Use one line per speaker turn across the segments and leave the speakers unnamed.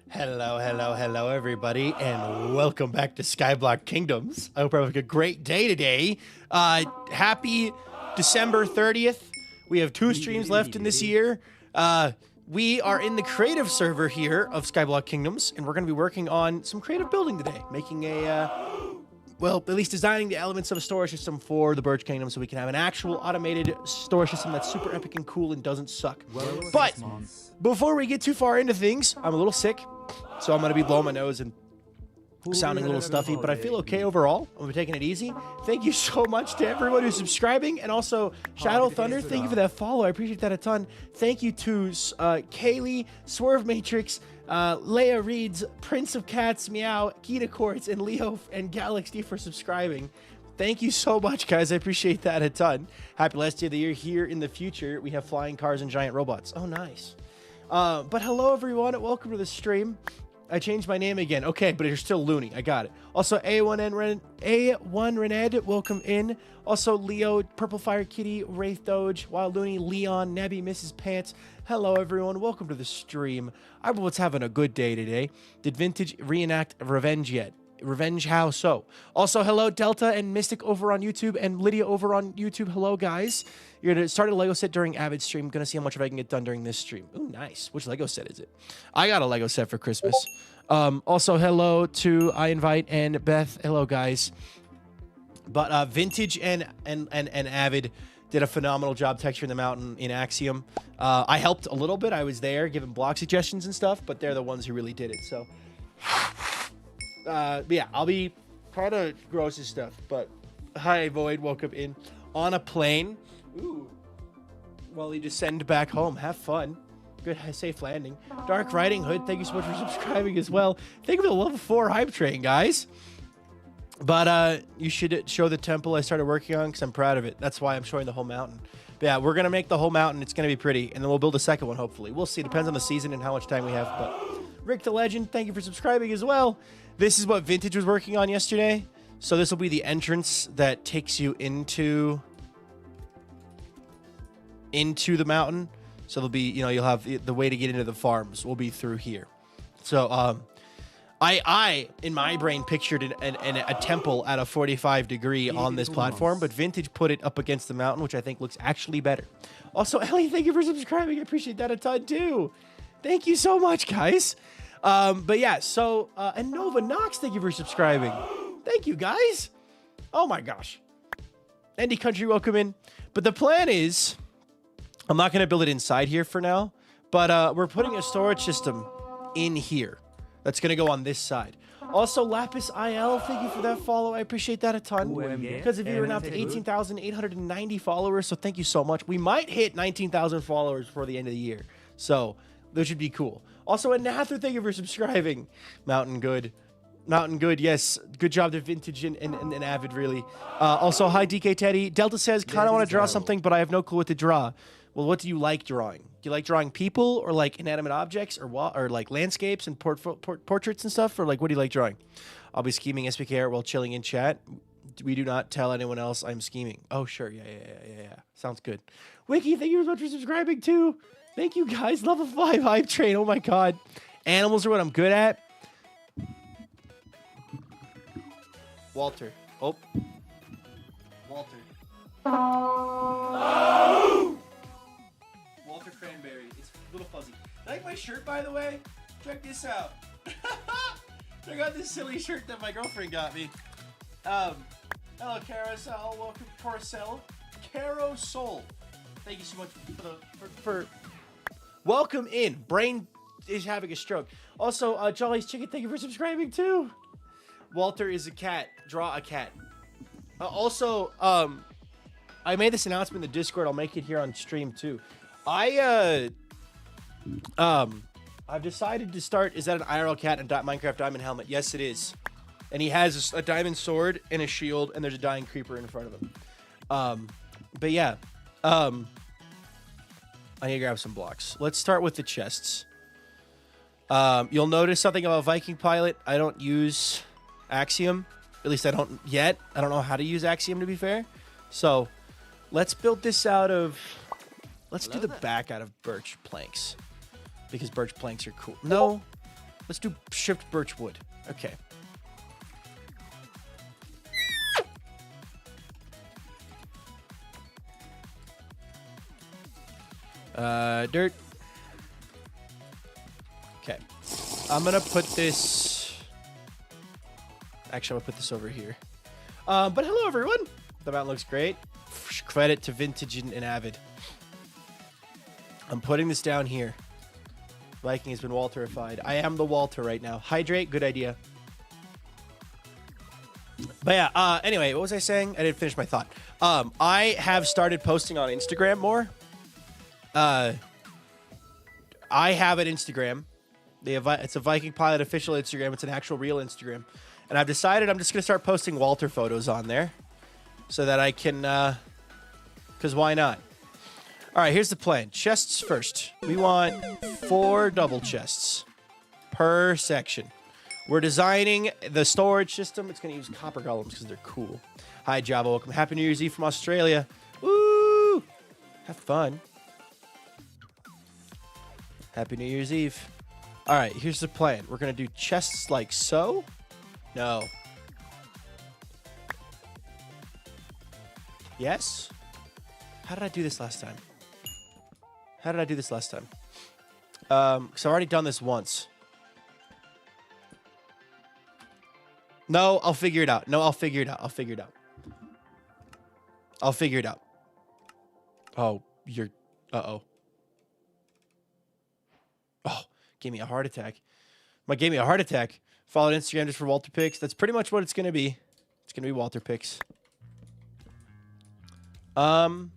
Hello, everybody, and welcome back to Skyblock Kingdoms. I hope you're having a great day today. Happy December 30th. We have 2 streams left in this year. We are in the creative server here of Skyblock Kingdoms, and we're going to be working on some creative building today, making well, at least designing the elements of a storage system for the Birch Kingdom so we can have an actual automated storage system that's super epic and cool and doesn't suck. But before we get too far into things, I'm a little sick, so I'm going to be blowing my nose and sounding a little stuffy, but I feel okay overall. I'm taking it easy. Thank you so much to everyone who's subscribing, and also Shadow Thunder, thank you for that follow. I appreciate that a ton. Thank you to Kaylee, Swerve Matrix, Leia Reeds, Prince of Cats, Meow, Kita Quartz, and Leo and Galaxy for subscribing. Thank you so much, guys. I appreciate that a ton. Happy last day of the year. Here in the future, we have flying cars and giant robots. Oh, nice. But hello, everyone, and welcome to the stream. I changed my name again. Okay, but you're still Looney. I got it. Also, A1 Rened, welcome in. Also, Leo, Purple Fire Kitty, Wraith Doge, Wild Looney, Leon, Nebby, Mrs. Pants. Hello, everyone. Welcome to the stream. I hope it's having a good day today. Did Vintage reenact Revenge yet? Revenge how so? Also, hello, Delta and Mystic over on YouTube, and Lydia over on YouTube. Hello, guys. You're going to start a Lego set during Avid stream. Going to see how much of I can get done during this stream. Ooh, nice. Which Lego set is it? I got a Lego set for Christmas. Also, hello to I Invite and Beth. Hello, guys. But Vintage and Avid did a phenomenal job texturing the mountain in Axiom. I helped a little bit. I was there giving block suggestions and stuff, but they're the ones who really did it. So, yeah, I'll be kind of gross and stuff. But hi, Void. Welcome in. On a plane. Ooh. Well, you descend back home. Have fun. Good, safe landing. Dark Riding Hood, thank you so much for subscribing as well. Thank you for the level 4 hype train, guys. But you should show the temple I started working on because I'm proud of it. That's why I'm showing the whole mountain. But yeah, we're going to make the whole mountain. It's going to be pretty. And then we'll build a second one, hopefully. We'll see. Depends on the season and how much time we have. But Rick the Legend, thank you for subscribing as well. This is what Vintage was working on yesterday. So this will be the entrance that takes you into the mountain. So there'll be, you know, you'll have the way to get into the farms will be through here. So I in my brain pictured a temple at a 45-degree on this platform, but Vintage put it up against the mountain, which I think looks actually better. Also, Ellie, thank you for subscribing. I appreciate that a ton too. Thank you so much, guys. But yeah, so and Nova Knox, thank you for subscribing. Thank you, guys. Oh my gosh. Andy Country, welcome in. But the plan is, I'm not going to build it inside here for now, but we're putting a storage system in here that's going to go on this side. Also, Lapis IL, thank you for that follow. I appreciate that a ton. Because of you, we're now up to 18,890 followers, so thank you so much. We might hit 19,000 followers before the end of the year, so those should be cool. Also, Anather, thank you for subscribing. Mountain Good, yes. Good job to Vintage and Avid, really. Also, hi, DK Teddy. Delta says, kind of want to draw something, but I have no clue what to draw. Well, what do you like drawing? Do you like drawing people or like inanimate objects or like landscapes and portraits and stuff? Or like, what do you like drawing? I'll be scheming SBK art while chilling in chat. We do not tell anyone else I'm scheming. Oh, sure. Yeah. Sounds good. Wiki, thank you so much for subscribing too. Thank you, guys. Level 5 hype train. Oh, my God. Animals are what I'm good at. Walter. Oh. Walter. Oh! Walter Cranberry. It's a little fuzzy. Like my shirt, by the way? Check this out. Check out this silly shirt that my girlfriend got me. Hello, Carousel. Welcome, Carousel. Carousel. Thank you so much for welcome in. Brain is having a stroke. Also, Jolly's Chicken, thank you for subscribing too. Walter is a cat. Draw a cat. Also, I made this announcement in the Discord. I'll make it here on stream too. I've decided to start. Is that an IRL cat and Minecraft diamond helmet? Yes, it is. And he has a diamond sword and a shield, and there's a dying creeper in front of him. But yeah, I need to grab some blocks. Let's start with the chests. You'll notice something about VikingPilot. I don't use Axiom. At least I don't yet. I don't know how to use Axiom, to be fair. So let's build this out of Let's do the back out of birch planks. Because birch planks are cool. No. Let's do shipped birch wood. Okay. Dirt. Okay. I'm gonna put this... Actually, I'm gonna put this over here. But hello, everyone. The mountain looks great. Credit to Vintage and Avid. I'm putting this down here. Viking has been Walterified. I am the Walter right now. Hydrate, good idea. But yeah, anyway, what was I saying? I didn't finish my thought. I have started posting on Instagram more. I have an Instagram. It's a VikingPilot official Instagram. It's an actual real Instagram. And I've decided I'm just going to start posting Walter photos on there. So that I can, because why not? All right, here's the plan. Chests first. We want 4 double chests per section. We're designing the storage system. It's going to use copper golems because they're cool. Hi, Java. Welcome. Happy New Year's Eve from Australia. Woo! Have fun. Happy New Year's Eve. All right, here's the plan. We're going to do chests like so. No. Yes? How did I do this last time? Because I've already done this once. No, I'll figure it out. I'll figure it out. Oh, you're... Uh-oh. Oh, gave me a heart attack. Gave me a heart attack. Followed Instagram just for Walter picks. That's pretty much what it's going to be. It's going to be Walter picks. And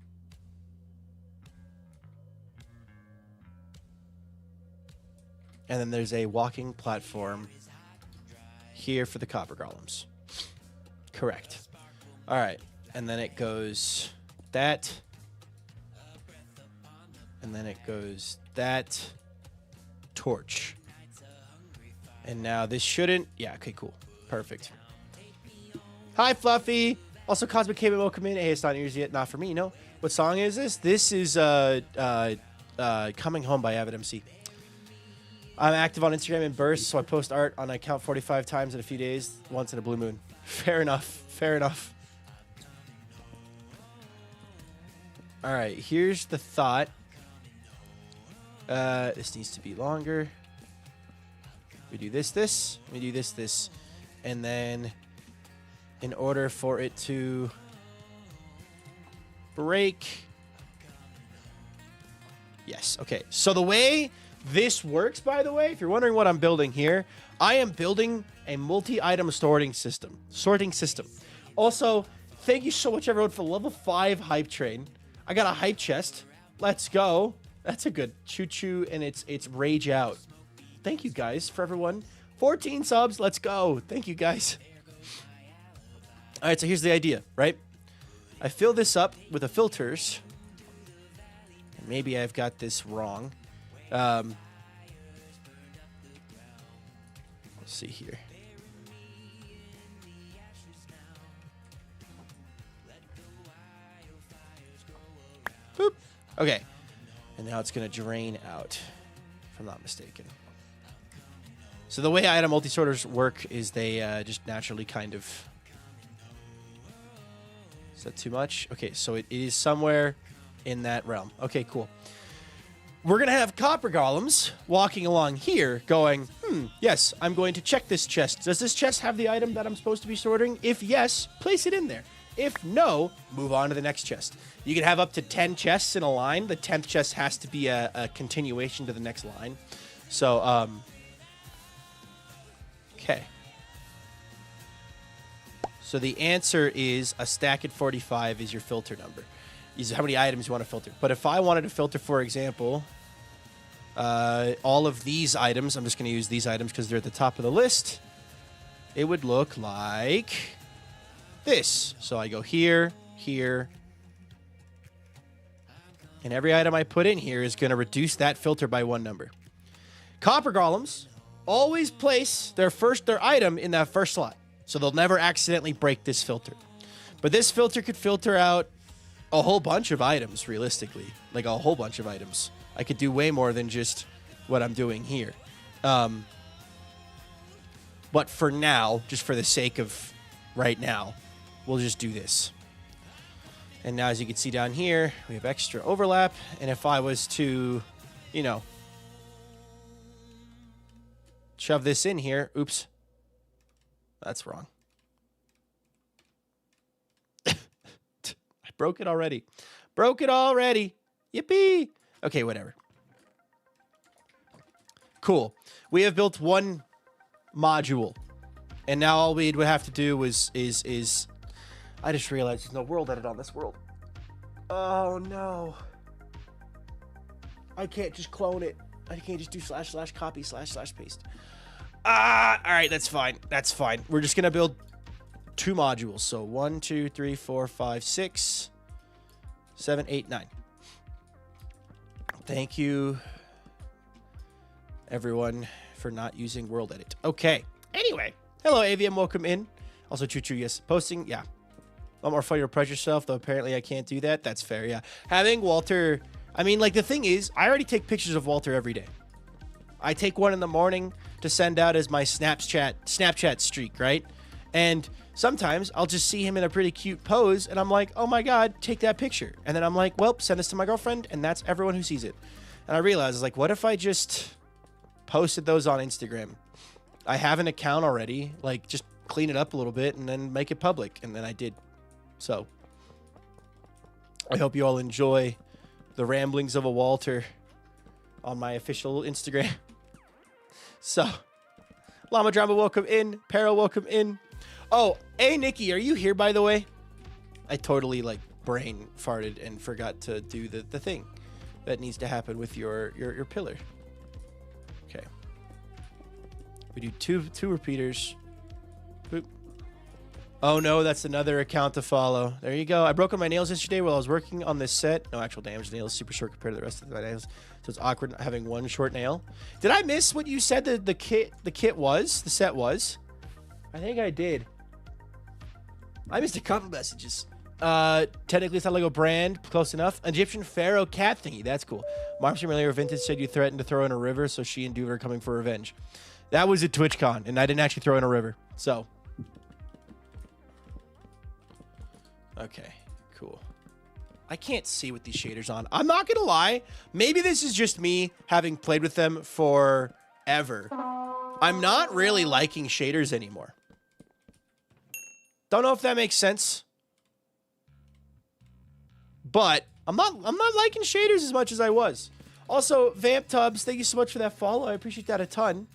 then there's a walking platform here for the copper golems. Correct. All right. And then it goes that. And then it goes that. Torch. And now this shouldn't... Yeah, okay, cool. Perfect. Hi, Fluffy. Also, Cosmic Cable, welcome in. Hey, it's not New Year's yet. Not for me, no. What song is this? This is Coming Home by Avid MC. I'm active on Instagram in bursts, so I post art on account 45 times in a few days, once in a blue moon. Fair enough. Fair enough. All right, here's the thought. This needs to be longer. We do this. We do this. And then in order for it to break... Yes, okay. So the way this works, by the way, if you're wondering what I'm building here, I am building a multi-item sorting system. Also, thank you so much, everyone, for the level 5 hype train. I got a hype chest. Let's go. That's a good choo-choo, and it's rage out. Thank you, guys, for everyone. 14 subs. Let's go. Thank you, guys. All right, so here's the idea, right? I fill this up with the filters. Maybe I've got this wrong. Let's see here. Boop. Okay. And now it's going to drain out, if I'm not mistaken. So the way item multi-sorters work is they just naturally kind of... Is that too much? Okay, so it is somewhere in that realm. Okay, cool. We're going to have copper golems walking along here going, yes, I'm going to check this chest. Does this chest have the item that I'm supposed to be sorting? If yes, place it in there. If no, move on to the next chest. You can have up to 10 chests in a line. The 10th chest has to be a continuation to the next line. So, okay. So the answer is a stack at 45 is your filter number. Is how many items you want to filter. But if I wanted to filter, for example, all of these items, I'm just going to use these items because they're at the top of the list. It would look like this. So I go here, here. And every item I put in here is going to reduce that filter by 1 number. Copper golems always place their item in that first slot. So they'll never accidentally break this filter. But this filter could filter out a whole bunch of items, realistically. Like, a whole bunch of items. I could do way more than just what I'm doing here. But for now, just for the sake of right now, we'll just do this. And now, as you can see down here, we have extra overlap. And if I was to, you know, shove this in here. Oops. That's wrong. I broke it already. Broke it already. Yippee. Okay, whatever. Cool. We have built one module. And now all we would have to do is I just realized there's no world edit on this world. Oh no. I can't just clone it. I can't just do / copy / paste. Alright, that's fine. That's fine. We're just gonna build 2 modules. So 1, 2, 3, 4, 5, 6, 7, 8, 9. Thank you, everyone, for not using world edit. Okay. Anyway. Hello, AVM. Welcome in. Also, Choo-Choo, yes. Posting, yeah. A lot more fun to approach yourself, though apparently I can't do that. That's fair, yeah. Having Walter... I mean, like, the thing is, I already take pictures of Walter every day. I take one in the morning to send out as my Snapchat streak, right? And sometimes I'll just see him in a pretty cute pose, and I'm like, oh my god, take that picture. And then I'm like, well, send this to my girlfriend, and that's everyone who sees it. And I realized, like, what if I just posted those on Instagram? I have an account already. Like, just clean it up a little bit and then make it public. And then I did. So, I hope you all enjoy the ramblings of a Walter on my official Instagram. So, Llama Drama, welcome in. Peril, welcome in. Oh, hey, Nikki, are you here, by the way? I totally, like, brain farted and forgot to do the thing that needs to happen with your pillar. Okay. We do two repeaters. Boop. Oh no, that's another account to follow. There you go. I broke my nails yesterday while I was working on this set. No actual damage. The nail is super short compared to the rest of my nails, so it's awkward having one short nail. Did I miss what you said the set was? I think I did. I missed a couple messages. Technically it's not Lego brand, close enough. Egyptian pharaoh cat thingy, that's cool. Marcy earlier Vintage said you threatened to throw in a river, so she and Duver are coming for revenge. That was at TwitchCon, and I didn't actually throw in a river. So. Okay, cool. I can't see with these shaders on. I'm not gonna lie. Maybe this is just me having played with them forever. I'm not really liking shaders anymore. Don't know if that makes sense. But I'm not liking shaders as much as I was. Also, Vamp Tubs, thank you so much for that follow. I appreciate that a ton.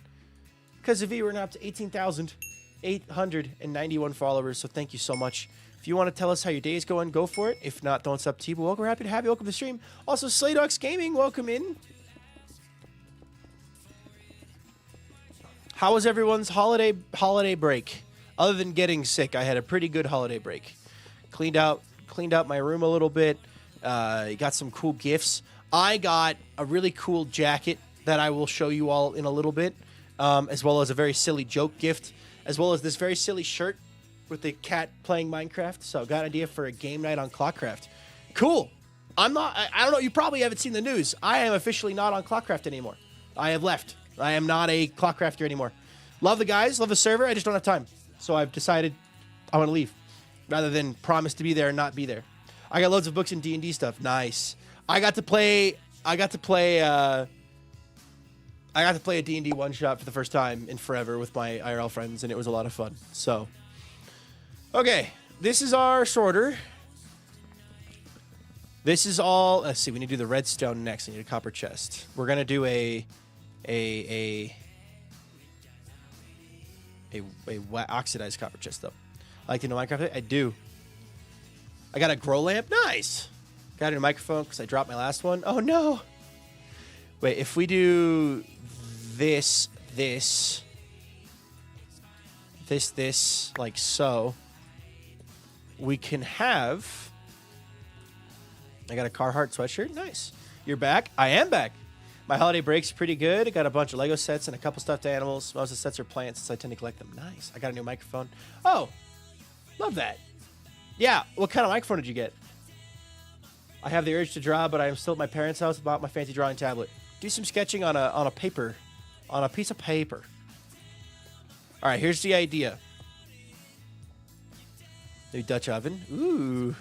Because of you, we're now up to 18,891 followers, so thank you so much. If you want to tell us how your day is going, go for it. If not, don't, it's up to you. But welcome, we're happy to have you. Welcome to the stream. Also, Slaydogs Gaming, welcome in. How was everyone's holiday break? Other than getting sick, I had a pretty good holiday break. Cleaned out my room a little bit. Got some cool gifts. I got a really cool jacket that I will show you all in a little bit, as well as a very silly joke gift, as well as this very silly shirt with the cat playing Minecraft. So I got an idea for a game night on Clockcraft. Cool. I don't know, you probably haven't seen the news. I am officially not on Clockcraft anymore. I have left. I am not a Clockcrafter anymore. Love the guys, love the server, I just don't have time. So I've decided I want to leave, rather than promise to be there and not be there. I got loads of books and D&D stuff. Nice. I got to play a D&D one-shot for the first time in forever with my IRL friends, and it was a lot of fun. So, okay, this is our sorter. This is all. Let's see. We need to do the redstone next. I need a copper chest. We're gonna do a oxidized copper chest though. I like to know Minecraft. I do. I got a grow lamp. Nice. Got a microphone because I dropped my last one. Oh no. Wait, if we do this, like so, we can have. I got a Carhartt sweatshirt. Nice. You're back? I am back. My holiday break's pretty good. I got a bunch of Lego sets and a couple stuffed animals. Most of the sets are plants, so I tend to collect them. Nice. I got a new microphone. Oh, love that. Yeah. What kind of microphone did you get? I have the urge to draw, but I am still at my parents' house without my fancy drawing tablet. Do some sketching on a paper, on a piece of paper. All right, here's the idea. New Dutch oven. Ooh,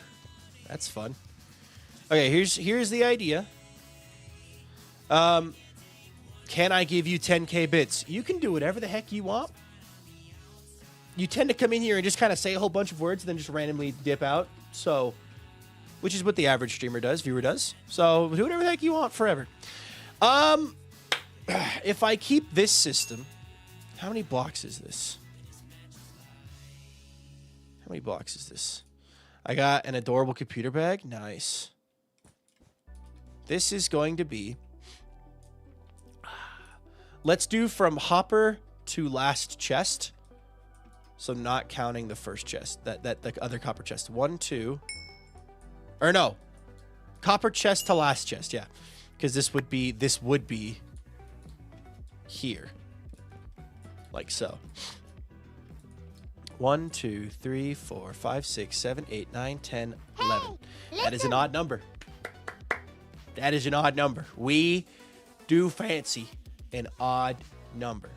that's fun. Okay, here's the idea. Can I give you 10K bits? You can do whatever the heck you want. You tend to come in here and just kind of say a whole bunch of words and then just randomly dip out. So, which is what the average streamer does, viewer does. So do whatever the heck you want forever. If I keep this system, how many blocks is this? How many blocks is this? I got an adorable computer bag. Nice. This is going to be... Let's do from hopper to last chest. So not counting the first chest. That the other copper chest. 1, 2. Or no. Copper chest to last chest, yeah. Because this would be here. Like so. 1, 2, 3, 4, 5, 6, 7, 8, 9, 10, 11. That is an odd number. That is an odd number. We do fancy an odd number.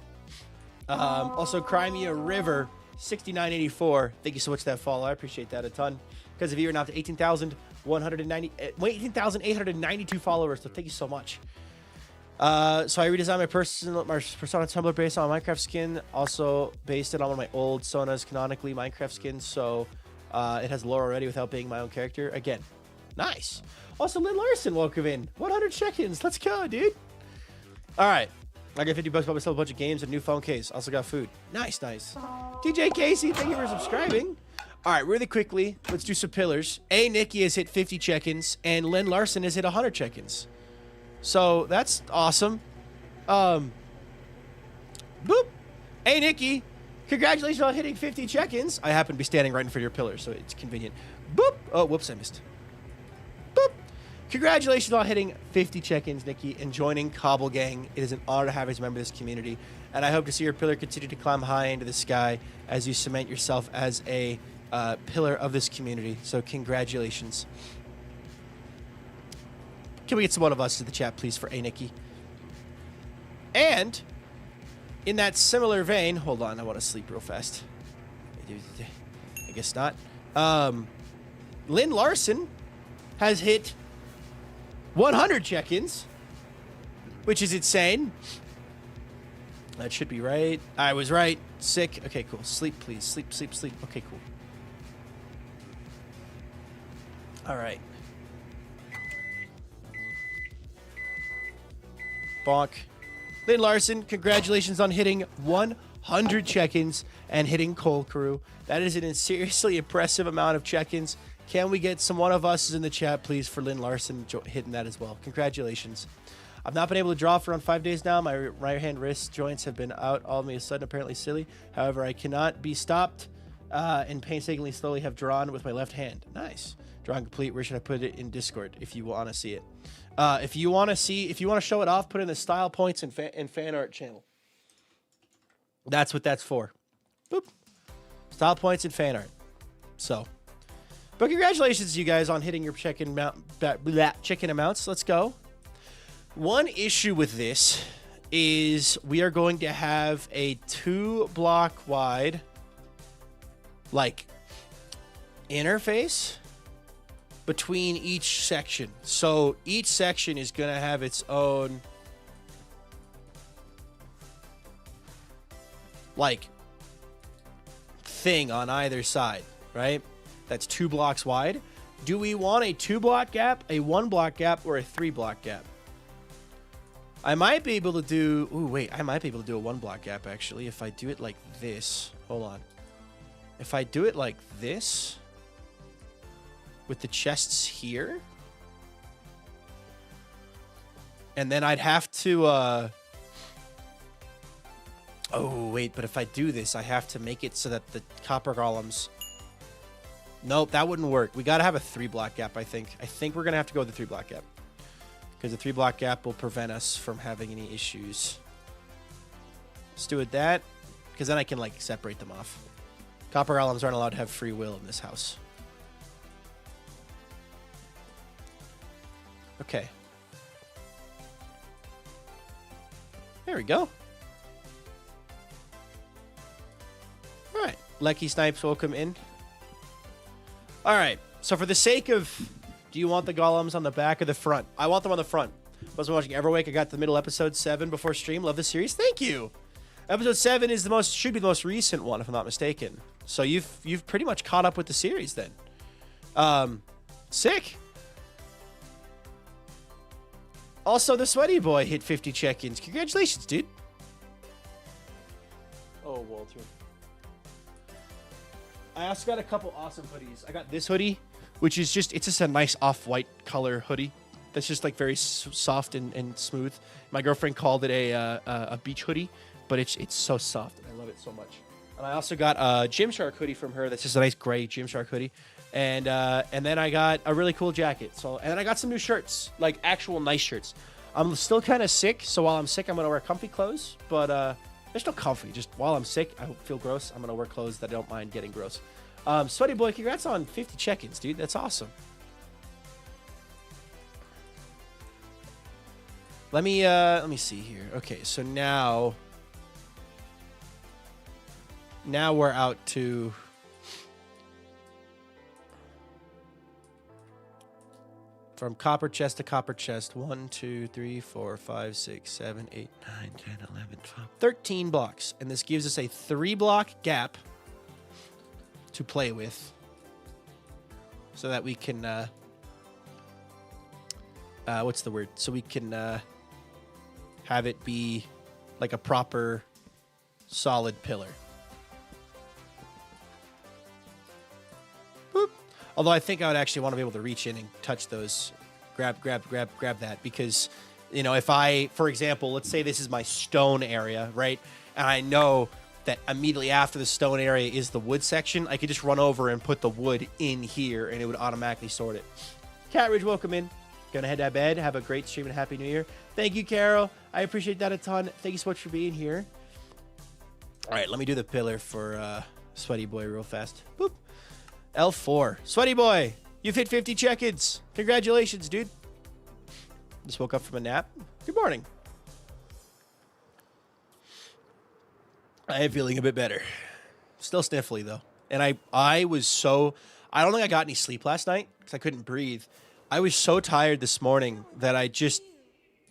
Also, Crimea River 6984. Thank you so much for that follow. I appreciate that a ton. Because of you, we're now to 18,892 followers. So thank you so much. So I redesigned my persona Tumblr based on Minecraft skin. Also based it on one of my old Sona's canonically Minecraft skins. So it has lore already without being my own character. Again, nice. Also, Lynn Larson, welcome in. 100 check-ins. Let's go, dude. All right. I got 50 bucks, bought myself a bunch of games and a new phone case. Also got food. Nice, nice. DJ Casey, thank you for subscribing. All right, really quickly, let's do some pillars. Nikki has hit 50 check-ins, and Lynn Larson has hit 100 check-ins. So that's awesome. Boop. Hey, Nikki, congratulations on hitting 50 check-ins. I happen to be standing right in front of your pillars, so it's convenient. Boop. Oh, whoops, I missed. Boop. Congratulations on hitting 50 check-ins, Nikki, and joining Cobble Gang. It is an honor to have you as a member of this community, and I hope to see your pillar continue to climb high into the sky as you cement yourself as a pillar of this community. So congratulations. Can we get some one of us to the chat, please, for A. Nikki? And in that similar vein, hold on, I want to sleep real fast. I guess not. Lynn Larson has hit 100 check-ins, which is insane. That should be right. I was right. Sick. Okay, cool. Sleep, please. Sleep, sleep, sleep. Okay, cool. All right. Bonk. Lynn Larson, congratulations on hitting 100 check-ins and hitting Coal Crew. That is a seriously impressive amount of check-ins. Can we get some one of us in the chat, please, for Lynn Larson hitting that as well? Congratulations. I've not been able to draw for around 5 days now. My right hand wrist joints have been out all of a sudden, apparently silly. However, I cannot be stopped and painstakingly slowly have drawn with my left hand. Nice. Drawing complete. Where should I put it in Discord if you want to see it? If you want to show it off, put it in the style points and fan art channel. That's what that's for. Boop. Style points and fan art. So, but congratulations to you guys on hitting your chicken amounts. Let's go. One issue with this is we are going to have a 2-block wide, like, interface between each section. So each section is going to have its own, like, thing on either side, right? That's 2 blocks wide. Do we want a 2-block gap, a 1-block gap, or a 3-block gap? I might be able to do... Ooh, wait. I might be able to do a 1-block gap, actually, if I do it like this. Hold on. If I do it like this, with the chests here, and then I'd have to... Oh, wait. But if I do this, I have to make it so that the copper golems... Nope, that wouldn't work. We got to have a 3-block gap, I think. I think we're going to have to go with the 3-block gap. Because the 3-block gap will prevent us from having any issues. Let's do it that. Because then I can, like, separate them off. Copper golems aren't allowed to have free will in this house. Okay. There we go. All right. Lecky Snipes, welcome in. All right. So for the sake of, do you want the golems on the back or the front? I want them on the front. I was watching Everwake. I got to the middle episode 7 before stream. Love the series. Thank you. Episode 7 is should be the most recent one, if I'm not mistaken. So you've pretty much caught up with the series then. Sick. Also, the Sweaty Boy hit 50 check-ins. Congratulations, dude. Oh, Walter. I also got a couple awesome hoodies. I got this hoodie, which is just, it's just a nice off-white color hoodie. That's just like very soft and smooth. My girlfriend called it a beach hoodie, but it's so soft and I love it so much. And I also got a Gymshark hoodie from her. That's just a nice gray Gymshark hoodie. And then I got a really cool jacket. And then I got some new shirts, like actual nice shirts. I'm still kind of sick, so while I'm sick, I'm gonna wear comfy clothes. But they're still comfy. Just while I'm sick, I feel gross. I'm gonna wear clothes that I don't mind getting gross. Sweaty Boy, congrats on 50 check-ins, dude. That's awesome. Let me see here. Okay, so now we're out to from copper chest to copper chest. 1, 2, 3, 4, 5, 6, 7, 8, 9, 10, 11, 12, 13 blocks. And this gives us a 3-block gap to play with so that we can what's the word? So we can have it be like a proper solid pillar. Boop. Although I think I would actually want to be able to reach in and touch those, grab that, because, you know, if I, for example, let's say this is my stone area, right? And I know that immediately after the stone area is the wood section, I could just run over and put the wood in here and it would automatically sort it. Cat Ridge, welcome in. Gonna head to bed. Have a great stream and Happy New Year. Thank you, Carol. I appreciate that a ton. Thank you so much for being here. All right, let me do the pillar for Sweaty Boy real fast. Boop. L4. Sweaty Boy, you've hit 50 check-ins. Congratulations, dude. Just woke up from a nap. Good morning. I am feeling a bit better. Still sniffly, though. And I was so... I don't think I got any sleep last night because I couldn't breathe. I was so tired this morning that I just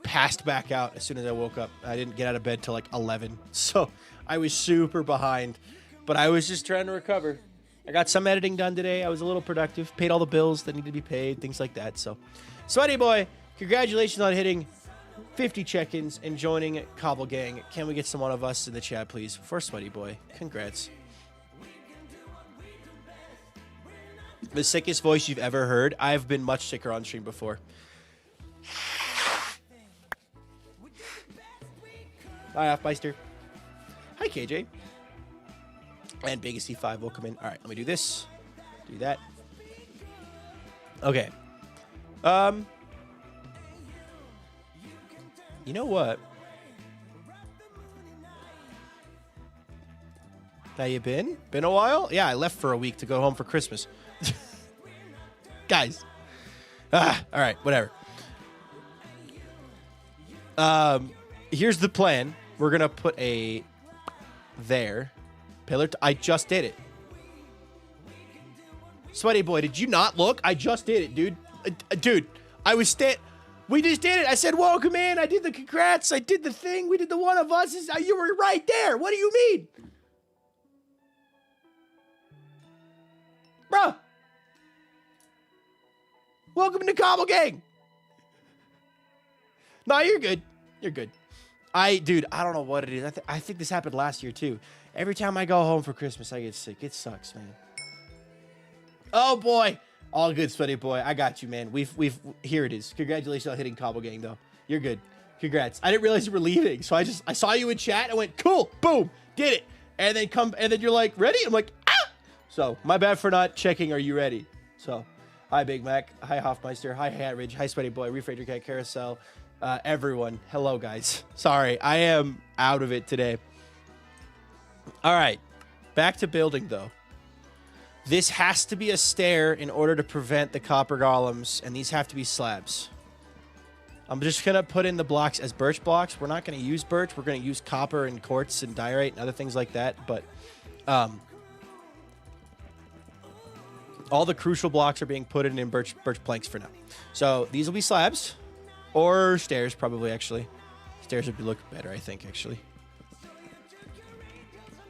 passed back out as soon as I woke up. I didn't get out of bed till like 11. So I was super behind. But I was just trying to recover. I got some editing done today. I was a little productive. Paid all the bills that needed to be paid. Things like that. So, Sweaty Boy, congratulations on hitting 50 check-ins and joining Cobble Gang. Can we get some one of us in the chat, please? For Sweaty Boy. Congrats. The sickest voice you've ever heard. I've been much sicker on stream before. Hi, Offmeister. Hi, KJ. And Biggest C5 will come in. All right, let me do this. Do that. Okay. You know what? How you been? Been a while? Yeah, I left for a week to go home for Christmas. Guys. All right, whatever. Here's the plan. We're going to put a there. Pillar. I just did it. Sweaty Boy, did you not look? I just did it, dude. Dude, I was we just did it. I said, welcome in. I did the congrats. I did the thing. We did the one of us. You were right there. What do you mean? Bruh. Welcome to Cobble Gang. No, you're good. You're good. Dude, I don't know what it is. I think this happened last year, too. Every time I go home for Christmas, I get sick. It sucks, man. Oh, boy. All good, Sweaty Boy. I got you, man. Here it is. Congratulations on hitting Cobble Gang, though. You're good. Congrats. I didn't realize you were leaving, so I saw you in chat. I went, cool. Boom. Did it. And then you're like, ready? I'm like, ah! So, my bad for not checking. Are you ready? So, hi, Big Mac. Hi, Hoffmeister. Hi, Hat Ridge. Hi, Sweaty Boy. Refrigerator Cat Carousel. Everyone. Hello, guys. Sorry. I am out of it today. All right. Back to building, though. This has to be a stair in order to prevent the copper golems, and these have to be slabs. I'm just going to put in the blocks as birch blocks. We're not going to use birch. We're going to use copper and quartz and diorite and other things like that. But all the crucial blocks are being put in birch planks for now. So these will be slabs or stairs, probably, actually. Stairs would look better, I think, actually.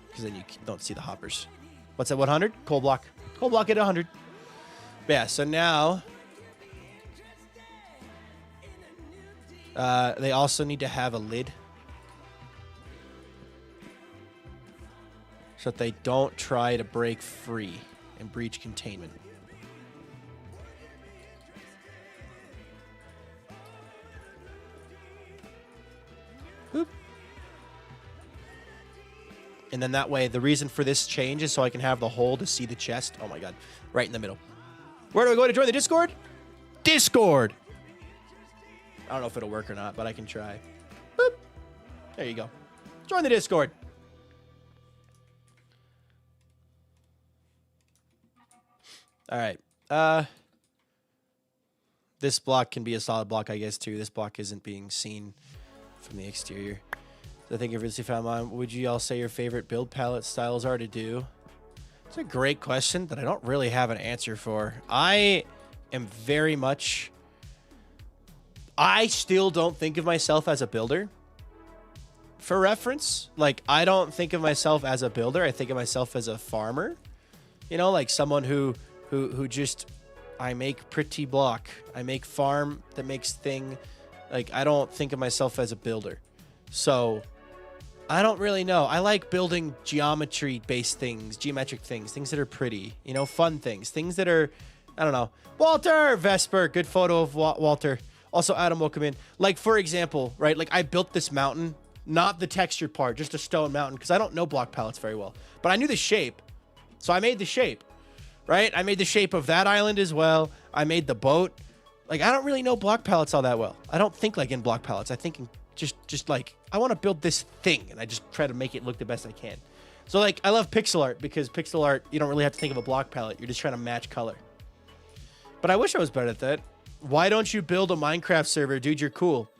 Because then you don't see the hoppers. What's that, 100? Coal block. Coal block at 100. Yeah, so now... they also need to have a lid. So that they don't try to break free and breach containment. Boop. And then that way, the reason for this change is so I can have the hole to see the chest. Oh my god. Right in the middle. Where do I go to join the Discord? Discord! I don't know if it'll work or not, but I can try. Boop. There you go. Join the Discord. All right. This block can be a solid block, I guess, too. This block isn't being seen from the exterior. So I think if it's found mine, would you all say your favorite build palette styles are to do? It's a great question that I don't really have an answer for. I am very much... I still don't think of myself as a builder. For reference, like, I don't think of myself as a builder. I think of myself as a farmer. You know, like someone who just, I make pretty block. I make farm that makes thing. Like, I don't think of myself as a builder. So, I don't really know. I like building geometry-based things, geometric things, things that are pretty, you know, fun things, things that are, I don't know. Walter Vesper, good photo of Walter. Also, Adam, welcome in. Like, for example, right, like I built this mountain, not the textured part, just a stone mountain, because I don't know block palettes very well. But I knew the shape, so I made the shape, right? I made the shape of that island as well. I made the boat. Like, I don't really know block palettes all that well. I don't think like in block palettes. I think in just like, I want to build this thing, and I just try to make it look the best I can. So, like, I love pixel art, because pixel art, you don't really have to think of a block palette. You're just trying to match color. But I wish I was better at that. Why don't you build a Minecraft server? Dude, you're cool.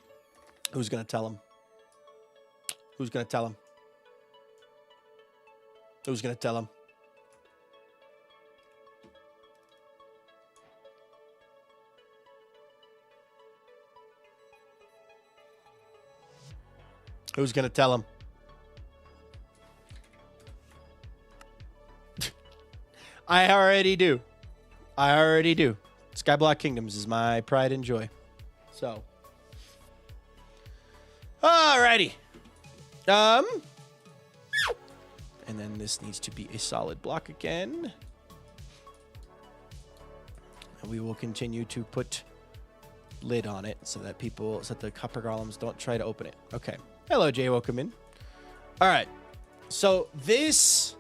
Who's going to tell him? Who's going to tell him? Who's going to tell him? Who's going to tell him? I already do. I already do. Skyblock Kingdoms is my pride and joy. So. Alrighty. And then this needs to be a solid block again. And we will continue to put lid on it so that the copper golems don't try to open it. Okay. Hello, Jay. Welcome in. All right. So this...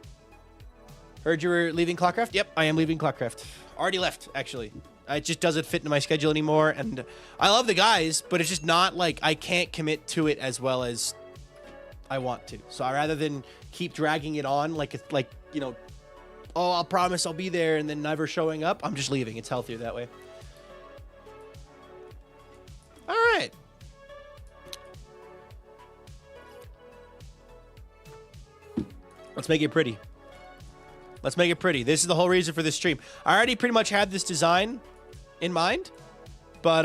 Heard you were leaving Clockcraft? Yep, I am leaving Clockcraft. Already left, actually. It just doesn't fit into my schedule anymore. And I love the guys, but it's just not like I can't commit to it as well as I want to. So rather than keep dragging it on like you know, oh, I'll promise I'll be there and then never showing up, I'm just leaving. It's healthier that way. All right. Let's make it pretty. Let's make it pretty. This is the whole reason for this stream. I already pretty much had this design in mind, but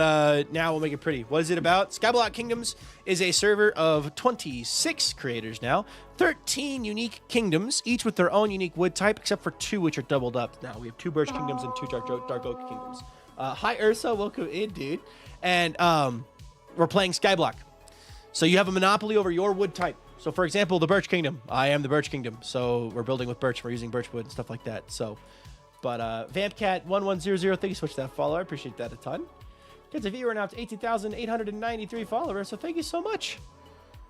now we'll make it pretty. What is it about? Skyblock Kingdoms is a server of 26 creators now, 13 unique kingdoms, each with their own unique wood type, except for 2 which are doubled up. Now we have 2 Birch Kingdoms and 2 Dark Oak Kingdoms. Hi Ursa, welcome in, dude. And we're playing Skyblock. So you have a monopoly over your wood type. So, for example, the Birch Kingdom. I am the Birch Kingdom. So, we're building with birch. We're using birch wood and stuff like that. So, but VampCat1100, thank you so much for that follow. I appreciate that a ton. Kids, if you are now to 18,893 followers, so thank you so much.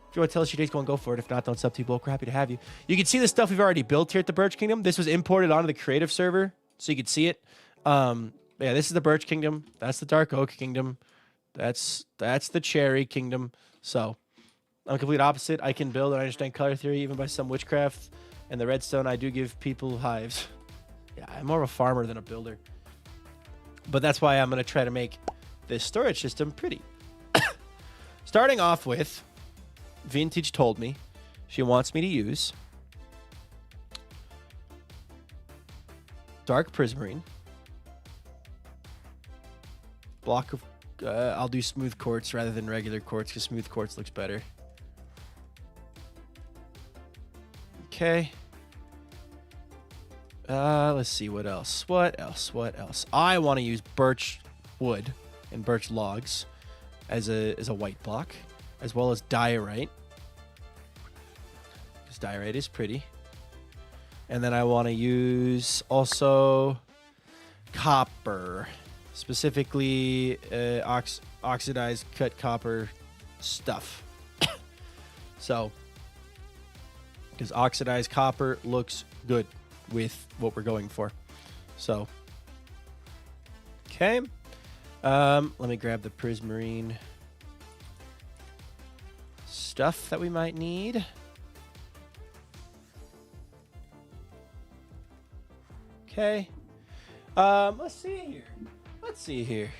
If you want to tell us your day's going, go for it. If not, don't sub to you. We're happy to have you. You can see the stuff we've already built here at the Birch Kingdom. This was imported onto the Creative server, so you can see it. Yeah, this is the Birch Kingdom. That's the Dark Oak Kingdom. That's the Cherry Kingdom. So... I'm complete opposite. I can build and understand color theory even by some witchcraft. And the redstone, I do give people hives. Yeah, I'm more of a farmer than a builder. But that's why I'm going to try to make this storage system pretty. Starting off with, Vintage told me she wants me to use dark prismarine, block of, I'll do smooth quartz rather than regular quartz because smooth quartz looks better. Okay. Let's see what else. What else? I want to use birch wood and birch logs as a white block, as well as diorite, because diorite is pretty. And then I want to use also copper, specifically oxidized cut copper stuff. So, because oxidized copper looks good with what we're going for. So, okay. Let me grab the prismarine stuff that we might need. Okay. Let's see here.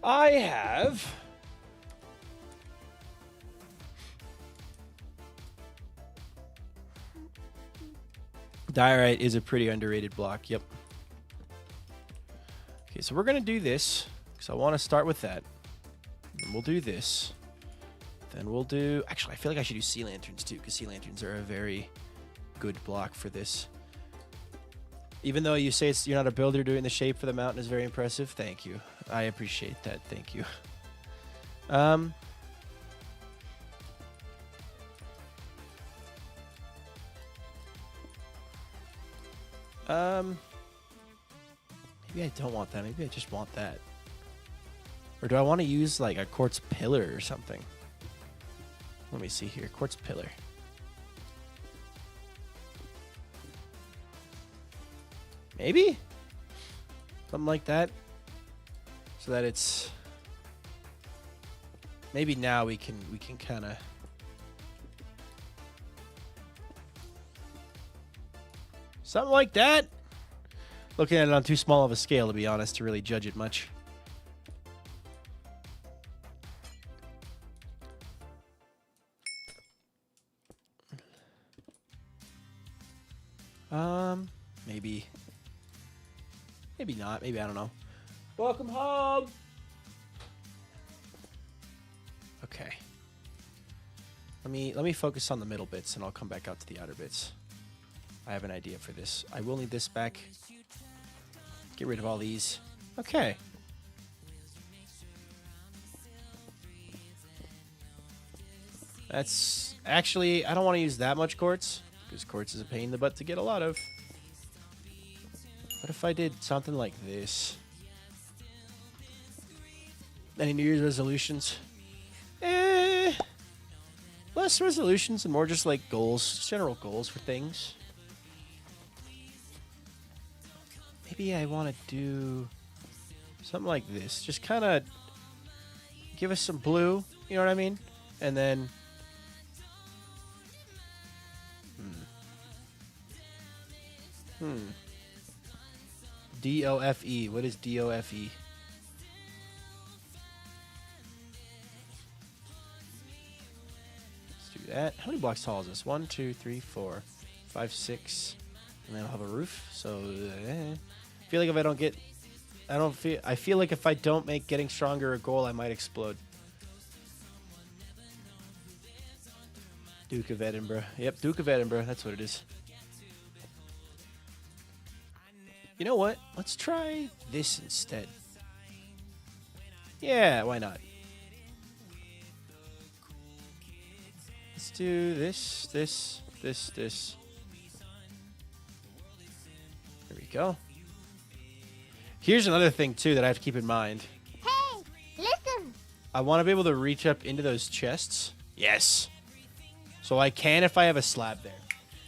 I have diorite is a pretty underrated block. Yep. Okay, so we're gonna do this because I want to start with that. And we'll do this. Then we'll do. Actually, I feel like I should do sea lanterns too, because sea lanterns are a very good block for this. Even though you say you're not a builder, doing the shape for the mountain is very impressive. Thank you. I appreciate that. Thank you. Maybe I don't want that. Maybe I just want that. Or do I want to use like a quartz pillar or something? Let me see here. Quartz pillar. Maybe? Something like that. So that it's... Maybe now we can kind of... Something like that? Looking at it on too small of a scale, to be honest, to really judge it much. Maybe. Maybe not. Maybe, I don't know. Welcome home! Okay. Let me focus on the middle bits, and I'll come back out to the outer bits. I have an idea for this. I will need this back. Get rid of all these. Okay. That's... Actually, I don't want to use that much quartz, because quartz is a pain in the butt to get a lot of. What if I did something like this? Any New Year's resolutions? Less resolutions and more just like goals, just general goals for things. Maybe I want to do something like this. Just kind of give us some blue, you know what I mean? And then... D-O-F-E. What is D-O-F-E? Let's do that. How many blocks tall is this? 1, 2, 3, 4, 5, 6. And then I'll have a roof. So, I feel like if I don't get... I feel like if I don't make getting stronger a goal, I might explode. Duke of Edinburgh. Yep, Duke of Edinburgh. That's what it is. You know what? Let's try this instead. Yeah, why not? Let's do this. There we go. Here's another thing, too, that I have to keep in mind.
Hey, listen!
I want to be able to reach up into those chests. Yes. So I can if I have a slab there.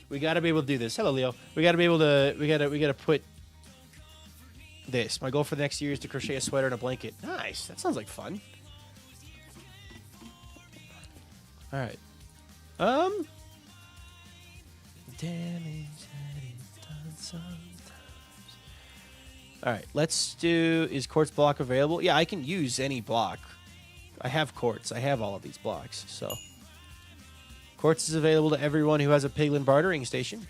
We got to be able to do this. Hello, Leo. We got to be able to... We got to put... this. My goal for the next year is to crochet a sweater and a blanket. Nice. That sounds like fun. All right. Damage that is done sometimes. All right. Let's do... Is quartz block available? Yeah, I can use any block I have quartz. I have all of these blocks, so. Quartz is available to everyone who has a piglin bartering station.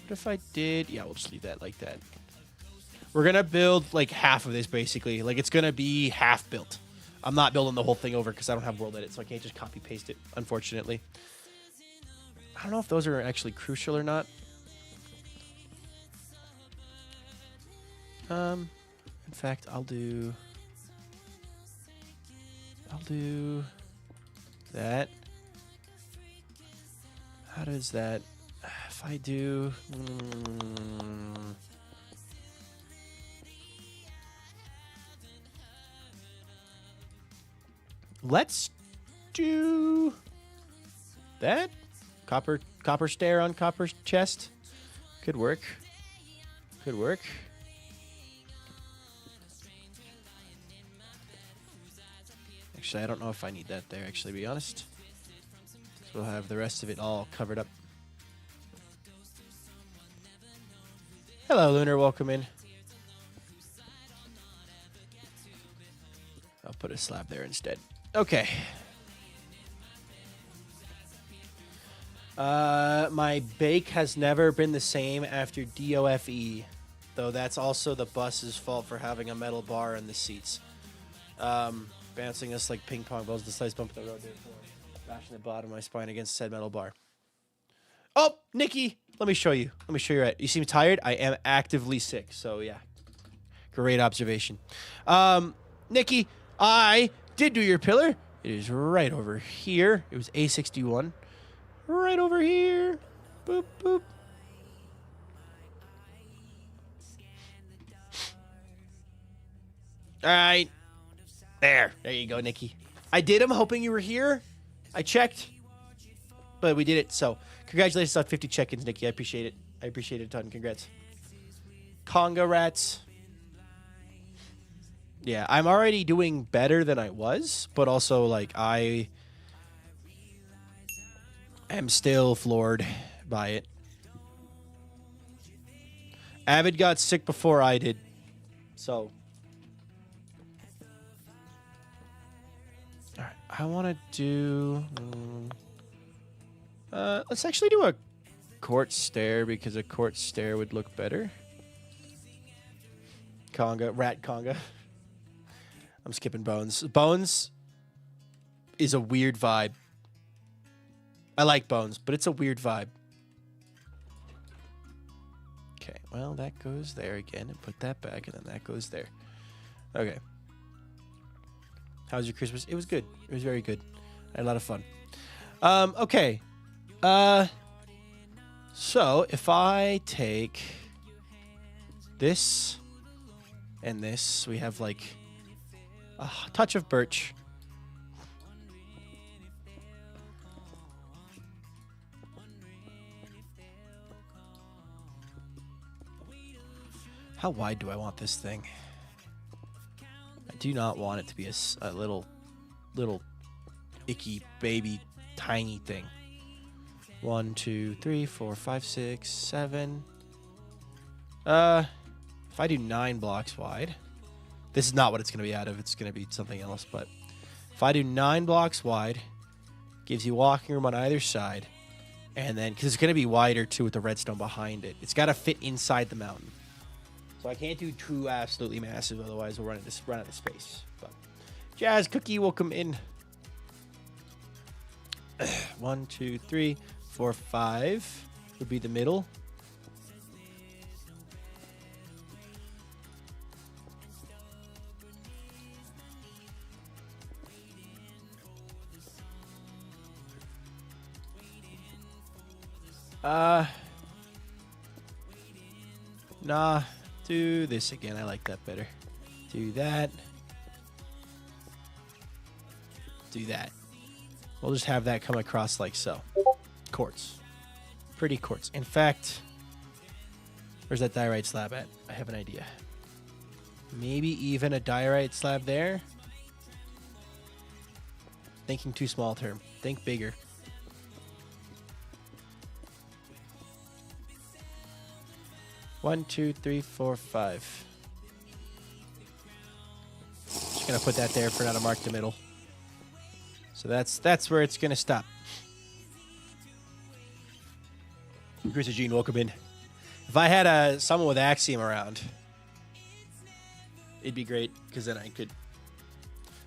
What if I did? Yeah, we'll just leave that like that. We're going to build like half of this, basically. Like, it's going to be half built. I'm not building the whole thing over because I don't have world edit, so I can't just copy paste it, unfortunately. I don't know if those are actually crucial or not. In fact, I'll do that. How does that? If I do, let's do that. Copper stair on copper chest. Could work. Could work. Actually, I don't know if I need that there, actually, to be honest. So we'll have the rest of it all covered up. Hello, Lunar. Welcome in. I'll put a slab there instead. Okay. My bake has never been the same after DOFE, though that's also the bus's fault for having a metal bar in the seats. Bouncing us like ping pong balls, the slice bump in the road, bashing the bottom of my spine against said metal bar. Oh, Nikki, let me show you. Let me show you right. You seem tired? I am actively sick, so yeah. Great observation. Nikki, I did do your pillar. It is right over here. It was A61. Right over here. Boop, boop. All right. There you go, Nikki. I did. I'm hoping you were here. I checked, but we did it. So, congratulations on 50 check-ins, Nikki. I appreciate it. I appreciate it a ton. Congrats. Conga rats. Yeah, I'm already doing better than I was, but also, like, I am still floored by it. Avid got sick before I did, so. All right, I want to do. Let's actually do a quartz stair because a quartz stair would look better. Conga, rat conga. I'm skipping Bones. Bones is a weird vibe. I like Bones, but it's a weird vibe. Okay, well, that goes there again, and put that back, and then that goes there. Okay. How was your Christmas? It was good. It was very good. I had a lot of fun. Okay. So, if I take this and this, we have, like, a touch of birch. How wide do I want this thing? I do not want it to be a little icky baby tiny thing. 1, 2, 3, 4, 5, 6, 7. If I do 9 blocks wide, this is not what it's going to be out of. It's going to be something else. But if I do 9 blocks wide, gives you walking room on either side, and then because it's going to be wider too with the redstone behind it, it's got to fit inside the mountain. So I can't do too absolutely massive, otherwise we'll run out of space. But Jazz Cookie, welcome in. 1, 2, 3, 4, 5 would be the middle. Nah. Do this again. I like that better. Do that. Do that. We'll just have that come across like so. Quartz. Pretty quartz. In fact, where's that diorite slab at? I have an idea. Maybe even a diorite slab there. Thinking too small term. Think bigger. 1, 2, 3, 4, 5. Just gonna put that there for now to mark the middle. So that's where it's gonna stop. Chris and Gene, welcome in. If I had someone with Axiom around, it'd be great because then I could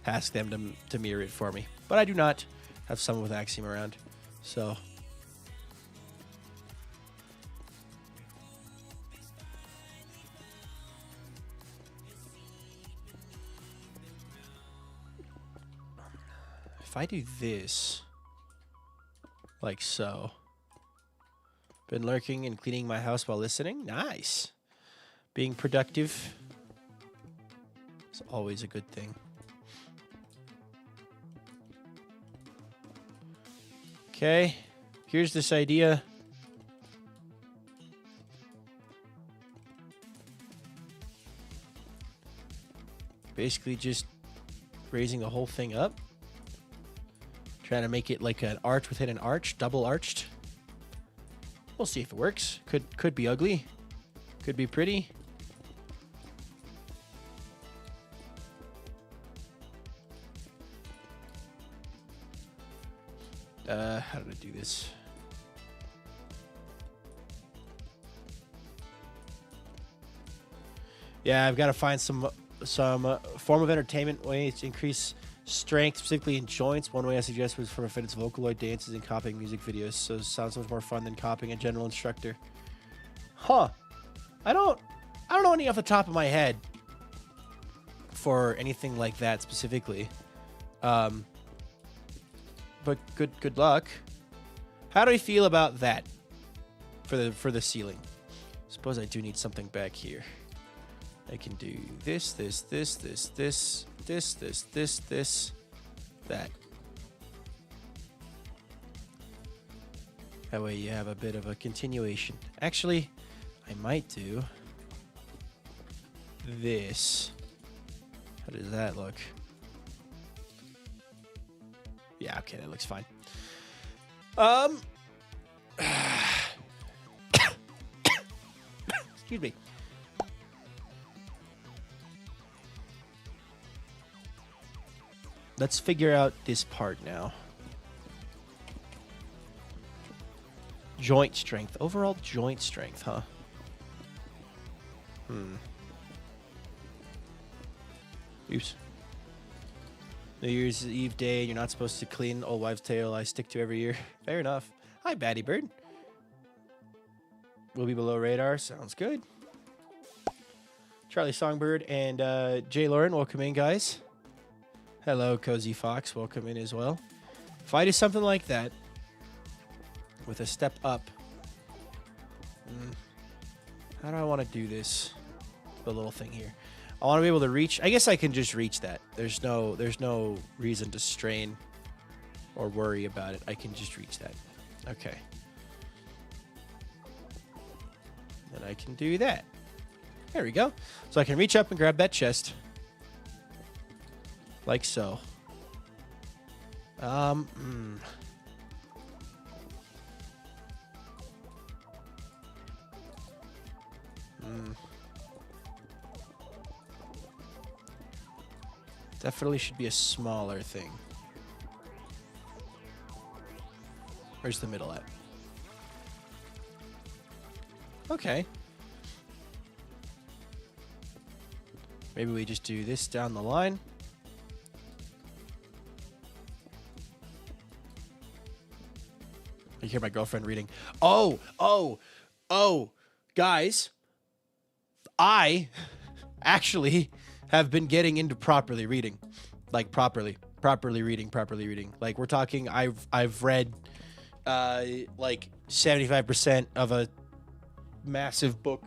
ask them to mirror it for me. But I do not have someone with Axiom around, so. If I do this, like so. Been lurking and cleaning my house while listening. Nice. Being productive is always a good thing. Okay, here's this idea. Basically just raising the whole thing up. Trying to make it like an arch within an arch, double arched. We'll see if it works. Could be ugly. Could be pretty. How did I do this? Yeah, I've got to find some form of entertainment way to increase strength, specifically in joints. One way I suggest was from Fitness Vocaloid dances and copying music videos. So it sounds so much more fun than copying a general instructor. Huh. I don't know any off the top of my head for anything like that specifically. But good luck. How do I feel about that for the ceiling? Suppose I do need something back here. I can do this, that. That way you have a bit of a continuation. Actually, I might do this. How does that look? Yeah, okay, that looks fine. Excuse me. Let's figure out this part now. Joint strength. Overall joint strength, huh? Oops. New Year's Eve day, you're not supposed to clean old wives' tale I stick to every year. Fair enough. Hi, Batty Bird. Will be below radar. Sounds good. Charlie Songbird and Jay Lauren, welcome in, guys. Hello, Cozy Fox. Welcome in as well. If I do something like that with a step up, how do I want to do this? The little thing here. I want to be able to reach. I guess I can just reach that. There's no reason to strain or worry about it. I can just reach that. Okay. Then I can do that. There we go. So I can reach up and grab that chest. Like so. Definitely should be a smaller thing. Where's the middle at? Okay. Maybe we just do this down the line. I hear my girlfriend reading. Oh, guys. I actually have been getting into properly reading. Like properly reading. Like we're talking, I've read like 75% of a massive book.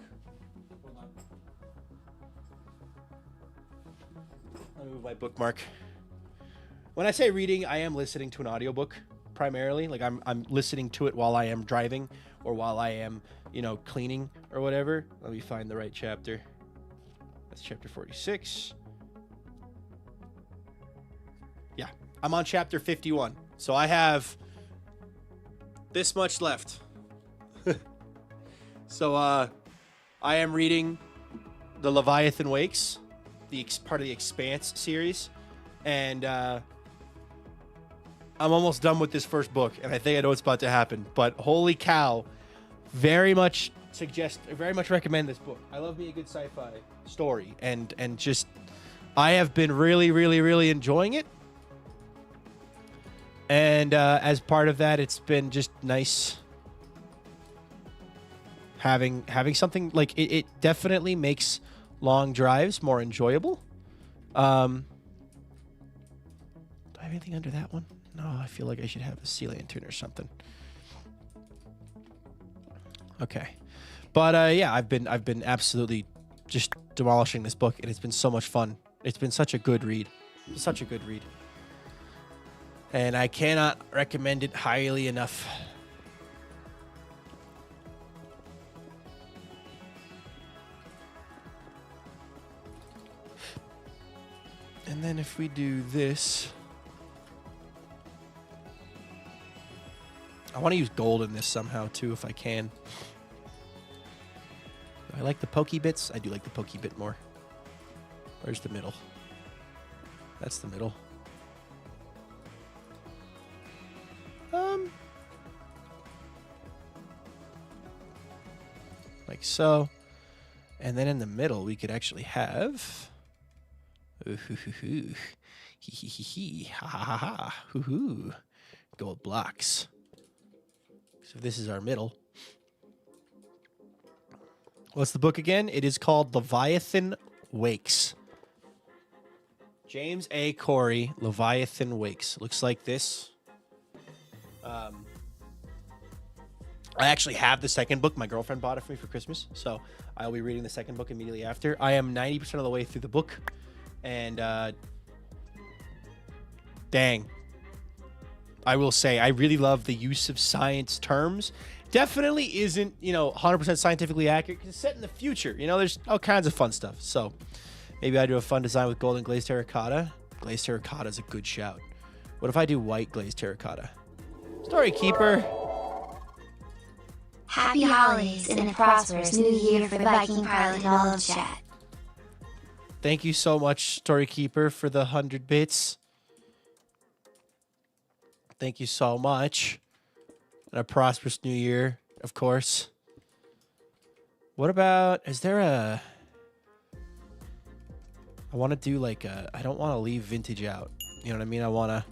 I'll move my bookmark. When I say reading, I am listening to an audiobook primarily. Like I'm listening to it while I am driving or while I am, cleaning or whatever. Let me find the right chapter. That's chapter 46. Yeah, I'm on chapter 51. So I have this much left. So I am reading the Leviathan Wakes, part of the Expanse series, and I'm almost done with this first book, and I think I know what's about to happen. But holy cow, very much recommend this book. I love me a good sci-fi story, and just I have been really, really, really enjoying it. And as part of that, it's been just nice having something like it definitely makes long drives more enjoyable. Do I have anything under that one? No, I feel like I should have a sea lantern or something. Okay, but yeah, I've been absolutely just demolishing this book, and it's been so much fun. It's been such a good read, and I cannot recommend it highly enough. And then if we do this, I want to use gold in this somehow too, if I can. I like the pokey bits. I do like the pokey bit more. Where's the middle? That's the middle. Like so. And then in the middle, we could actually have... Ooh-hoo-hoo-hoo. Hee-hee-hee-hee. Ha-ha-ha-ha. Hoo-hoo. Gold blocks. So this is our middle. What's the book again? It is called Leviathan Wakes. James A. Corey, Leviathan Wakes. Looks like this. I actually have the second book. My girlfriend bought it for me for Christmas, so I'll be reading the second book immediately after. I am 90% of the way through the book, and dang. I will say, I really love the use of science terms. Definitely isn't, 100% scientifically accurate, because it's set in the future. There's all kinds of fun stuff. So maybe I do a fun design with golden glazed terracotta. Glazed terracotta is a good shout. What if I do white glazed terracotta? Story Keeper.
Happy holidays and a prosperous new year for VikingPilot and all of chat.
Thank you so much, Story Keeper, for the 100 bits. Thank you so much. And a prosperous new year, of course. What about, is there a... I want to do like a... I don't want to leave vintage out. You know what I mean? I want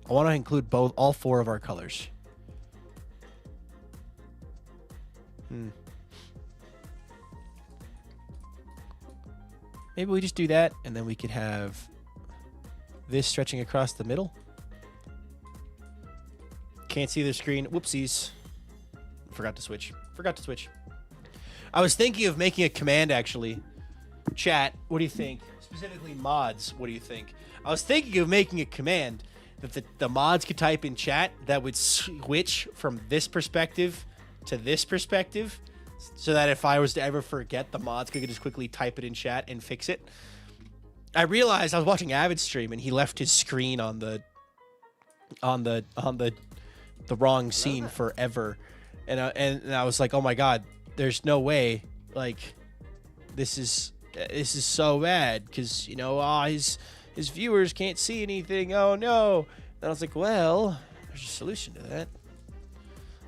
to include all four of our colors. Maybe we just do that, and then we could have this stretching across the middle. Can't see the screen. Whoopsies. Forgot to switch. I was thinking of making a command, actually. Chat, what do you think? Specifically mods, what do you think? I was thinking of making a command that the mods could type in chat that would switch from this perspective to this perspective, so that if I was to ever forget, the mods could just quickly type it in chat and fix it. I realized I was watching Avid's stream and he left his screen on the wrong scene forever, and I was like, oh my god, there's no way, like this is so bad, because his viewers can't see anything. Oh no. And I was like, well, there's a solution to that.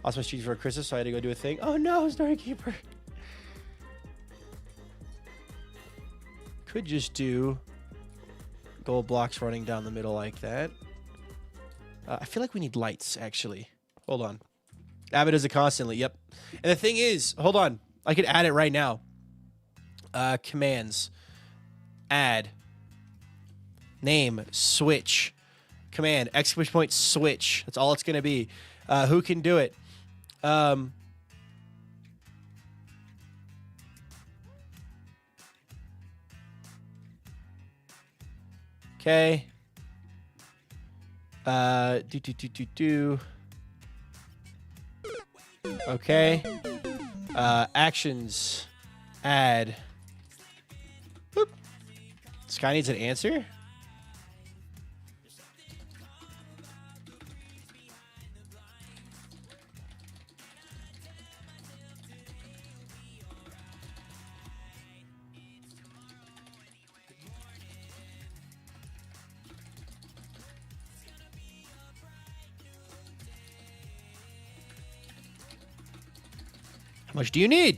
Lost my street for Christmas, so I had to go do a thing. Oh no, Story Keeper. Could just do gold blocks running down the middle like that. I feel like we need lights, actually. Hold on. Abbott does it constantly. Yep. And the thing is, hold on. I could add it right now. Commands. Add. Name. Switch. Command. Exclamation point. Switch. That's all it's going to be. Who can do it? Okay. Okay. Actions. Add. Boop. This guy needs an answer? How much do you need?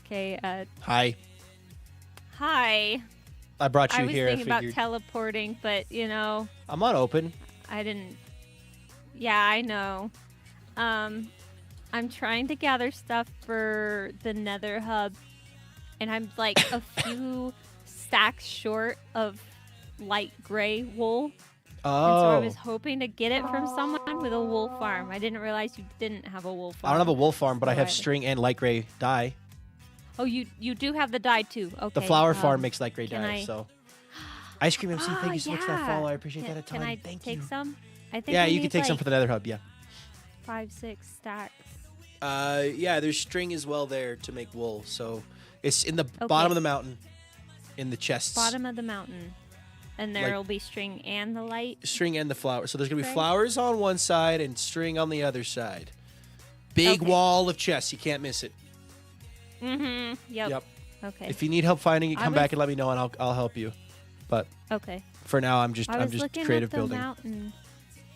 Okay,
Hi.
hi.
I brought you
I was
here.
thinking about
figured...
teleporting, but, you know,
I'm not open.
I didn't... Yeah, I know. I'm trying to gather stuff for the Nether hub, and I'm like a few stacks short of light gray wool.
Oh.
And so I was hoping to get it from someone with a wool farm. I didn't realize you didn't have a wool farm.
I don't have a wool farm, but I have
Right.
string and light gray dye.
Oh, you do have the dye too. Okay.
The flower farm makes light gray
can
dye,
I-
so. Ice cream MC, thank you so much for that
yeah.
follow. I appreciate that a ton.
Can I
Thank
take
you.
some? I think
Yeah,
we
you can
need,
take some
like,
for the Nether hub. Yeah.
5-6 stacks.
Yeah, there's string as well there to make wool. So it's in the
Okay.
bottom of the mountain, in the chests.
Bottom of the mountain. And there
Like-
will be string and the light.
String and the flower. So there's gonna be
Okay.
flowers on one side and string on the other side. Big
Okay.
wall of chests. You can't miss it.
Mm-hmm. Yep. Okay.
If you need help finding it,
I
come
was-
back and let me know, and I'll help you. But
Okay.
for now, I'm just
I was
just
looking
creative
at the
building.
mountain.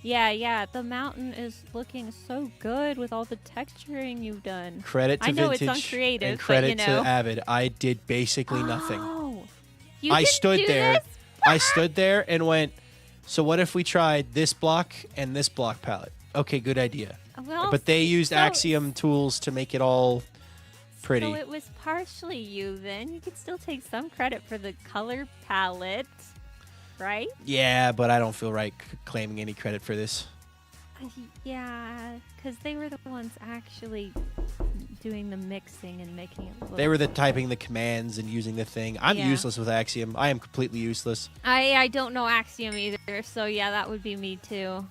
Yeah. The mountain is looking so good with all the texturing you've done.
Credit to
I know it's
Vintage
on Creative,
and
but,
credit
you know.
to Avid. I did basically nothing.
Oh. You
I
can
stood
do
there.
this?
I stood there and went, so what if we tried this block and this block palette? Okay, good idea.
Well,
But they used
so-
Axiom tools to make it all pretty.
So it was partially you then. You could still take some credit for the color palette, right?
Yeah, but I don't feel right claiming any credit for this.
Yeah, because they were the ones actually doing the mixing and making it look.
They were the typing the commands and using the thing. I'm
Yeah.
useless with Axiom. I am completely useless.
I don't know Axiom either, so yeah, that would be me too.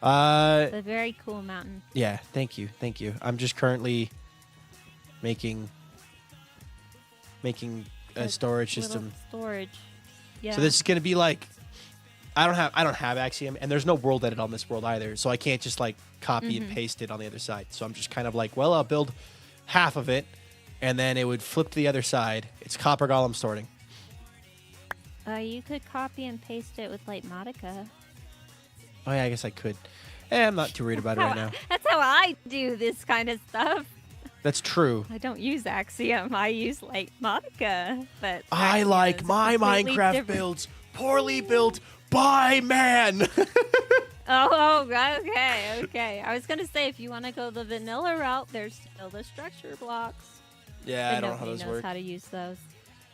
Uh,
It's a very cool mountain.
yeah, thank you. I'm just currently making a storage
Little
system.
storage. Yeah.
So this is gonna be like, I don't have Axiom, and there's no world edit on this world either, so I can't just like copy and paste it on the other side. So I'm just kind of like, well, I'll build half of it, and then it would flip to the other side. It's copper golem sorting.
You could copy and paste it with like Modica.
Oh yeah, I guess I could. I'm not too worried about it right now.
That's how I do this kind of stuff.
That's true.
I don't use Axiom. I use like Modica, but
I
Axiom
like
is
my
completely
Minecraft
different.
builds poorly built by man.
Oh, okay. I was gonna say if you want to go the vanilla route, there's still the structure blocks.
Yeah,
But
I don't know how
nobody
those
knows
work.
how to use those.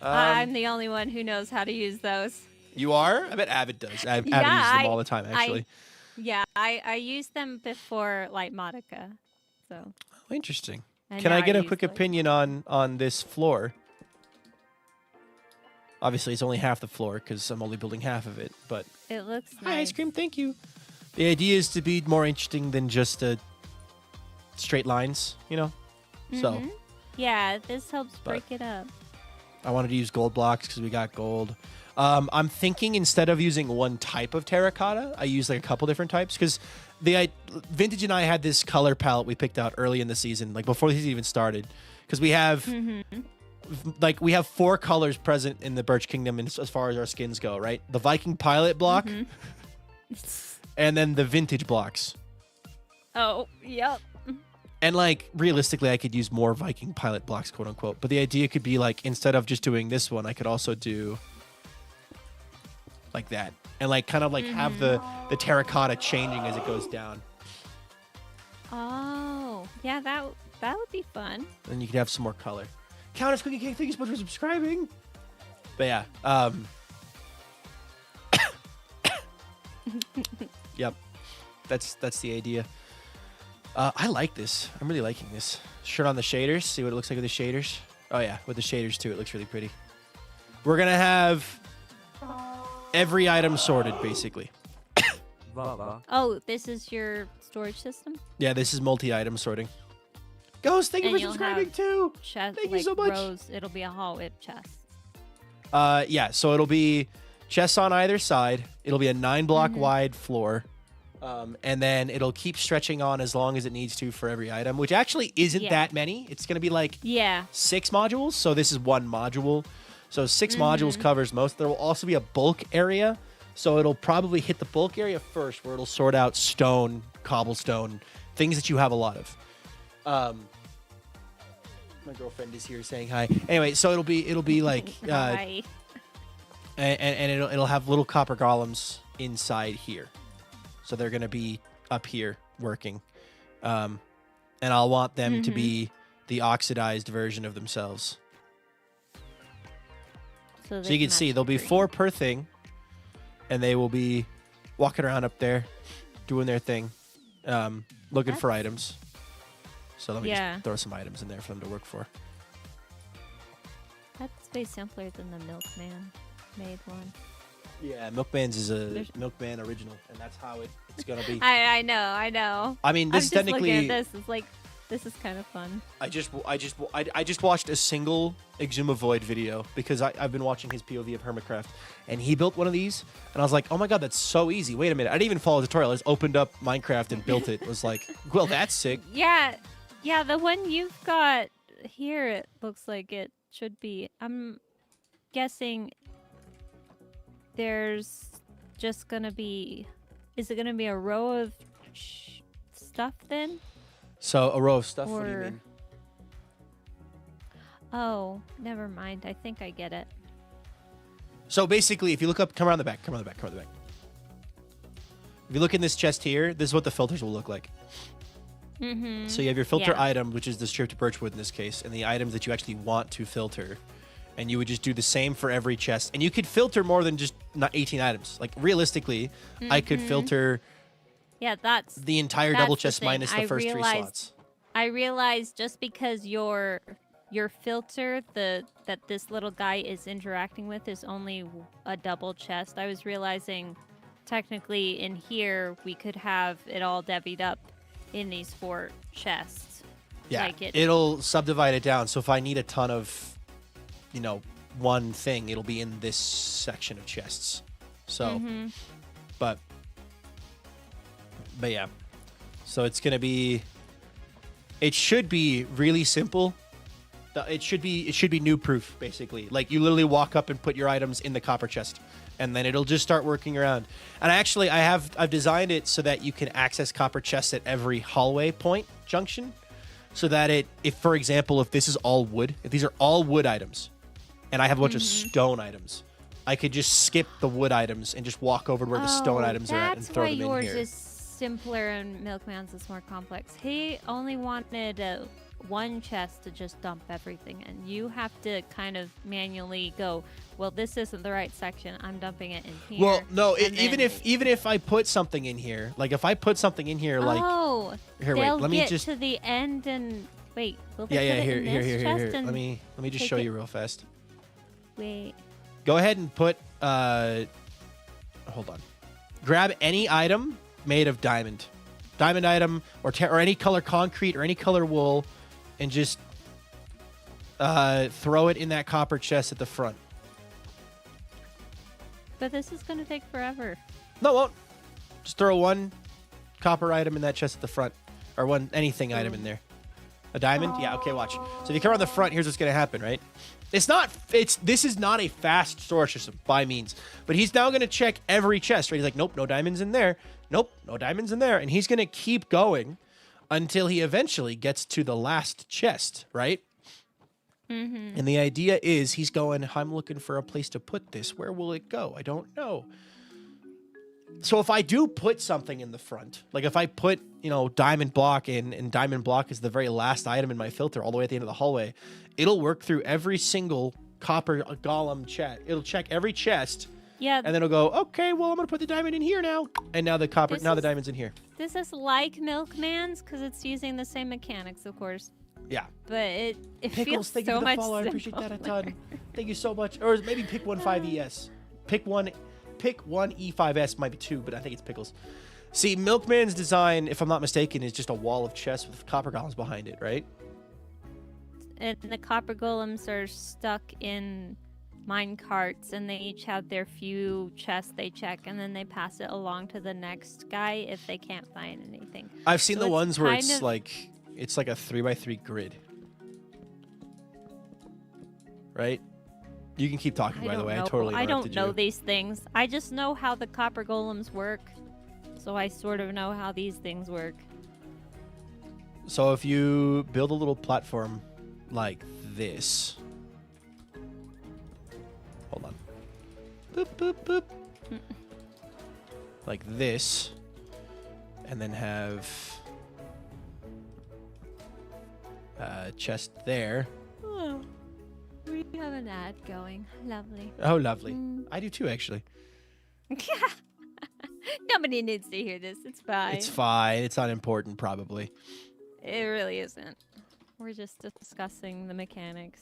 I'm
Um,
the only one who knows how to use those.
you are? I bet Avid does. Avid
Yeah,
uses them
I-
all the time, actually.
Yeah, I used them before like Modica, so.
Oh, interesting.
and
Can
now
I get a
use,
quick
like-
opinion on this floor? Obviously, it's only half the floor because I'm only building half of it. But
It looks
hi,
nice.
ice cream. Thank you. The idea is to be more interesting than just straight lines, you know. So
Mhm. Yeah, this helps
But-
break it up.
I wanted to use gold blocks because we got gold. I'm thinking instead of using one type of terracotta, I use like a couple different types because Vintage and I had this color palette we picked out early in the season, like before the season even started, because we have we have 4 colors present in the Birch Kingdom as far as our skins go, right? The VikingPilot block, and then the vintage blocks.
Oh, yep.
And like realistically, I could use more VikingPilot blocks, quote unquote. But the idea could be like instead of just doing this one, I could also do like that, and like kind of like have the terracotta changing as it goes down.
Oh, yeah, that would be fun.
And you could have some more color. Countess Cookie Cake, thank you so much for subscribing. But yeah, yep, that's the idea. I like this. I'm really liking this. Shirt on the shaders. See what it looks like with the shaders. Oh yeah, with the shaders too. It looks really pretty. We're gonna have every item sorted, basically.
Oh, this is your storage system?
Yeah, this is multi-item sorting. Ghost, thank you
And
for
you'll
subscribing
have
too.
Chest,
Thank you
like
so much.
rows. It'll be a hallway chest.
Yeah, so it'll be chests on either side. It'll be a 9-block wide floor. And then it'll keep stretching on as long as it needs to for every item, which actually isn't
Yeah.
that many. It's going to be like
Yeah.
6 modules. So this is 1 module. So 6 modules covers most. There will also be a bulk area. So it'll probably hit the bulk area first, where it'll sort out stone, cobblestone, things that you have a lot of. My girlfriend is here saying hi. Anyway, so it'll be like
Hi.
and it'll have little copper golems inside here. So they're gonna be up here working. And I'll want them to be the oxidized version of themselves. So you can see there'll be 4 per thing, and they will be walking around up there, doing their thing, looking for items. So let me just throw some items in there for them to work for.
That's way simpler than the Milkman made one.
Yeah, Milkman's is a Milkman original, and that's how it's gonna be.
I know.
I mean, this
I'm
is technically.
Looking at this. It's like, this is kind of fun.
I just watched a single Exuma Void video because I've been watching his POV of Hermitcraft, and he built one of these, and I was like, oh my god, that's so easy. Wait a minute, I didn't even follow the tutorial. I just opened up Minecraft and built it. It was like, well, that's sick.
Yeah, the one you've got here, it looks like it should be. I'm guessing there's just gonna be. Is it gonna be a row of stuff then?
So a row of stuff. What do you mean?
Oh, never mind. I think I get it.
So basically, if you look up, come around the back. If you look in this chest here, this is what the filters will look like. So you have your filter item, which is the stripped birchwood in this case, and the items that you actually want to filter. And you would just do the same for every chest. And you could filter more than just not 18 items. Like, realistically, I could filter the entire double chest minus the first 3 slots.
I realized just because your filter that this little guy is interacting with is only a double chest, I was realizing technically in here we could have it all divvied up in these 4 chests.
Yeah,
like
it'll subdivide it down. So if I need a ton of, one thing, it'll be in this section of chests. So, but yeah. So it's going to be, it should be really simple. It should be noob proof, basically. Like, you literally walk up and put your items in the copper chest, and then it'll just start working around. And I've designed it so that you can access copper chests at every hallway point junction, so that if for example, if this is all wood, if these are all wood items, and I have a bunch of stone items, I could just skip the wood items and just walk over to where the stone items are at and throw them in here.
That's why yours is simpler and Milkman's is more complex. He only wanted one chest to just dump everything in. You have to kind of manually go, well, this isn't the right section. I'm dumping it in here.
Well, no, even if I put something in here, like if I put something in here, like here, wait, let me just
to the end and wait. Will they
here. Let me just show you real fast.
Wait.
Go ahead and put. Hold on. Grab any item made of diamond item or any color concrete or any color wool, and just throw it in that copper chest at the front.
But this is gonna take forever.
No, it won't. Just throw one copper item in that chest at the front, or one anything item in there. A diamond? Yeah. Okay. Watch. So if you come around the front, here's what's gonna happen, right? This is not a fast storage system by means, but he's now gonna check every chest, right? He's like, nope, no diamonds in there. Nope, no diamonds in there, and he's gonna keep going until he eventually gets to the last chest, right? And the idea is he's going, I'm looking for a place to put this. Where will it go? I don't know. So if I do put something in the front, like if I put, diamond block in, and diamond block is the very last item in my filter all the way at the end of the hallway, it'll work through every single copper golem chest. It'll check every chest.
Yeah.
And then it'll go, okay, well, I'm going to put the diamond in here now. And now the diamond's in here.
This is like Milkman's because it's using the same mechanics, of course.
Yeah.
But it
Pickles,
feels
thank
so
you for the
much
follow. I appreciate that a ton. Thank you so much. Or maybe pick one 5ES. Pick one E5S, might be 2, but I think it's Pickles. See, Milkman's design, if I'm not mistaken, is just a wall of chests with copper golems behind it, right?
And the copper golems are stuck in mine carts, and they each have their few chests they check, and then they pass it along to the next guy if they can't find anything.
I've seen the ones where it's like a 3x3 grid, right? You can keep talking, by the way. I totally
I don't
interrupted
know
you.
these things. I just know how the copper golems work. So I sort of know how these things work.
So if you build a little platform like this. Hold on. Boop, boop, boop. Like this. And then have a chest there.
Oh, we have an ad going. Lovely.
Oh, lovely. I do too, actually.
Nobody needs to hear this. It's fine.
It's fine. It's unimportant, probably.
It really isn't. We're just discussing the mechanics.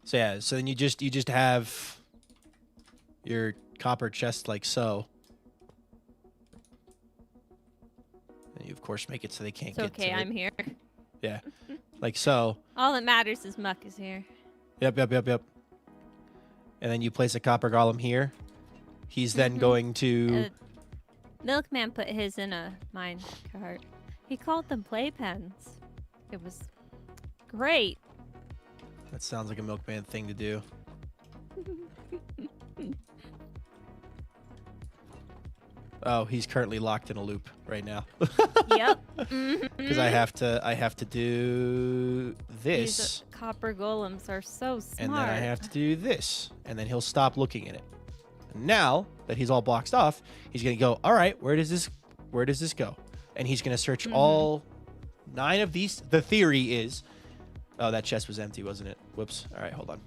So yeah, so then you just have your copper chest like so. And you of course make it so they can't
It's
get
okay,
to
I'm
it.
here.
Yeah. Like so.
All that matters is Muck is here.
Yep. And then you place a copper golem here. He's then going to
Milkman put his in a mine cart. He called them playpens. It was great.
That sounds like a milkman thing to do. Oh, he's currently locked in a loop right now.
Yep.
Because I have to do this.
These copper golems are so smart.
And then I have to do this. And then he'll stop looking at it. And now that he's all boxed off, he's gonna go, all right, where does this go? And he's gonna search all 9 of these. The theory is, oh, that chest was empty, wasn't it? Whoops. All right, hold on.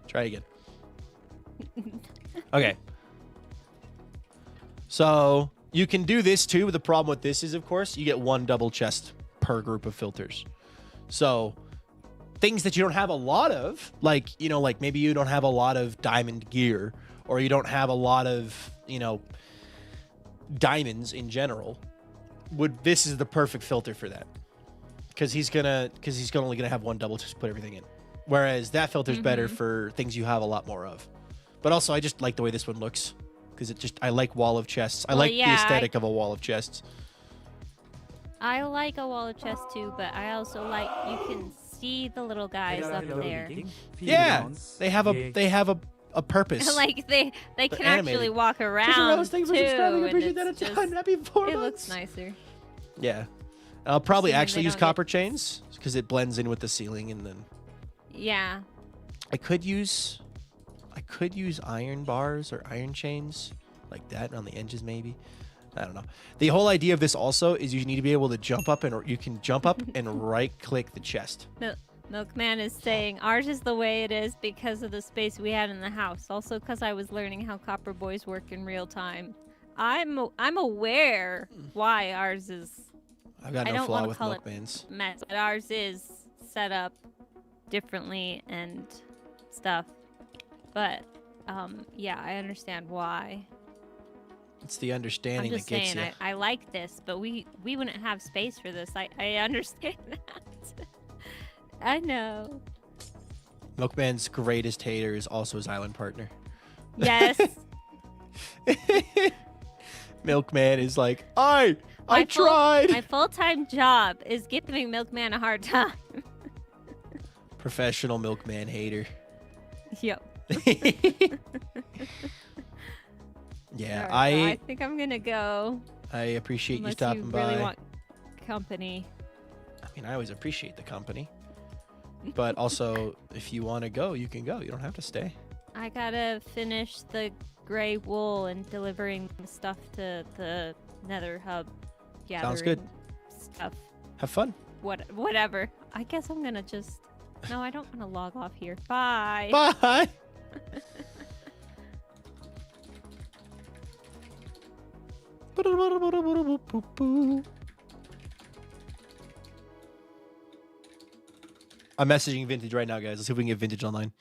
Try again. Okay. So you can do this too, but the problem with this is, of course, you get 1 double chest per group of filters. So things that you don't have a lot of, like, you know, like maybe you don't have a lot of diamond gear, or you don't have a lot of, you know, diamonds in general, this is the perfect filter for that. Because he's only gonna have 1 double to put everything in. Whereas that filter's better for things you have a lot more of. But also I just like the way this one looks. Because I like wall of chests. I like the aesthetic of a wall of chests.
I like a wall of chests too, but I also like you can see the little guys up there.
Yeah, they have a purpose.
Like they can
animated.
actually walk around
Just Rose, thanks
too.
for subscribing. I
And
appreciate that a
it's
ton. Happy 4
it
months.
looks nicer.
Yeah, I'll probably
Assuming
actually
they
use
don't get-
copper chains because it blends in with the ceiling, and then
Yeah.
I could use iron bars or iron chains like that on the edges, maybe. I don't know. The whole idea of this also is you need to be able to jump up, and you can jump up and right click the chest.
Milkman is saying ours is the way it is because of the space we had in the house. Also because I was learning how copper boys work in real time. I'm aware why ours is.
I've got
I
no
don't
flaw
wanna
with
call it
milkmans.
mess, but ours is set up differently and stuff. But yeah, I understand why.
It's the
I'm
understanding
just
that gets
saying
you.
I like this, but we wouldn't have space for this. I understand that. I know.
Milkman's greatest hater is also his island partner.
Yes.
Milkman is like, I
My
tried.
full-time job is giving Milkman a hard time.
Professional Milkman hater.
Yep.
Yeah,
All right, I think I'm gonna go.
I appreciate you
Unless
stopping
you
by.
really want company.
I mean, I always appreciate the company. But also, if you want to go, you can go. You don't have to stay.
I gotta finish the gray wool and delivering stuff to the Nether hub.
Sounds good.
Stuff.
Have fun.
Whatever. I guess I'm gonna just. No, I don't want to log off here. Bye.
Bye. I'm messaging Vintage right now, guys. Let's see if we can get Vintage online.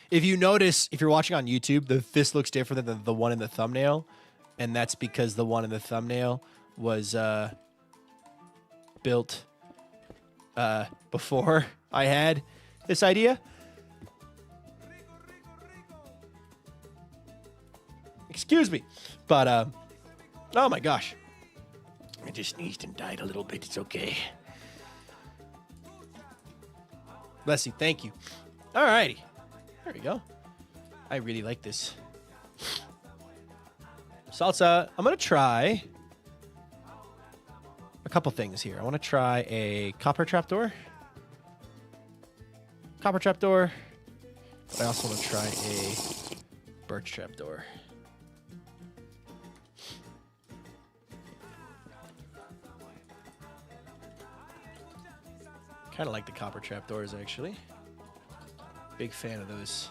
If you notice, if you're watching on YouTube, this looks different than the one in the thumbnail. And that's because the one in the thumbnail was built before I had this idea. Excuse me. But, oh my gosh. I just sneezed and died a little bit. It's okay. Bless you. Thank you. All righty. There we go. I really like this. Salsa, I'm going to try a couple things here. I want to try a copper trapdoor. Copper trapdoor. I also want to try a birch trapdoor. Kind of like the copper trapdoors, actually. Big fan of those.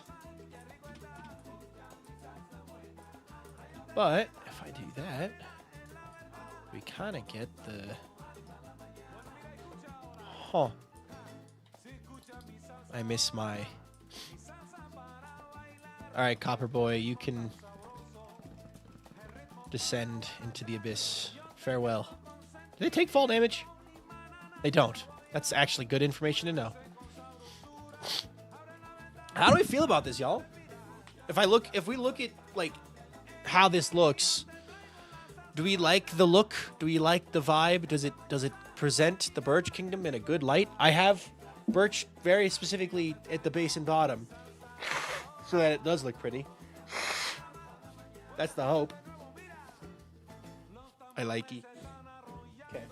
But if I do that, we kind of get the... Huh. I miss my... Alright, Copper Boy, you can descend into the abyss. Farewell. Do they take fall damage? They don't. That's actually good information to know. How do we feel about this, y'all? If we look at, like, how this looks, do we like the look? Do we like the vibe? Does it present the Birch Kingdom in a good light? I have birch very specifically at the base and bottom so that it does look pretty. That's the hope. I like it. Okay.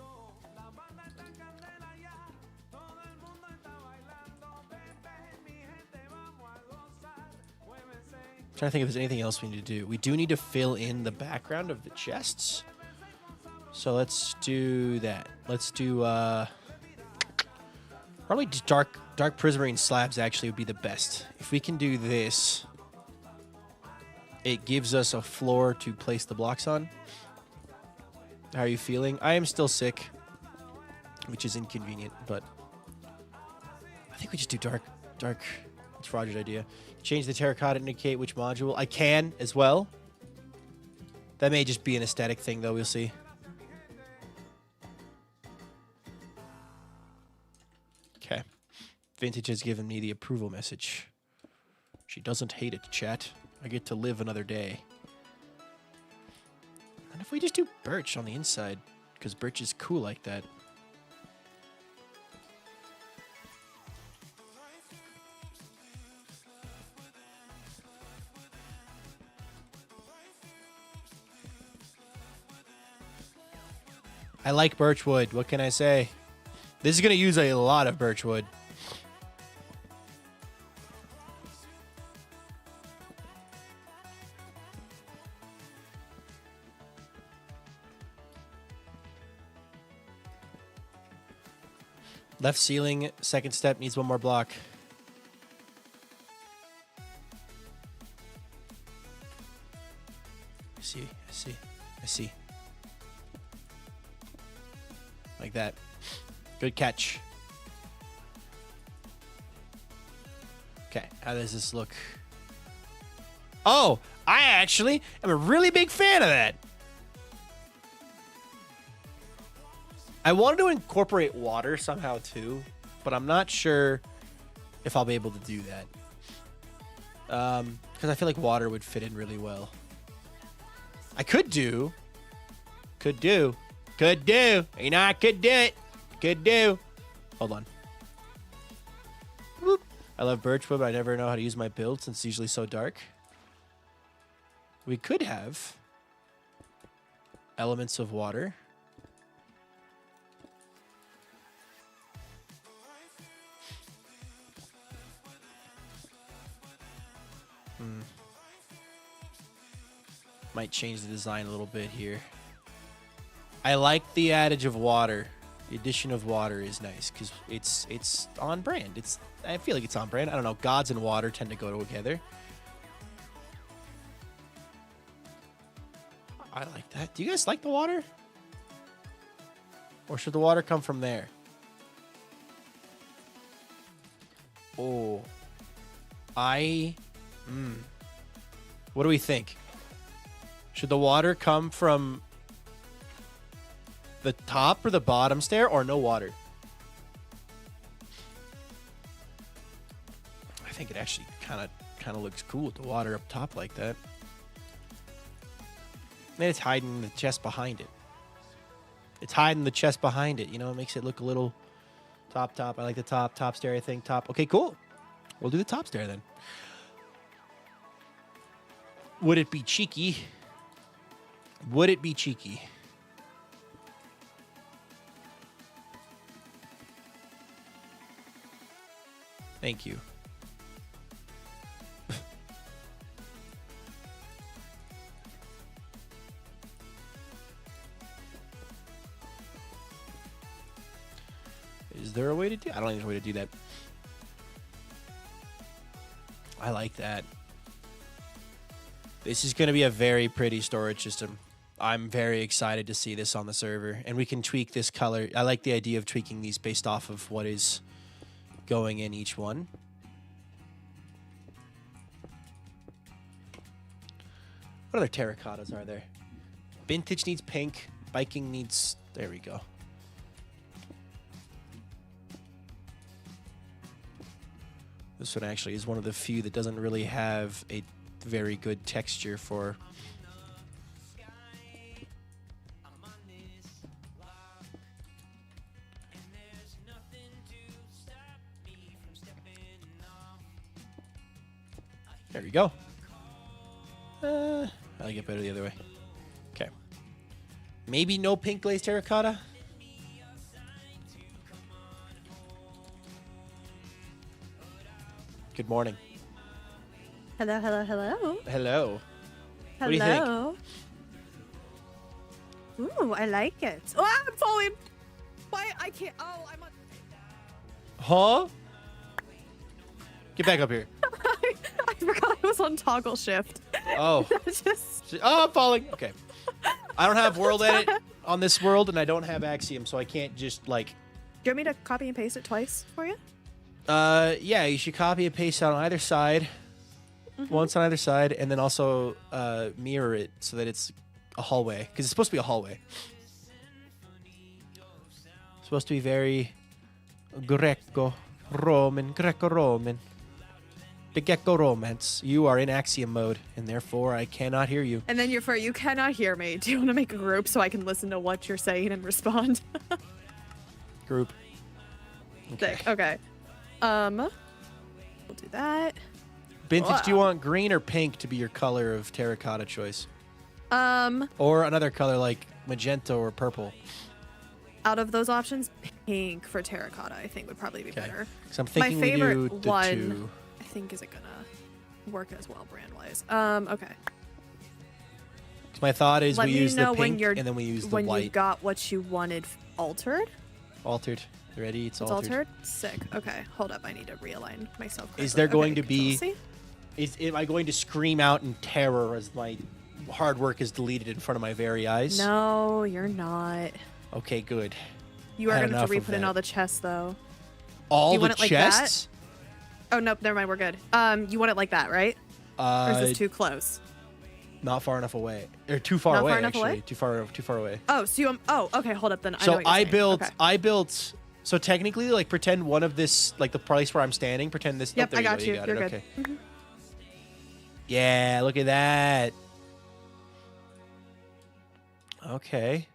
Trying to think if there's anything else we need to do. We do need to fill in the background of the chests. So let's do that. Let's do probably just dark prismarine slabs actually would be the best. If we can do this, it gives us a floor to place the blocks on. How are you feeling? I am still sick, which is inconvenient, but I think we just do dark. It's Roger's idea. Change the terracotta to indicate which module. I can as well. That may just be an aesthetic thing, though. We'll see. Okay. Vintage has given me the approval message. She doesn't hate it, chat. I get to live another day. And if we just do birch on the inside, because birch is cool like that. I like birchwood. What can I say? This is going to use a lot of birchwood. Left ceiling, second step needs one more block. I see. Like that. Good catch. Okay, how does this look? Oh, I actually am a really big fan of that. I wanted to incorporate water somehow too, but I'm not sure if I'll be able to do that. Because I feel like water would fit in really well. I could do. You know, I could do it. Hold on. Whoop. I love birchwood, but I never know how to use my build since it's usually so dark. We could have elements of water. Might change the design a little bit here. I like the adage of water. The addition of water is nice because it's on brand. I feel like it's on brand. I don't know. Gods and water tend to go together. I like that. Do you guys like the water? Or should the water come from there? Oh. What do we think? Should the water come from the top or the bottom stair or no water? I think it actually kind of looks cool with the water up top like that. And it's hiding the chest behind it. You know, it makes it look a little Top. I like the top stair, I think. Top. Okay, cool. We'll do the top stair then. Would it be cheeky? Would it be cheeky? Thank you. Is there a way to do? I don't think there's a way to do that. I like that. This is going to be a very pretty storage system. I'm very excited to see this on the server, and we can tweak this color. I like the idea of tweaking these based off of what is going in each one. What other terracottas are there? Vintage needs pink. Viking needs... There we go. This one actually is one of the few that doesn't really have a very good texture for... There we go. I like it better the other way. Okay. Maybe no pink glazed terracotta. Good morning.
Hello.
Hello. What do you think?
Ooh, I like it. Oh, I'm falling. Why? I can't. Oh, I'm on.
Huh? Get back up here.
I forgot I was on toggle shift.
Oh. Oh, I'm falling. Okay. I don't have world edit on this world, and I don't have Axiom, so I can't just, like...
Do you want me to copy and paste it twice for you?
Yeah, you should copy and paste it on either side. Once on either side, and then also mirror it so that it's a hallway. Because it's supposed to be a hallway. It's supposed to be very Greco-Roman. The Gecko Romance. You are in Axiom mode, and therefore I cannot hear you.
And then you cannot hear me. Do you want to make a group so I can listen to what you're saying and respond?
Group. Okay.
Sick. Okay. We'll do that.
Vintage, do you want green or pink to be your color of terracotta choice? Or another color like magenta or purple?
Out of those options, pink for terracotta I think would probably be better.
So I'm thinking
my favorite
we do the
one,
two.
I think isn't gonna work as well brand-wise. Okay.
My thought is
Let
we
me
use the
know when
pink
you're
and then we use the
when
white.
you got what you wanted altered.
Altered. You ready? It's
It's
altered.
altered. Sick. Okay, hold up. I need to realign myself. Correctly.
Is there going
Okay,
to be...
Control-C.
Am I going to scream out in terror as my hard work is deleted in front of my very eyes?
No, you're not.
Okay, good.
You are
Had
going to have
enough
to
of
re-put in
that.
all the chests, though.
All
You
the
want it like that?
chests?
Oh, nope. Never mind. We're good. You want it like that, right? Or is this too close?
Not far enough away. Or too far
Not
away,
far enough
actually.
away?
Too far away.
Oh, so you... Oh, okay. Hold up then. I know
So
what you're saying.
I
Okay.
built... So technically, like, pretend one of this, like, the place where I'm standing, pretend this...
Yep,
there
I got
go,
you.
got
You're
it.
good.
Okay. Yeah, look at that. Okay.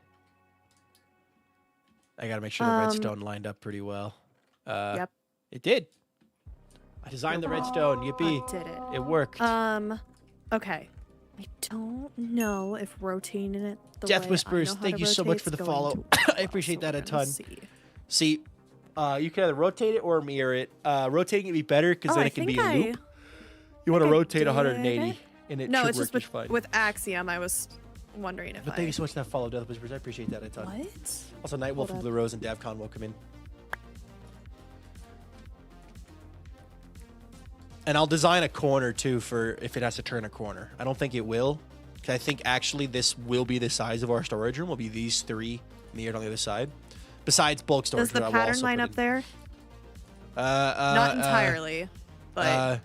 I gotta make sure the redstone lined up pretty well.
Yep.
It did. I designed the redstone. Yippee.
I did it.
It worked.
Okay. I don't know if rotating it the
Death
way
Whispers,
I know how
thank
to
you so much
rotate
for the
is going
follow.
to
I appreciate
so
that a
we're gonna
ton.
see.
See, you can either rotate it or mirror it. Rotating it would be better because
Oh,
then
I
it can be
think
a loop. You want to
I
rotate
did
180,
it.
and it
No,
should
it's
work
just with,
just fine.
with Axiom. I was wondering if
But thank you so much for that follow, Death Whispers. I appreciate that a ton.
What?
Also, Nightwolf
Hold
and
up.
Blue Rose and Davcon, welcome in. And I'll design a corner too for if it has to turn a corner. I don't think it will. 'Cause I think actually this will be the size of our storage room. Will be these three mirrored on the other side. Besides bulk storage.
Does the
but I will
pattern
also
line
put
up
in-
there? Not entirely, but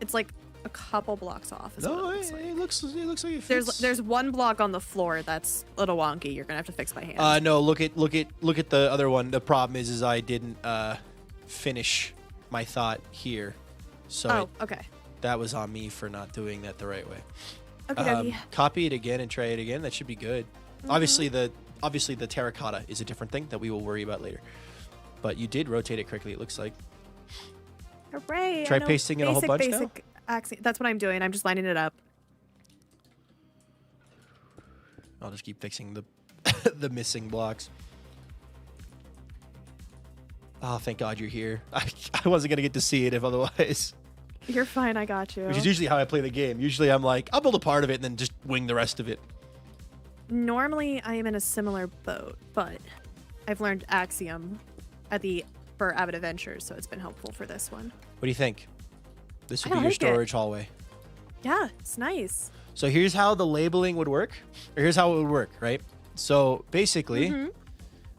it's like a couple blocks off. Is what
No,
it looks like.
it looks like it fits.
There's one block on the floor that's a little wonky. You're gonna have to fix by hand.
No, look at the other one. The problem is I didn't finish my thought here, so
okay.
that was on me for not doing that the right way.
Okay.
Copy it again and try it again. That should be good. Obviously, obviously the terracotta is a different thing that we will worry about later. But you did rotate it correctly, it looks like.
Hooray!
Try
I know
pasting in a whole bunch now?
That's what I'm doing. I'm just lining it up.
I'll just keep fixing the the missing blocks. Oh, thank God you're here. I wasn't going to get to see it if otherwise.
You're fine. I got you.
Which is usually how I play the game. Usually I'm like, I'll build a part of it and then just wing the rest of it.
Normally, I am in a similar boat, but I've learned Axiom for Avid Adventures, so it's been helpful for this one.
What do you think? This would
I
be your
like
storage hallway.
Yeah, it's nice.
So here's how the labeling would work. Or here's how it would work, right? So basically,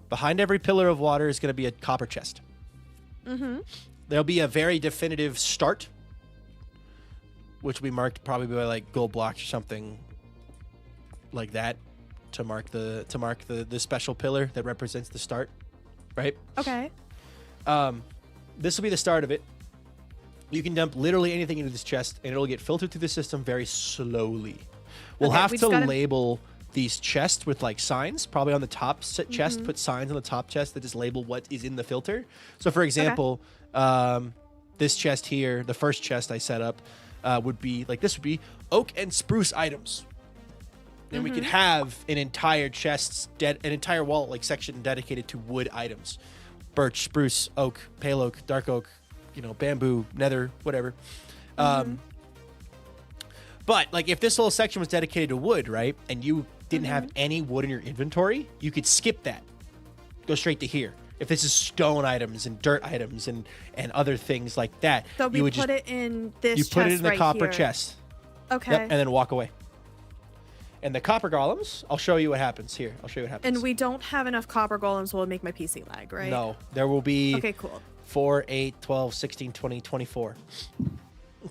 behind every pillar of water is going to be a copper chest. There'll be a very definitive start, which will be marked probably by like gold blocks or something like that to mark the special pillar that represents the start, right?
Okay.
This will be the start of it. You can dump literally anything into this chest, and it'll get filtered through the system very slowly. We'll have to label these chests with like signs, probably on the top chest. Put signs on the top chest that just label what is in the filter. So, for example, this chest here, the first chest I set up, would be like this would be oak and spruce items. And we could have an entire an entire wall like section dedicated to wood items. Birch, spruce, oak, pale oak, dark oak, bamboo, nether, whatever. But like if this whole section was dedicated to wood, right, and you didn't have any wood in your inventory, you could skip that. Go straight to here. If this is stone items and dirt items and other things like that,
so we would put it in this chest.
You put it in the copper
here.
chest.
Okay.
Yep, and then walk away. And the copper golems, I'll show you what happens here. I'll show you what happens.
And we don't have enough copper golems, will make my PC lag, right?
No, there will be.
Okay, cool.
4, 8, 12, 16, 20, 24.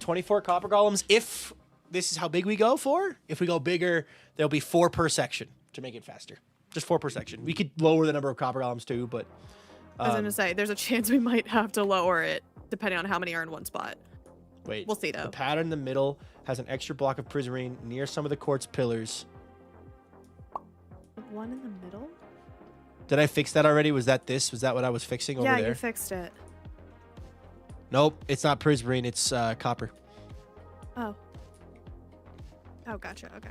24 copper golems. If this is how big we go for, if we go bigger, there'll be 4 per section to make it faster. Just 4 per section. We could lower the number of copper golems too, but.
I was going to say, there's a chance we might have to lower it depending on how many are in one spot.
Wait.
We'll see though.
The pattern in the middle has an extra block of prismarine near some of the quartz pillars.
One in the middle?
Did I fix that already? Was that this? Was that what I was fixing over there?
Yeah, you fixed it.
Nope, it's not prismarine, it's copper.
Oh. Oh, gotcha. Okay.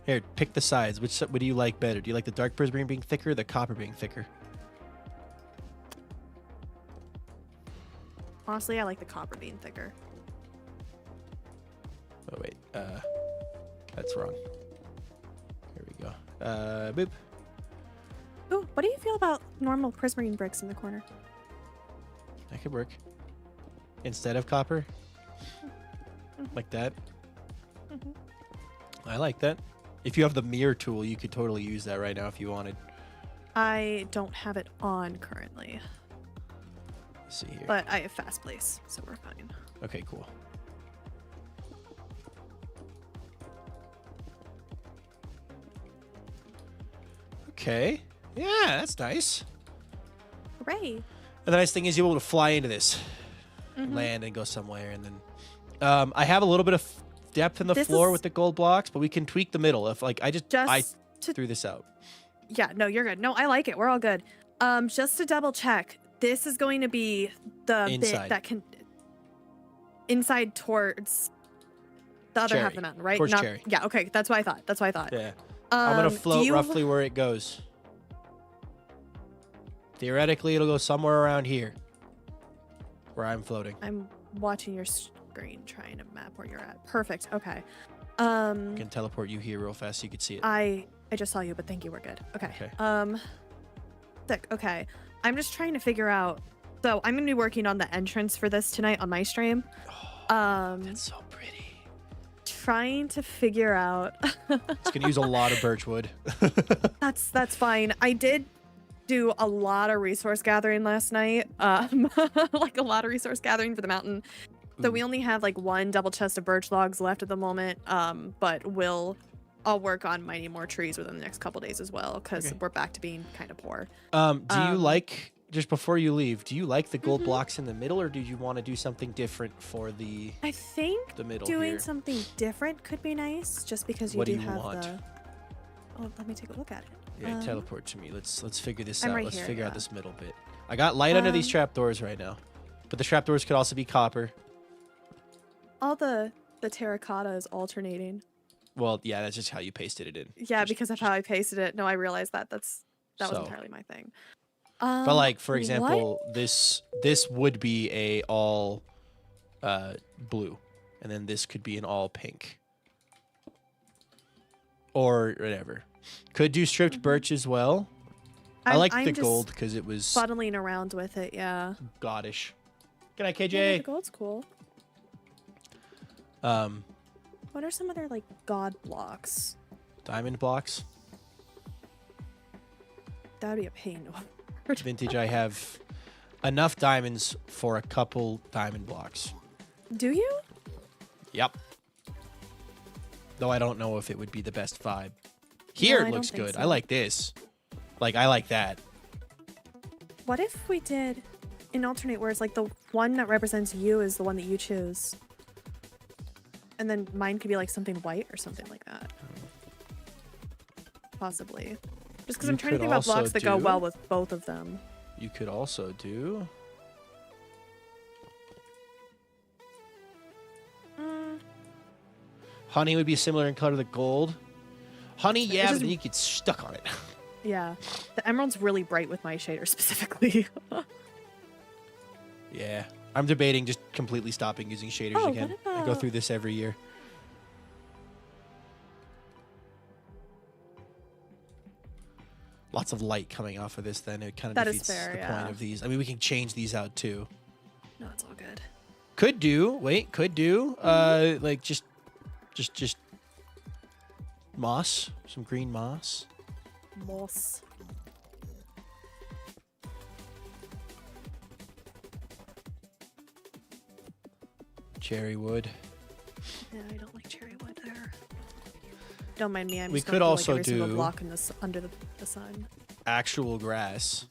Here, pick the sides. What do you like better? Do you like the dark prismarine being thicker or the copper being thicker?
Honestly, I like the copper being thicker.
Oh, wait. That's wrong. Here we go. Boop.
Ooh, what do you feel about normal prismarine bricks in the corner?
That could work. Instead of copper? Like that? I like that. If you have the mirror tool, you could totally use that right now if you wanted.
I don't have it on currently.
Let's see here.
But I have fast place, so we're fine.
Okay, cool. Okay. Yeah, that's nice.
Hooray.
And the nice thing is you're able to fly into this. Land and go somewhere. And then I have a little bit of depth in the floor with the gold blocks, but we can tweak the middle. If like I threw this out.
Yeah, no, you're good. No, I like it. We're all good. Just to double check, this is going to be the bit that can inside towards the other half of the mountain, right?
Towards Cherry.
Yeah, okay. That's what I thought.
Yeah. I'm gonna float roughly where it goes. Theoretically, it'll go somewhere around here, where I'm floating.
I'm watching your screen, trying to map where you're at. Perfect. Okay.
I can teleport you here real fast so you can see it.
I just saw you, but thank you. We're good. Okay. Sick. Okay. I'm just trying to figure out. So I'm gonna be working on the entrance for this tonight on my stream.
That's so pretty.
Trying to figure out.
It's gonna use a lot of birch wood.
That's fine. I did do a lot of resource gathering last night. Like a lot of resource gathering for the mountain. So we only have like 1 double chest of birch logs left at the moment. But I'll work on mining more trees within the next couple days as well, because we're back to being kind of poor.
Do you like, just before you leave, do you like the gold blocks in the middle, or do you want to do something different for the
I think
the middle
doing
here?
something different could be nice, just because you
What
do
do you
have
want?
the. Oh, let me take a look at it.
Yeah, teleport to me. Let's figure this
I'm
out.
right
Let's
here,
figure out
yeah.
this middle bit. I got light under these trapdoors right now, but the trapdoors could also be copper.
All the terracotta is alternating.
Well, yeah, that's just how you pasted it in.
Yeah, because of how I pasted it. No, I realized that. That was
So.
entirely my thing.
But like, for
what?
example, this would be a all blue, and then this could be an all pink, or whatever. Could do stripped birch as well. I like the
just
gold because it was
fuddling around with it. Yeah.
godish. Good night,
Yeah,
KJ.
the gold's cool. What are some other like god blocks?
Diamond blocks.
That would be a pain.
Vintage. I have enough diamonds for a couple diamond blocks.
Do you?
Yep. Though I don't know if it would be the best vibe. Here
I
it looks
don't think
good.
so.
I like this. Like, I like that.
What if we did an alternate where it's like the one that represents you is the one that you choose? And then mine could be like something white or something like that. Possibly. Just because
You
I'm trying to
could
think about
also
blocks that go
do-
well with both of them.
You could also do... Honey would be similar in color to the gold. Honey, yeah, but
just-
then you get stuck on it.
Yeah. The emerald's really bright with my shader specifically.
Yeah. I'm debating just completely stopping using shaders
Oh,
again.
what
I go
about-
through this every year. Lots of light coming off of this, then it kind of
That is
defeats
fair,
the
yeah.
point of these. I mean, we can change these out too.
No, it's all good.
Could do, like just moss, some green moss.
Moss.
Cherry wood.
Yeah, I don't like cherry wood there. Don't mind me. I'm
We
just
could
going through,
also
like, every single
do-
block in this under the sun.
Actual grass,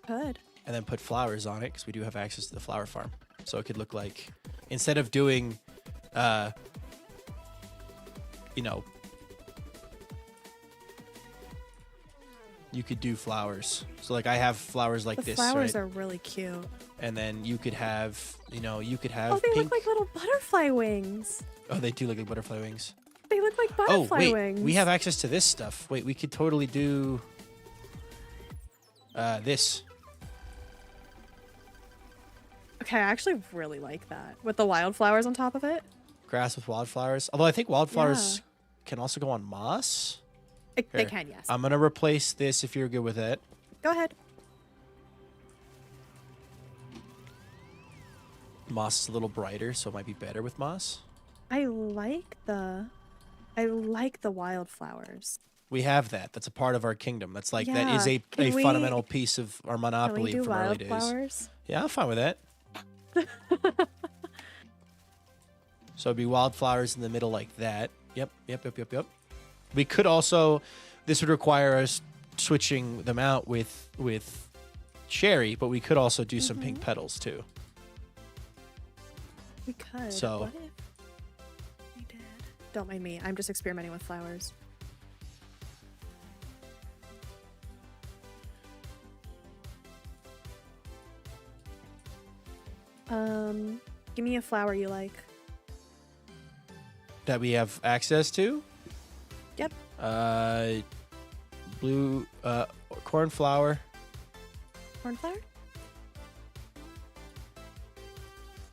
Good.
and then put flowers on it because we do have access to the flower farm. So it could look like, instead of doing, you know, you could do flowers. So like I have flowers like
The
this,
flowers
right?
are really cute.
And then you could have, you know, you could have
Oh, they
pink.
look like little butterfly wings.
Oh, they do look like butterfly wings.
They look like
Oh,
butterfly
wait,
wings.
we have access to this stuff. Wait, we could totally do this.
Okay, I actually really like that with the wildflowers on top of it.
Grass with wildflowers. Although I think wildflowers can also go on moss.
They
Here.
can, yes.
I'm going to replace this if you're good with it.
Go ahead.
Moss is a little brighter, so it might be better with moss.
I like the wildflowers.
We have that. That's a part of our kingdom. That's like, that is
Yeah.
a
Can we-
fundamental piece of our
Can we
monopoly
do
from early days.
wildflowers?
Yeah, I'm fine with that. So it'd be wildflowers in the middle like that. Yep. We could also, this would require us switching them out with cherry, but we could also do some pink petals too.
We could.
So-
What if we did? Don't mind me. I'm just experimenting with flowers. Give me a flower you like.
That we have access to.
Yep.
Blue, cornflower.
Cornflower?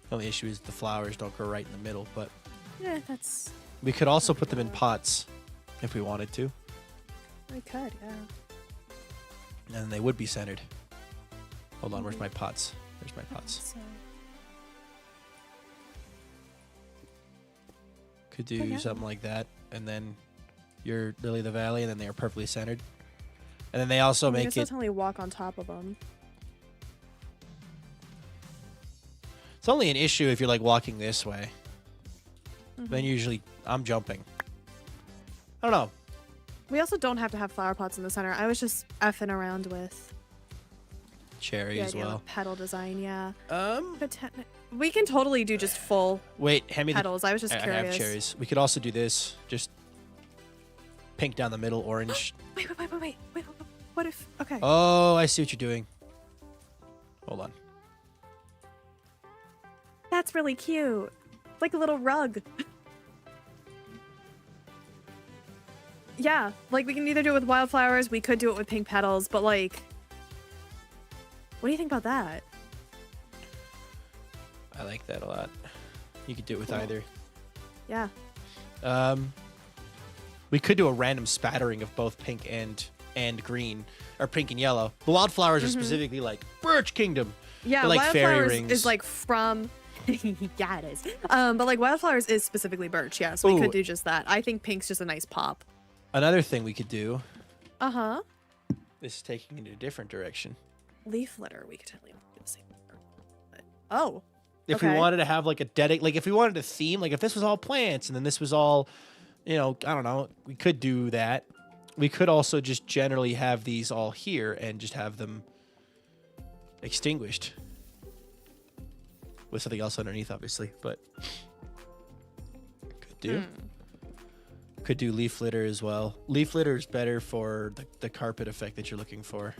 The only issue is the flowers don't grow right in the middle, but
Yeah, that's.
we could also put them in pots if we wanted to,
I could, yeah.
and then they would be centered. Hold on, where's my pots? Where's my pots?
So,
Could do
yeah.
something like that, and then you're Lily the Valley, and then they are perfectly centered. And then they also
you
make
can
it.
totally walk on top of them.
It's only an issue if you're like walking this way.
Mm-hmm.
Then usually I'm jumping. I don't know.
We also don't have to have flower pots in the center. I was just effing around with
Cherry
the
as
idea
well.
of petal design, yeah.
Um.
But we can totally do just full
Wait, hand me the.
petals. I was just
I
curious.
have cherries. We could also do this. Just pink down the middle, orange.
Wait. What if? Okay.
Oh, I see what you're doing. Hold on.
That's really cute. It's like a little rug. Yeah, like we can either do it with wildflowers, we could do it with pink petals, but like, what do you think about that?
I like that a lot. You could do it with either.
Yeah.
We could do a random spattering of both pink and green, or pink and yellow. The wildflowers are specifically like Birch Kingdom.
Yeah,
They're like fairy
wildflowers
rings.
is like from. Yeah, it is. But like wildflowers is specifically birch. Yeah, so we
Ooh.
could do just that. I think pink's just a nice pop.
Another thing we could do.
Uh-huh.
This is taking it in a different direction.
Leaf litter, we could totally do the same. But, oh.
If we
okay.
wanted to have like a like if we wanted a theme, like if this was all plants and then this was all, I don't know, we could do that. We could also just generally have these all here and just have them extinguished with something else underneath, obviously, but could do. Could do leaf litter as well. Leaf litter is better for the carpet effect that you're looking for.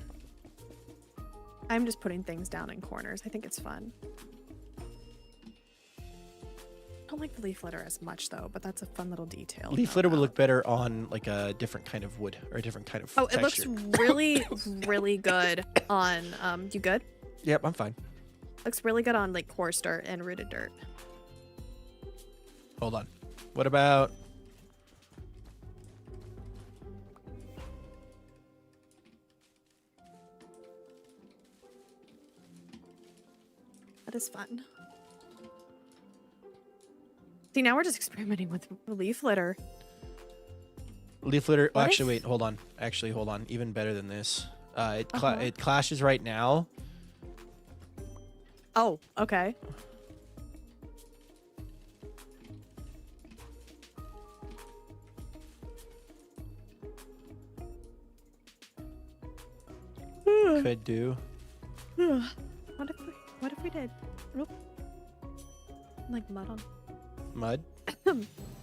I'm just putting things down in corners. I think it's fun. I don't like the leaf litter as much though, but that's a fun little detail.
Leaf litter would look better on like a different kind of wood or a different kind of
it
texture.
looks really, really good on. You good?
Yep, I'm fine.
Looks really good on like coarse dirt and rooted dirt.
Hold on. What about?
That is fun. See, now we're just experimenting with leaf litter.
Leaf litter. Oh,
What
actually,
if-
wait. Hold on. Actually, hold on. Even better than this. It clashes right now.
Oh, okay.
Could do.
What if we did? Oop. Like mud on.
Mud.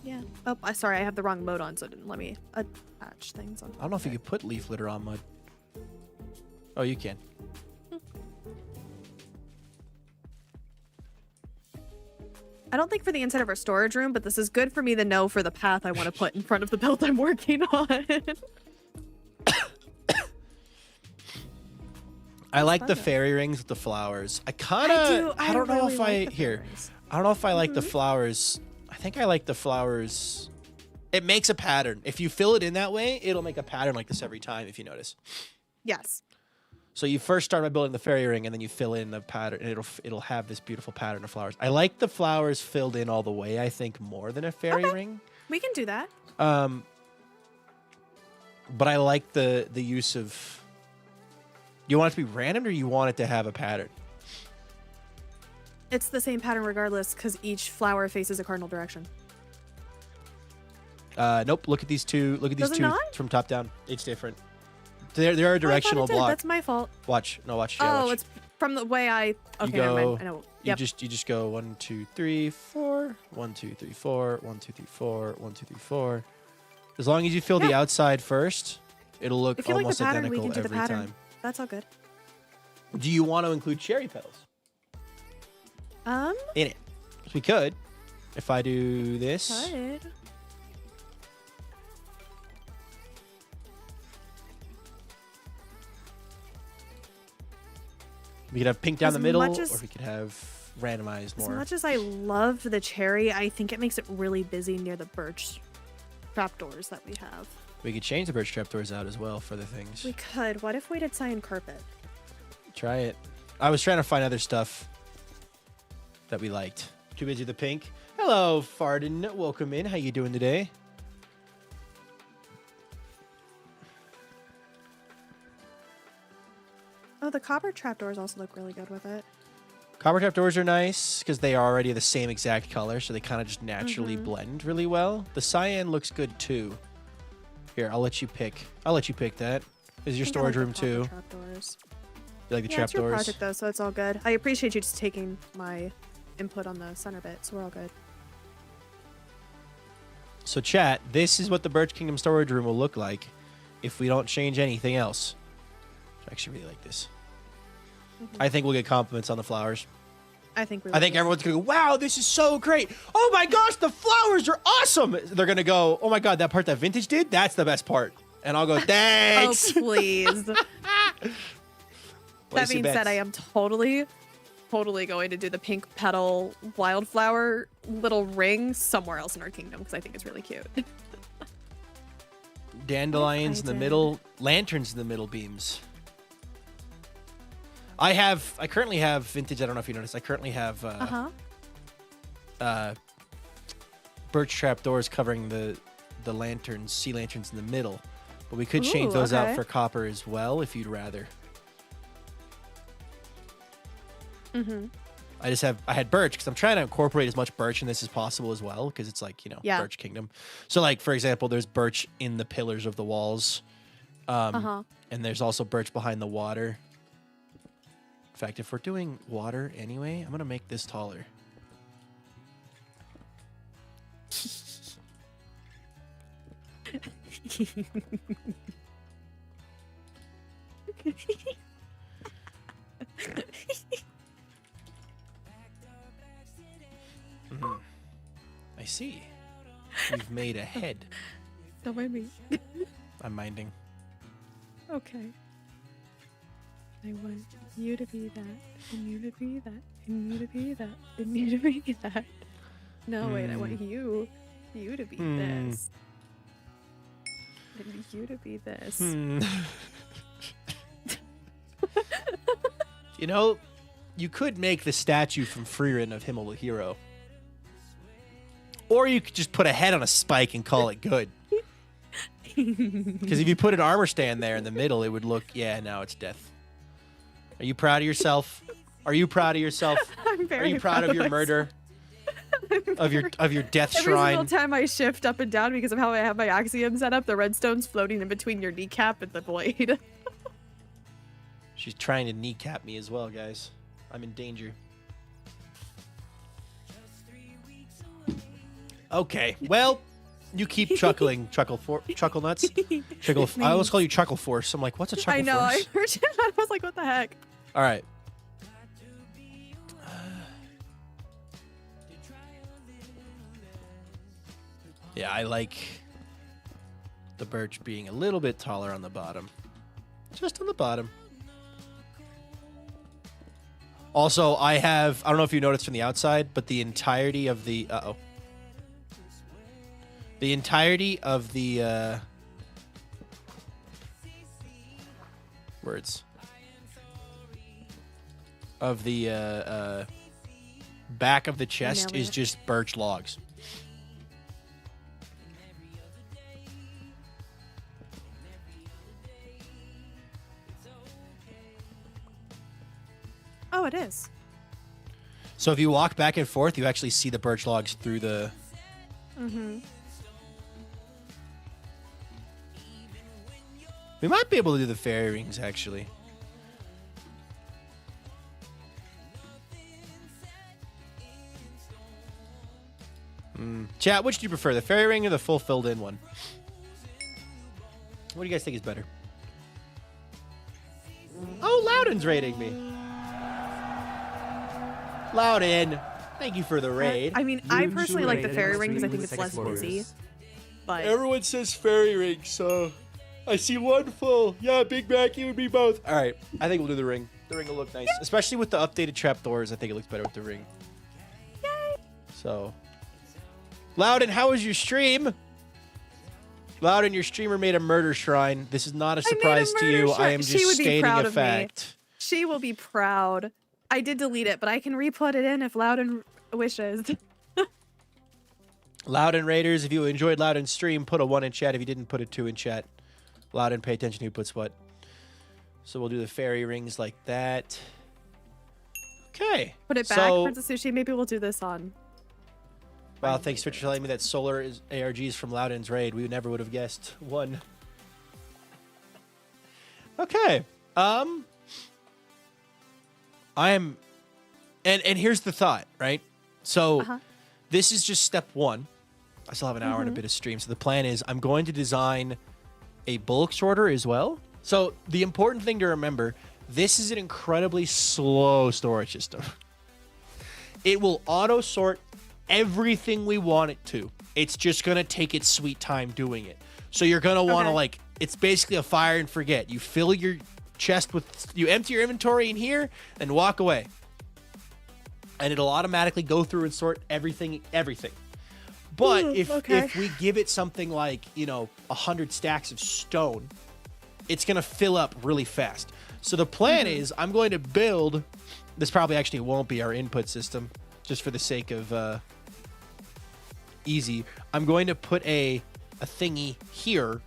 Yeah. Oh, sorry, I have the wrong mode on, so it didn't let me attach things on.
I don't know if you could put leaf litter on mud. Oh, you can.
I don't think for the inside of our storage room, but this is good for me to know for the path I want to put in front of the build I'm working on.
I like the
fun.
fairy rings with the flowers. I kind of. I don't know
really
if
like the
here.
fairies.
I don't know if I like the flowers. I think I like the flowers. It makes a pattern. If you fill it in that way, it'll make a pattern like this every time. If you notice.
Yes.
So you first start by building the fairy ring, and then you fill in the pattern, and it'll have this beautiful pattern of flowers. I like the flowers filled in all the way. I think more than a fairy ring.
We can do that.
But I like the use of. You want it to be random, or you want it to have a pattern?
It's the same pattern regardless, because each flower faces a cardinal direction.
Nope. Look at these two. Look at these
Does it
two
not?
from top down. It's different. There are
Oh, I thought
directional
it did.
blocks.
That's my fault.
Watch. No, watch. Yeah,
Oh,
watch.
it's from the way I. Okay,
you
never
go.
mind. I know.
You
Yep.
just go 1, 2, 3, 4. 1, 2, 3, 4. 1, 2, 3, 4. 1, 2, 3, 4. As long as you fill the
Yeah.
outside first, it'll look
If you like
almost
the pattern, we
identical
can do the
every
pattern.
time.
That's all good.
Do you want to include cherry petals in it? We could. If I do this.
Good.
We could have pink down
As
the middle,
much as-
or we could have randomized
As
more.
much as I love the cherry, I think it makes it really busy near the birch trapdoors that we have.
We could change the birch trapdoors out as well for the things.
We could. What if we did cyan carpet?
Try it. I was trying to find other stuff that we liked. Too busy with the pink. Hello, Farden. Welcome in. How you doing today?
Oh, the copper trapdoors also look really good with it.
Copper trapdoors are nice because they are already the same exact color, so they kind of just naturally blend really well. The cyan looks good too. Here, I'll let you pick. I'll let you pick that. This is your
I think I like
storage
the
room
copper
too.
Trapdoors.
You like the
Yeah, it's your
trapdoors?
project though, so it's all good. I appreciate you just taking my input on the center bit, so we're all good.
So chat, this is what the Birch Kingdom storage room will look like if we don't change anything else. I actually really like this. I think we'll get compliments on the flowers.
I think
everyone's gonna go, wow, this is so great. Oh my gosh, the flowers are awesome. They're gonna go, oh my god, that part that Vintage did, that's the best part. And I'll go, thanks.
Oh, please. That being said, I am totally going to do the pink petal wildflower little ring somewhere else in our kingdom because I think it's really cute.
Dandelions in the middle, lanterns in the middle beams. I currently have Vintage. I don't know if you noticed. I currently have birch trap doors covering the lanterns, sea lanterns in the middle. But we could change those out for copper as well if you'd rather. I had birch because I'm trying to incorporate as much birch in this as possible as well because it's like, Birch Kingdom. So like, for example, there's birch in the pillars of the walls. And there's also birch behind the water. In fact, if we're doing water anyway, I'm going to make this taller. I see. You've made a head.
Don't mind me.
I'm minding.
Okay. I want you to be that, and you to be that, and you to be that, and you to be that. No, wait, I want you to be this. And you to be this.
You could make the statue from Freerin of Himmel the Hero. Or you could just put a head on a spike and call it good. Because if you put an armor stand there in the middle, it would look, now it's death. Are you proud of yourself? Are you proud of yourself?
I'm very
Are you proud of your murder? of your death shrine?
Every single time I shift up and down because of how I have my axiom set up, the redstone's floating in between your kneecap and the blade.
She's trying to kneecap me as well, guys. I'm in danger. Okay, well, you keep chuckling, chuckle nuts. I always call you Chuckle Force. I'm like, what's a Chuckle Force?
I know, I heard you. I was like, what the heck?
All right. Yeah, I like the birch being a little bit taller on the bottom. Just on the bottom. Also, I don't know if you noticed from the outside, but the entirety of the, the entirety of the, words. Of the, back of the chest is just birch logs.
Oh, it is.
So if you walk back and forth, you actually see the birch logs through the... We might be able to do the fairy rings, actually. Chat, which do you prefer, the fairy ring or the full filled-in one? What do you guys think is better? Oh, Loudon's raiding me. Loudon, thank you for the raid.
I mean, I personally like the fairy ring because I think it's less busy. But
everyone says fairy ring, so I see one full. Yeah, Big Mac, you and me both. All right, I think we'll do the ring. The ring will look nice, especially with the updated trapdoors. I think it looks better with the ring.
Yay!
So, Loudon, how was your stream? Loudon, your streamer made a murder shrine. This is not a surprise to you. I am just stating a fact.
She will be proud. I did delete it, but I can re-put it in if Loudon wishes.
Loudon Raiders, if you enjoyed Loudon's stream, put a 1 in chat. If you didn't, put a 2 in chat. Loudon, pay attention who puts what. So we'll do the fairy rings like that. Okay.
Put it back, Princess Sushi. Maybe we'll do this on.
Wow, thanks Twitch for telling me that solar is ARGs from Loudon's raid. We never would have guessed one. Okay. And here's the thought, right? So this is just step 1. I still have an hour and a bit of stream. So the plan is I'm going to design a bulk sorter as well. So the important thing to remember, this is an incredibly slow storage system. It will auto sort everything we want it to. It's just going to take its sweet time doing it. So you're going to want to like, it's basically a fire and forget. You fill your chest with, you empty your inventory in here and walk away. And it'll automatically go through and sort everything. But if we give it something like, 100 stacks of stone, it's going to fill up really fast. So the plan is I'm going to build, this probably actually won't be our input system, just for the sake of easy. I'm going to put a thingy here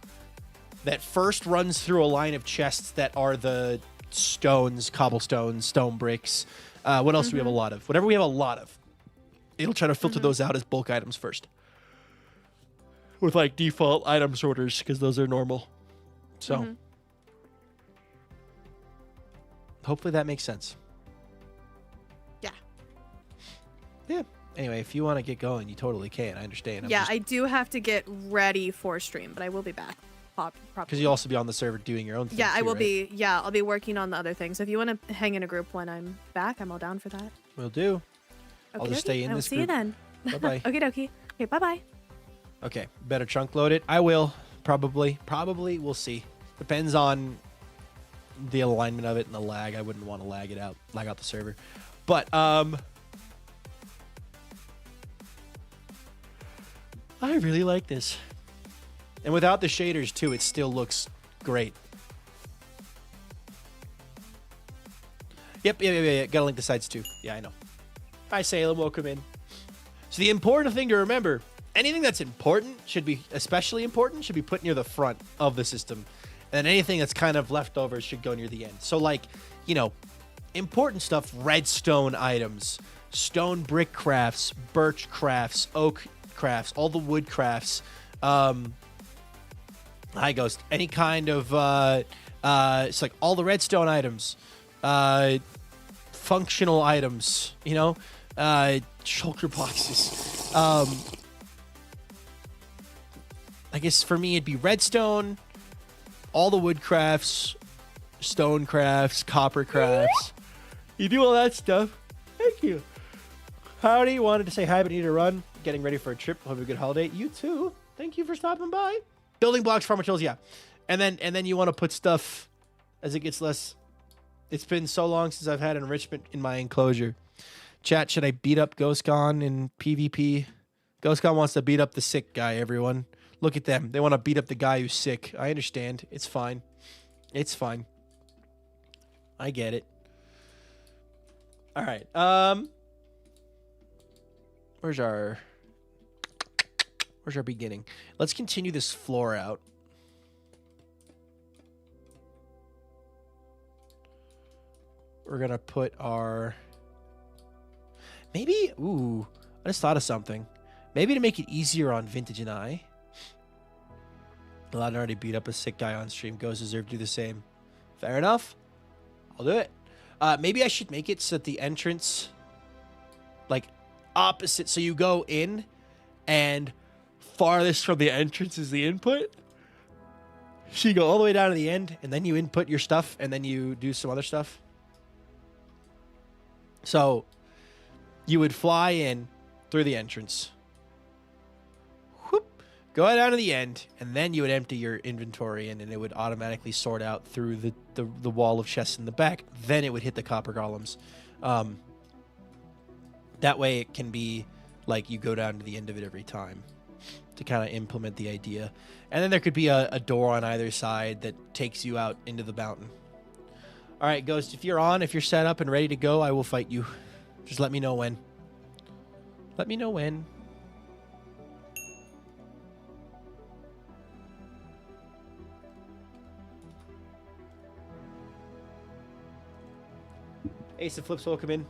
that first runs through a line of chests that are the stones, cobblestones, stone bricks. What else do we have a lot of? Whatever we have a lot of. It'll try to filter those out as bulk items first. With like default item sorters, because those are normal. So hopefully that makes sense.
Yeah.
Yeah. Anyway, if you want to get going, you totally can. I understand.
I do have to get ready for stream, but I will be back.
Because you'll also be on the server doing your own thing.
Yeah, I will
right?
be. Yeah, I'll be working on the other things. So if you want to hang in a group when I'm back, I'm all down for that.
Will do. I'll just stay in this group.
See you then.
Bye-bye.
Okie dokie. Okay, bye-bye.
Okay, better chunk load it. I will. Probably. We'll see. Depends on the alignment of it and the lag. I wouldn't want to lag out the server. But, I really like this. And without the shaders, too, it still looks great. Yep. Gotta link the sites, too. Yeah, I know. Hi, Salem. Welcome in. So the important thing to remember, anything that's important should be, especially important, should be put near the front of the system. And anything that's kind of leftovers should go near the end. So, like, important stuff, redstone items, stone brick crafts, birch crafts, oak crafts, all the wood crafts, Hi, Ghost. Any kind of, it's like all the redstone items, functional items, shulker boxes. I guess for me, it'd be redstone, all the wood crafts, stone crafts, copper crafts. You do all that stuff. Thank you. Howdy. Wanted to say hi, but need to run. Getting ready for a trip. Hope you have a good holiday. You too. Thank you for stopping by. Building blocks, farmer tools, yeah. And then you want to put stuff as it gets less. It's been so long since I've had enrichment in my enclosure. Chat, should I beat up Ghostgon in PvP? Ghostgon wants to beat up the sick guy, everyone. Look at them. They want to beat up the guy who's sick. I understand. It's fine. It's fine. I get it. All right. Where's our beginning? Let's continue this floor out. We're going to put our... Maybe... Ooh. I just thought of something. Maybe to make it easier on Vintage and I. Glad I already beat up a sick guy on stream. Goes deserve to do the same. Fair enough. I'll do it. Maybe I should make it so that the entrance... like, opposite. So you go in and... farthest from the entrance is the input. So you go all the way down to the end, and then you input your stuff, and then you do some other stuff. So you would fly in through the entrance, whoop, go down to the end, and then you would empty your inventory in, and it would automatically sort out through the wall of chests in the back. Then it would hit the copper golems. That way it can be like you go down to the end of it every time, to kind of implement the idea. And then there could be a door on either side that takes you out into the mountain. All right, Ghost, if you're set up and ready to go, I will fight you. Just let me know when. Let me know when. Ace of Flips, welcome in.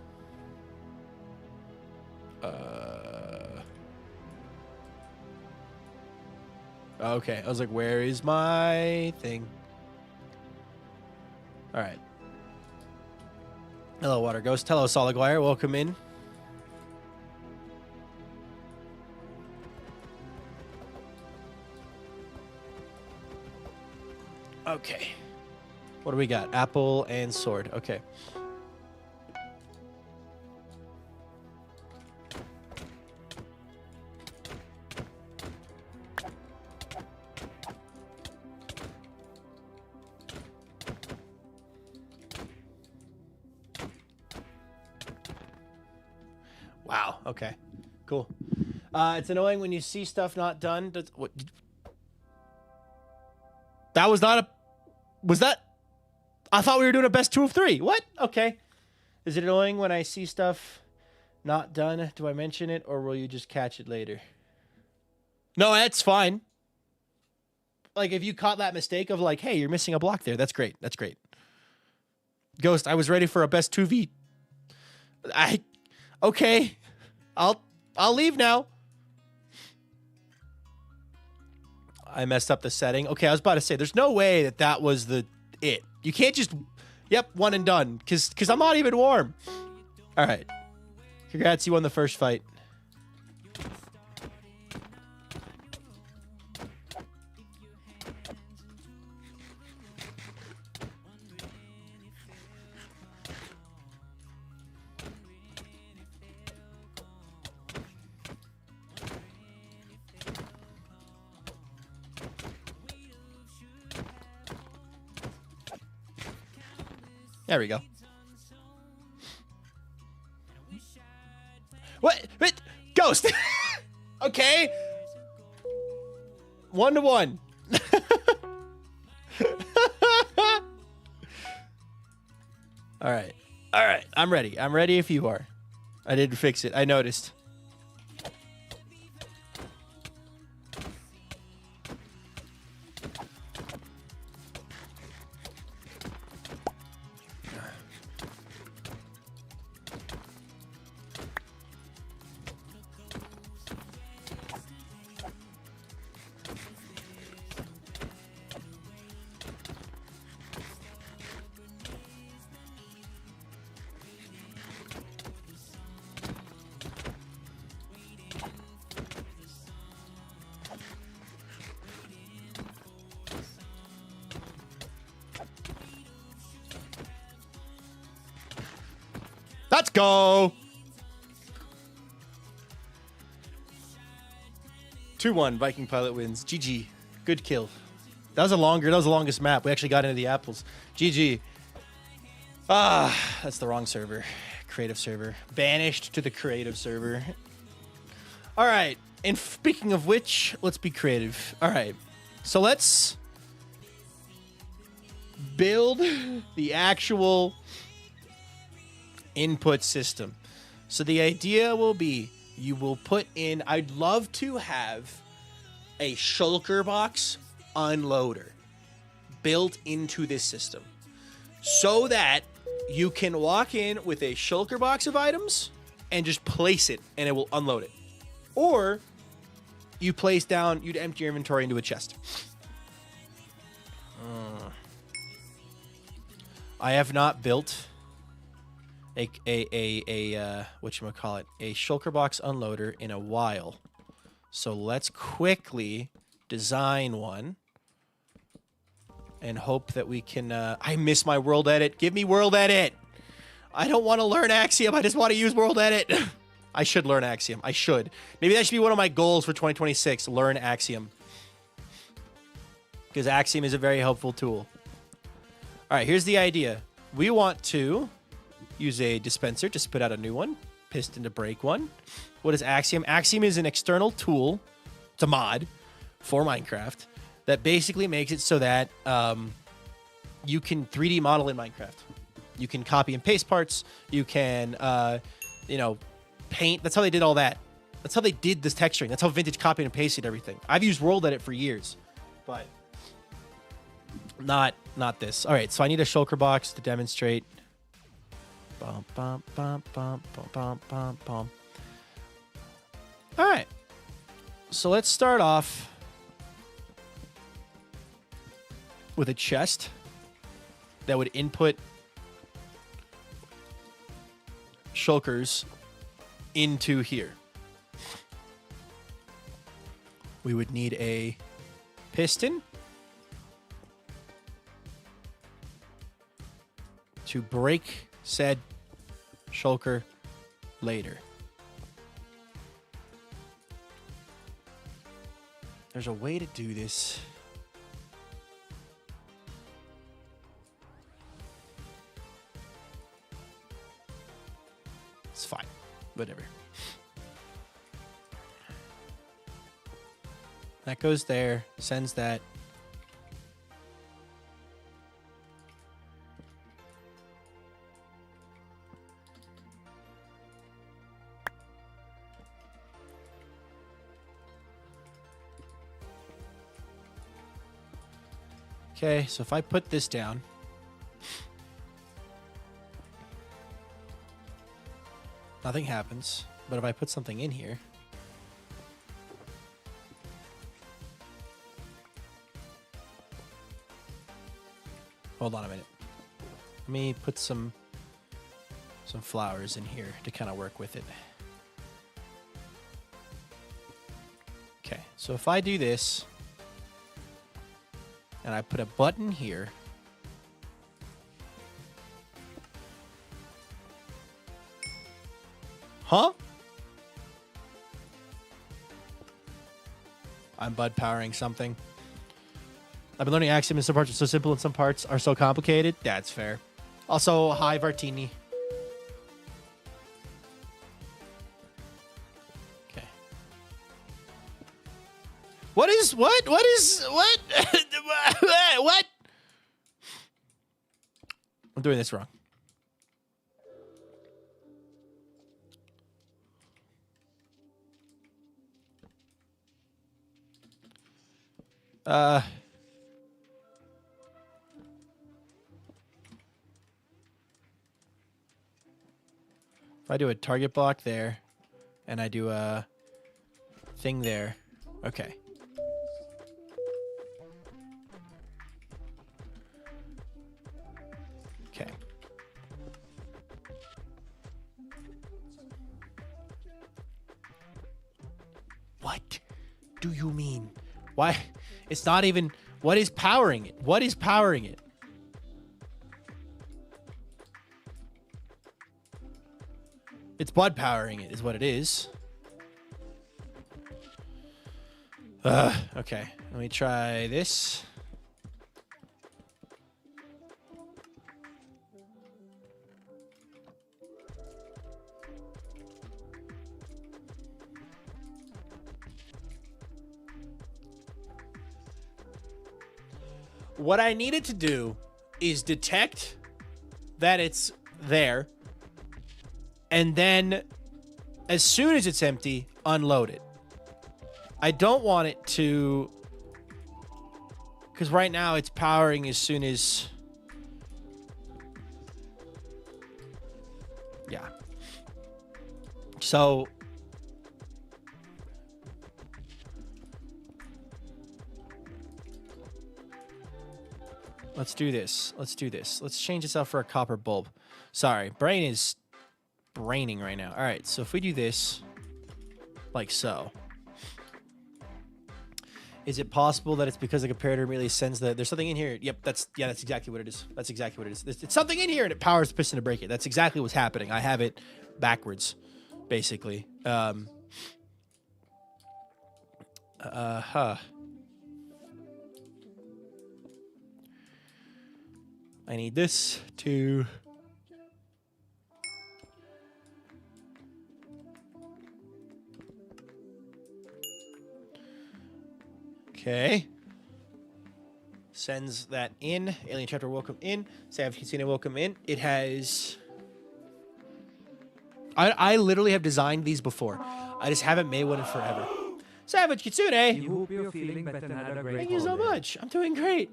Okay, I was like, where is my thing? All right. Hello, Water Ghost. Hello, Soliguire. Welcome in. Okay. What do we got? Apple and sword. Okay. Wow. Okay. Cool. It's annoying when you see stuff not done. What? That was not a... Was that... I thought we were doing a best 2 of 3. What? Okay. Is it annoying when I see stuff not done? Do I mention it, or will you just catch it later? No, that's fine. Like, if you caught that mistake of like, hey, you're missing a block there, that's great. That's great. Ghost, I was ready for a best 2v. Okay. I'll leave now. I messed up the setting. Okay, I was about to say, there's no way that that was it. You can't just, yep, one and done, because I'm not even warm. All right. Congrats, you won the first fight. There we go. What? Ghost! Okay. 1-1. All right. All right. I'm ready. I'm ready if you are. I didn't fix it. I noticed. Let's go. 2-1. VikingPilot wins. GG. Good kill. That was the longest map. We actually got into the apples. GG. Ah, that's the wrong server. Creative server. Banished to the creative server. All right. And speaking of which, let's be creative. All right. So let's build the actual input system. So the idea will be you will put in, I'd love to have a shulker box unloader built into this system so that you can walk in with a shulker box of items and just place it and it will unload it. Or you place down, you'd empty your inventory into a chest. I have not built a whatchamacallit, a shulker box unloader in a while. So let's quickly design one and hope that we can, I miss my world edit. Give me world edit. I don't want to learn Axiom. I just want to use world edit. I should learn Axiom. I should. Maybe that should be one of my goals for 2026, learn Axiom. Because Axiom is a very helpful tool. All right, here's the idea. We want to use a dispenser to spit out a new one, piston to break one. What is Axiom? Axiom is an external tool, it's a mod for Minecraft that basically makes it so that you can 3D model in Minecraft. You can copy and paste parts. You can, paint. That's how they did all that. That's how they did this texturing. That's how Vintage copied and pasted everything. I've used World Edit for years, but not this. All right, so I need a shulker box to demonstrate. Bum, bum, bum, bum, bum, bum, bum, bum. All right, so let's start off with a chest that would input shulkers into here. We would need a piston to break said shulker later. There's a way to do this. It's fine. Whatever. That goes there. Sends that. Okay, so if I put this down, nothing happens. But if I put something in here, hold on a minute. Let me put some flowers in here to kind of work with it. Okay, so if I do this, and I put a button here, huh? I'm bud powering something. I've been learning Axiom in some parts are so simple and some parts are so complicated. That's fair. Also, hi, Vartini. Okay. What? What? I'm doing this wrong. If I do a target block there, and I do a thing there, okay. Okay. What do you mean? Why? It's not even... What is powering it? What is powering it? It's bud powering it is what it is. Okay. Let me try this. What I needed to do is detect that it's there, and then as soon as it's empty, unload it. I don't want it to, because right now it's powering as soon as, yeah. So let's do this. Let's do this. Let's change this out for a copper bulb. Sorry, brain is braining right now. All right, so if we do this like so, is it possible that it's because the comparator immediately sends the... There's something in here. Yep, that's exactly what it is. That's exactly what it is. It's something in here and it powers the piston to break it. That's exactly what's happening. I have it backwards, basically. I need this to... Okay. Sends that in. Alien chapter welcome in. Savage Kitsune welcome in. It has... I literally have designed these before. I just haven't made one in forever. Savage Kitsune!
Hope you're feeling better and had a great
Thank you so
holiday.
much. I'm doing great.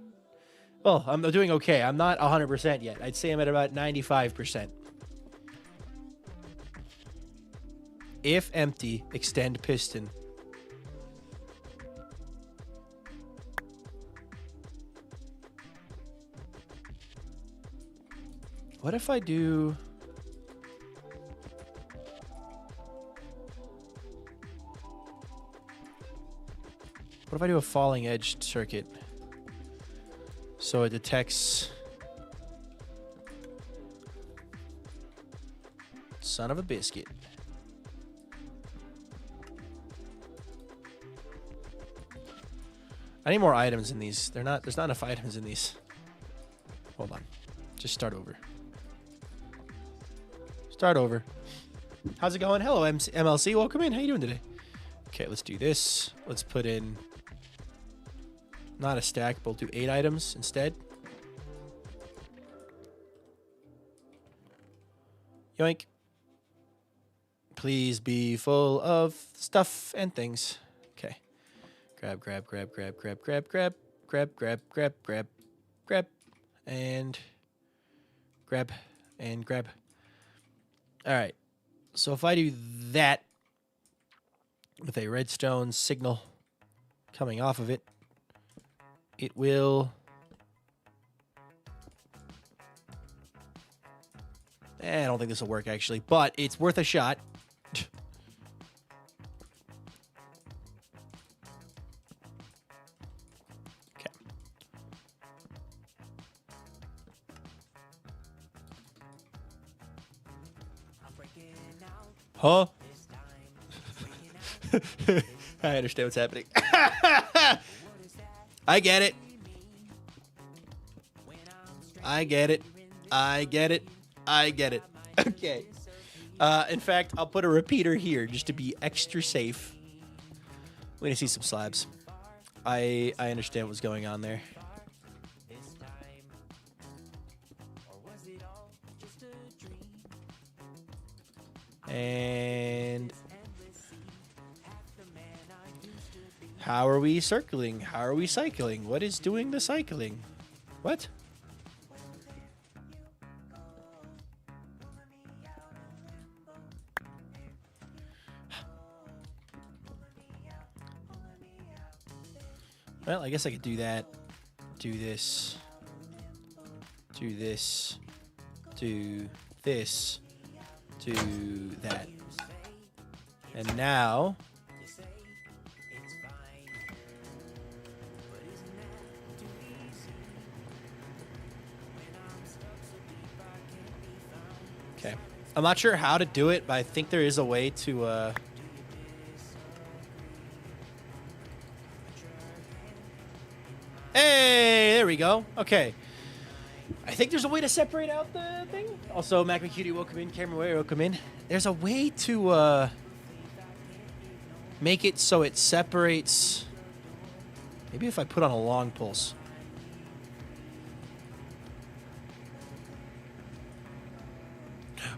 Well, I'm doing okay. I'm not 100% yet. I'd say I'm at about 95%. If empty, extend piston. What if I do... What if I do a falling edge circuit? So it detects... Son of a biscuit. I need more items in these. There's not enough items in these. Hold on. Just start over. Start over. How's it going? Hello, MLC. Welcome in. How you doing today? Okay, let's do this. Let's put in not a stack, but we'll do 8 items instead. Yoink. Please be full of stuff and things. Okay. Grab, grab, grab, grab, grab, grab, grab, grab, grab, grab, grab, grab, and grab, and grab. All right. So if I do that with a redstone signal coming off of it, it will... I don't think this will work, actually, but it's worth a shot. Okay. Huh? I understand what's happening. I get it. I get it. I get it. I get it. Okay. In fact, I'll put a repeater here just to be extra safe. We're gonna see some slabs. I understand what's going on there. And how are we circling? How are we cycling? What is doing the cycling? What? Well, I guess I could do that. Do this. Do this. Do this. Do that. And now... Okay. I'm not sure how to do it, but I think there is a way to... Hey, there we go. Okay. I think there's a way to separate out the thing. Also, Mac McCutie, welcome in. Cameron Way, welcome in. There's a way to make it so it separates. Maybe if I put on a long pulse.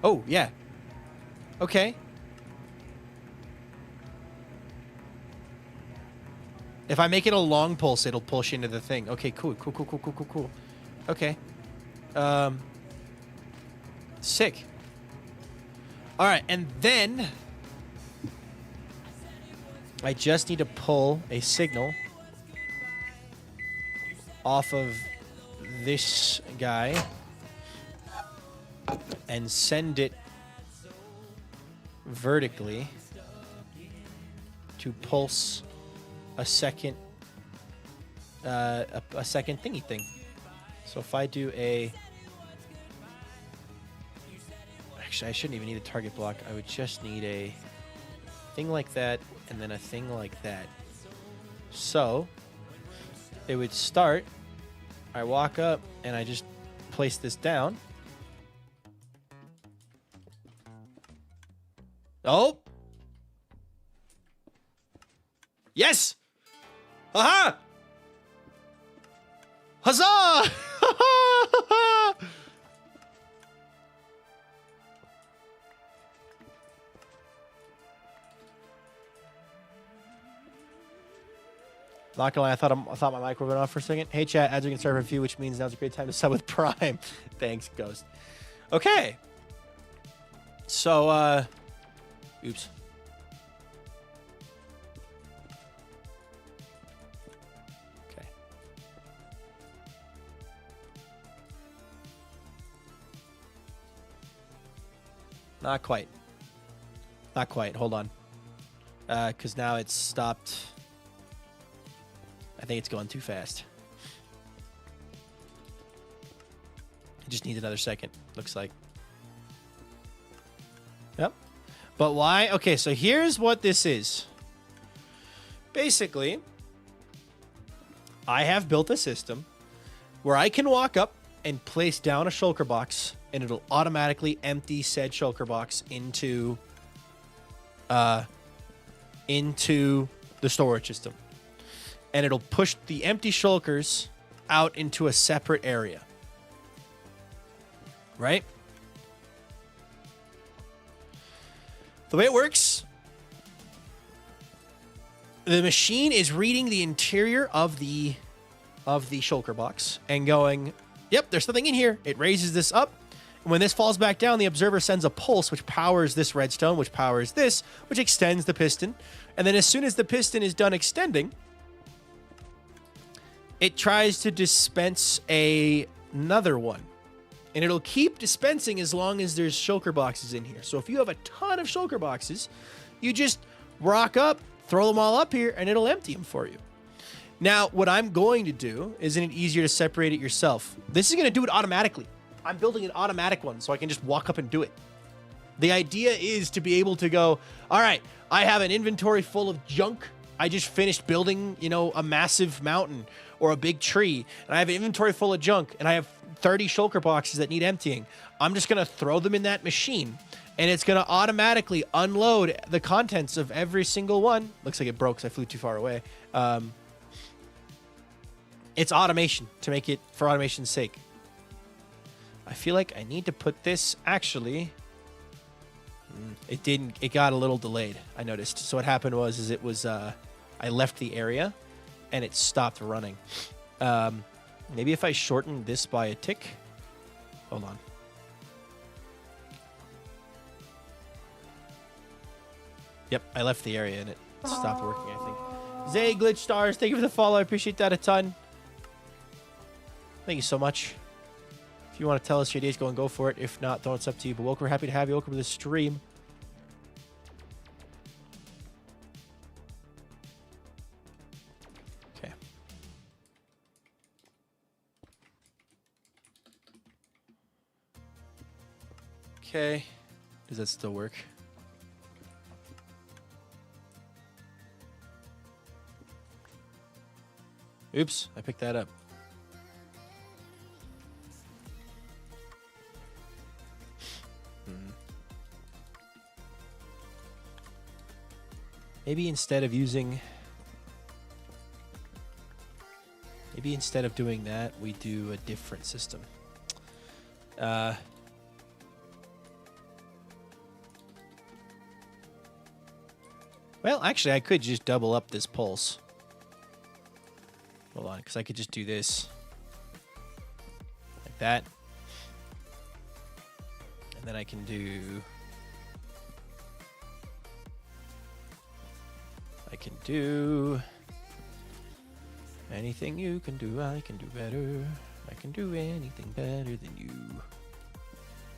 Oh, yeah. Okay. If I make it a long pulse, it'll push into the thing. Okay, cool, cool, cool, cool, cool, cool, cool. Okay. Sick. All right, and then I just need to pull a signal off of this guy and send it vertically to pulse a second second thingy thing. So if I do a... Actually, I shouldn't even need a target block. I would just need a thing like that and then a thing like that. So it would start, I walk up and I just place this down. Oh! Yes! Aha! Huzzah! Not gonna lie, I thought my mic went off for a second. Hey chat, ads are gonna start for a few, which means now's a great time to sub with Prime. Thanks, Ghost. Okay. So, oops. Okay. Not quite. Not quite. Hold on. Because now it's stopped. I think it's going too fast. I just need another second, looks like. Yep. But why? Okay, so here's what this is. Basically, I have built a system where I can walk up and place down a shulker box, and it'll automatically empty said shulker box into the storage system. And it'll push the empty shulkers out into a separate area. Right? The way it works, the machine is reading the interior of the shulker box and going, yep, there's something in here. It raises this up. And when this falls back down, the observer sends a pulse, which powers this redstone, which powers this, which extends the piston. And then as soon as the piston is done extending, it tries to dispense another one. And it'll keep dispensing as long as there's shulker boxes in here. So if you have a ton of shulker boxes, you just rock up, throw them all up here, and it'll empty them for you. Now, what I'm going to do, isn't it easier to separate it yourself? This is going to do it automatically. I'm building an automatic one, so I can just walk up and do it. The idea is to be able to go, all right, I have an inventory full of junk. I just finished building, you know, a massive mountain or a big tree, and I have an inventory full of junk, and I have 30 shulker boxes that need emptying. I'm just going to throw them in that machine, and it's going to automatically unload the contents of every single one. Looks like it broke because I flew too far away. It's automation to make it for automation's sake. I feel like I need to put this actually. It got a little delayed, I noticed. So what happened was I left the area and it stopped running. Maybe if I shorten this by a tick. Hold on. Yep, I left the area and it stopped working, I think. Zay Glitch Stars, thank you for the follow. I appreciate that a ton. Thank you so much. If you want to tell us your day's going, go for it. If not, then it's up to you. But welcome, we're happy to have you. Welcome to the stream. Okay. Okay. Does that still work? Oops, I picked that up. Maybe instead of doing that, we do a different system. Well, actually, I could just double up this pulse. Hold on, because I could just do this. Like that. And then I can do... anything you can do, I can do better. I can do anything better than you.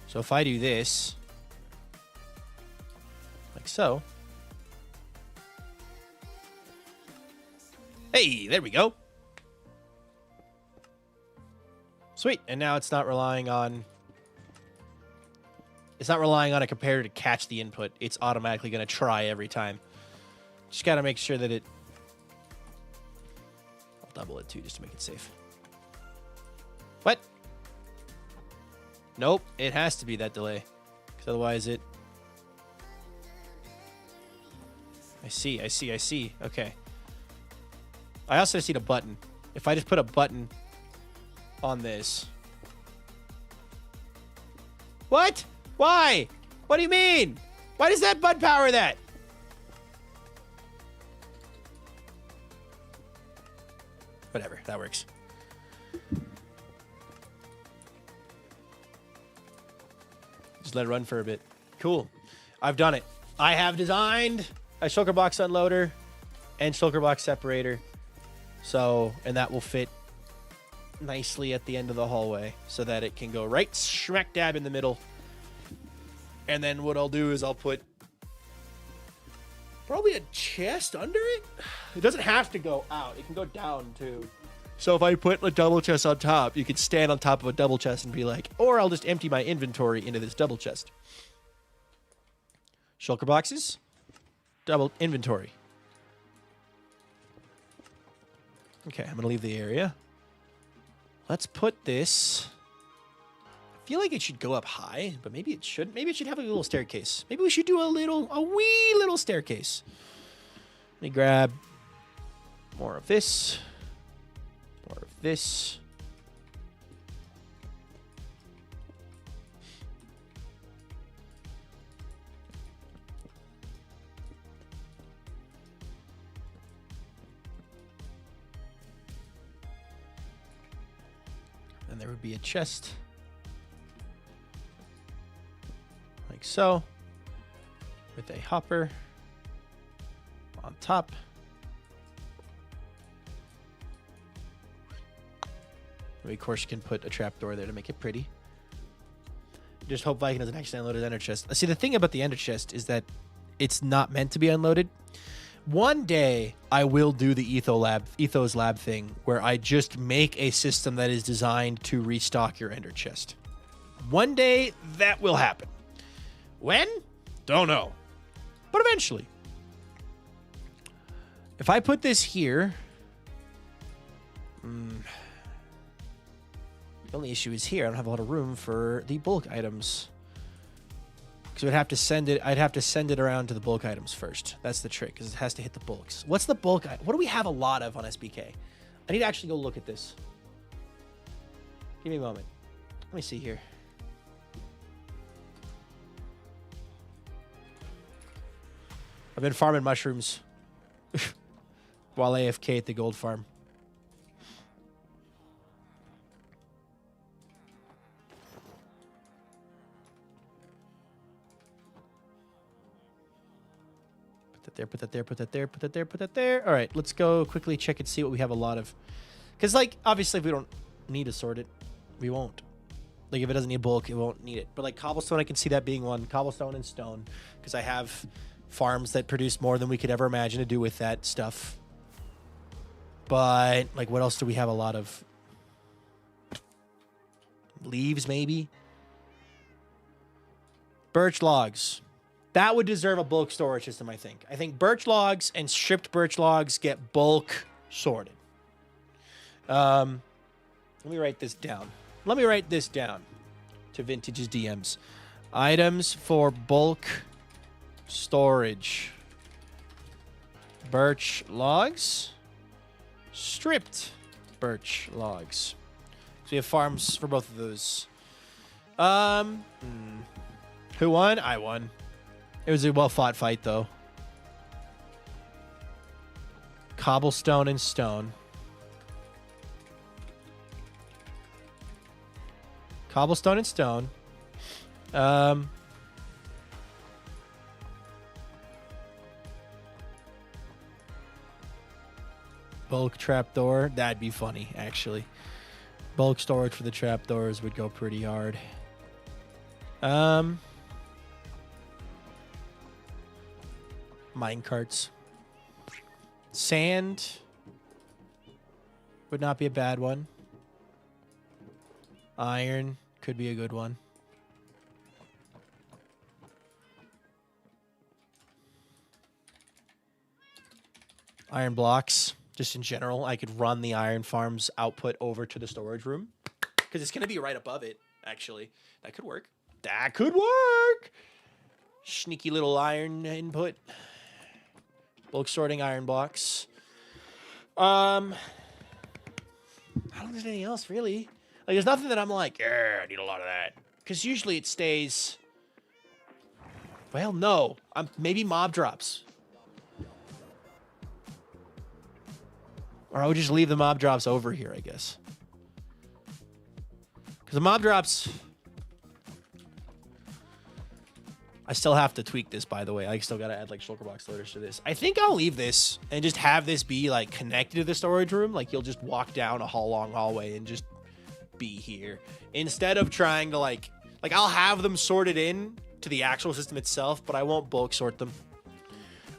So if I do this, like so. Hey, there we go. Sweet, and now it's not relying on a comparator to catch the input. It's automatically going to try every time. Just got to make sure that I'll double it too, just to make it safe. What? Nope, it has to be that delay. Because otherwise it... I see. Okay. I also just need a button. If I just put a button on this... What? Why? What do you mean? Why does that button power that? Whatever, that works. Just let it run for a bit. Cool. I've done it. I have designed a shulker box unloader and shulker box separator. So, and that will fit nicely at the end of the hallway so that it can go right smack dab in the middle. And then what I'll do is I'll put probably a chest under it. It doesn't have to go out. It can go down too. So if I put a double chest on top, you could stand on top of a double chest and be like, or I'll just empty my inventory into this double chest. Shulker boxes. Double inventory. Okay, I'm going to leave the area. Let's put this... I feel like it should go up high, but maybe it shouldn't. Maybe it should have a little staircase. Maybe we should do a wee little staircase. Let me grab more of this. More of this. And there would be a chest. Like so. With a hopper on top. We, of course, can put a trapdoor there to make it pretty. Just hope Viking doesn't actually unload his ender chest. See, the thing about the ender chest is that it's not meant to be unloaded. One day, I will do the Ethos Lab thing, where I just make a system that is designed to restock your ender chest. One day, that will happen. When? Don't know. But eventually. If I put this here... the only issue is here. I don't have a lot of room for the bulk items. Because I'd have to send it around to the bulk items first. That's the trick, because it has to hit the bulks. What's the bulk? What do we have a lot of on SBK? I need to actually go look at this. Give me a moment. Let me see here. I've been farming mushrooms while AFK at the gold farm. Put that there, put that there, put that there, put that there. All right, let's go quickly check and see what we have a lot of. Because, like, obviously, if we don't need to sort it, we won't. Like, if it doesn't need bulk, it won't need it. But, like, cobblestone, I can see that being one. Cobblestone and stone. Because I have farms that produce more than we could ever imagine to do with that stuff. But, like, what else do we have a lot of? Leaves, maybe? Birch logs. That would deserve a bulk storage system, I think. I think birch logs and stripped birch logs get bulk sorted. Let me write this down. Let me write this down to Vintage's DMs. Items for bulk storage. Birch logs. Stripped birch logs. So we have farms for both of those. Who won? I won. It was a well-fought fight, though. Cobblestone and stone. Cobblestone and stone. Bulk trapdoor. That'd be funny, actually. Bulk storage for the trapdoors would go pretty hard. Minecarts. Sand would not be a bad one. Iron could be a good one. Iron blocks, just in general. I could run the iron farm's output over to the storage room because it's going to be right above it, actually. That could work. That could work. Sneaky little iron input. Bulk sorting iron blocks. I don't think there's anything else, really. Like, there's nothing that I'm like, yeah, I need a lot of that. Because usually it stays... Well, no. Maybe mob drops. Or I would just leave the mob drops over here, I guess. Because the mob drops... I still have to tweak this, by the way. I still got to add, like, shulker box loaders to this. I think I'll leave this and just have this be, like, connected to the storage room. Like, you'll just walk down a long hallway and just be here. Instead of trying to, like, I'll have them sorted in to the actual system itself, but I won't bulk sort them.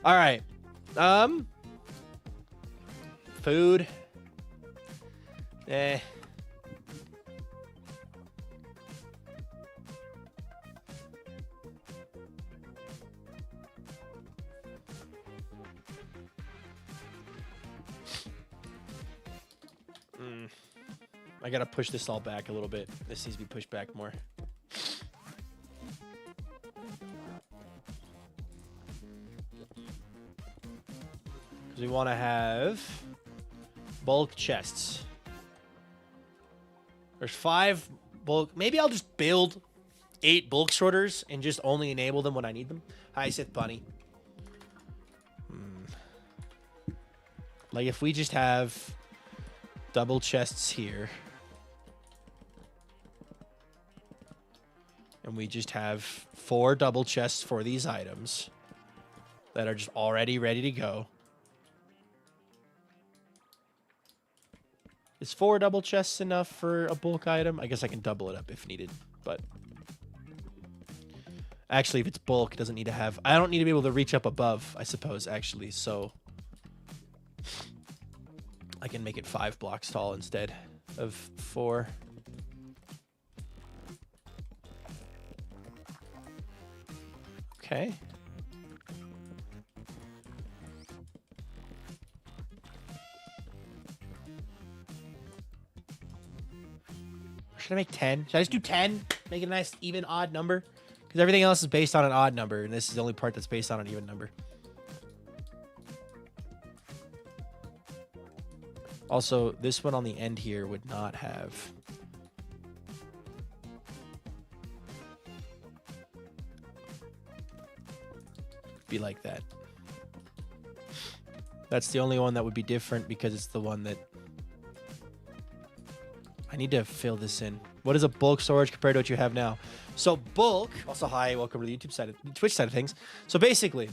All right. Food. I gotta push this all back a little bit. This needs to be pushed back more. Because we want to have bulk chests. There's 5 bulk. Maybe I'll just build 8 bulk sorters and just only enable them when I need them. Hi, Sith Bunny. Like if we just have double chests here. And we just have 4 double chests for these items that are just already ready to go. Is 4 double chests enough for a bulk item? I guess I can double it up if needed, but actually if it's bulk, it doesn't need to have, I don't need to be able to reach up above, I suppose, actually, so I can make it 5 blocks tall instead of 4. Okay. Should I make 10? Should I just do 10? Make it a nice, even, odd number? Because everything else is based on an odd number, and this is the only part that's based on an even number. Also, this one on the end here would not have... be like that. That's the only one that would be different because it's the one that... I need to fill this in. What is a bulk storage compared to what you have now? So bulk... Also, hi, welcome to the YouTube side of the Twitch side of things. So basically,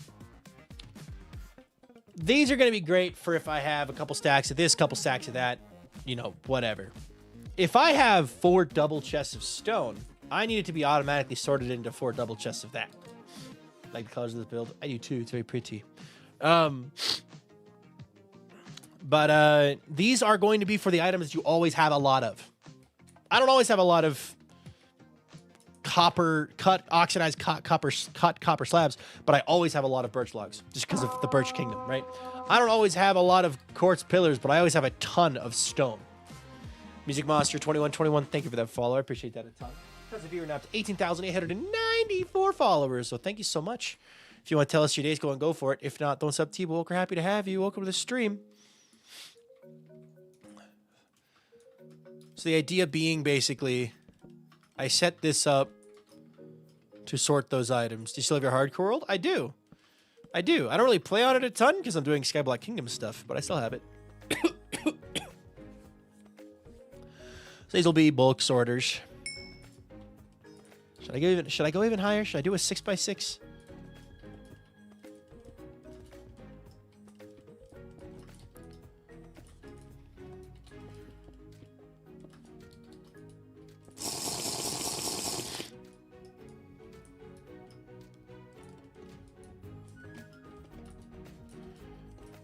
these are going to be great for if I have a couple stacks of this, couple stacks of that, you know, whatever. If I have 4 double chests of stone, I need it to be automatically sorted into 4 double chests of that. Like the colors of this build. I do too. It's very pretty. But these are going to be for the items you always have a lot of. I don't always have a lot of oxidized copper slabs, but I always have a lot of birch logs just because of the Birch Kingdom, right? I don't always have a lot of quartz pillars, but I always have a ton of stone. Music Monster 2121, thank you for that follow. I appreciate that a ton. Because of you, we're now up to 18,894 followers, so thank you so much. If you want to tell us your day's going, go for it. If not, don't sub to you, but we're happy to have you. Welcome to the stream. So the idea being basically, I set this up to sort those items. Do you still have your hardcore world? I do. I do. I don't really play on it a ton because I'm doing Skyblock Kingdom stuff, but I still have it. So these will be bulk sorters. Should I go even higher? Should I do a 6x6?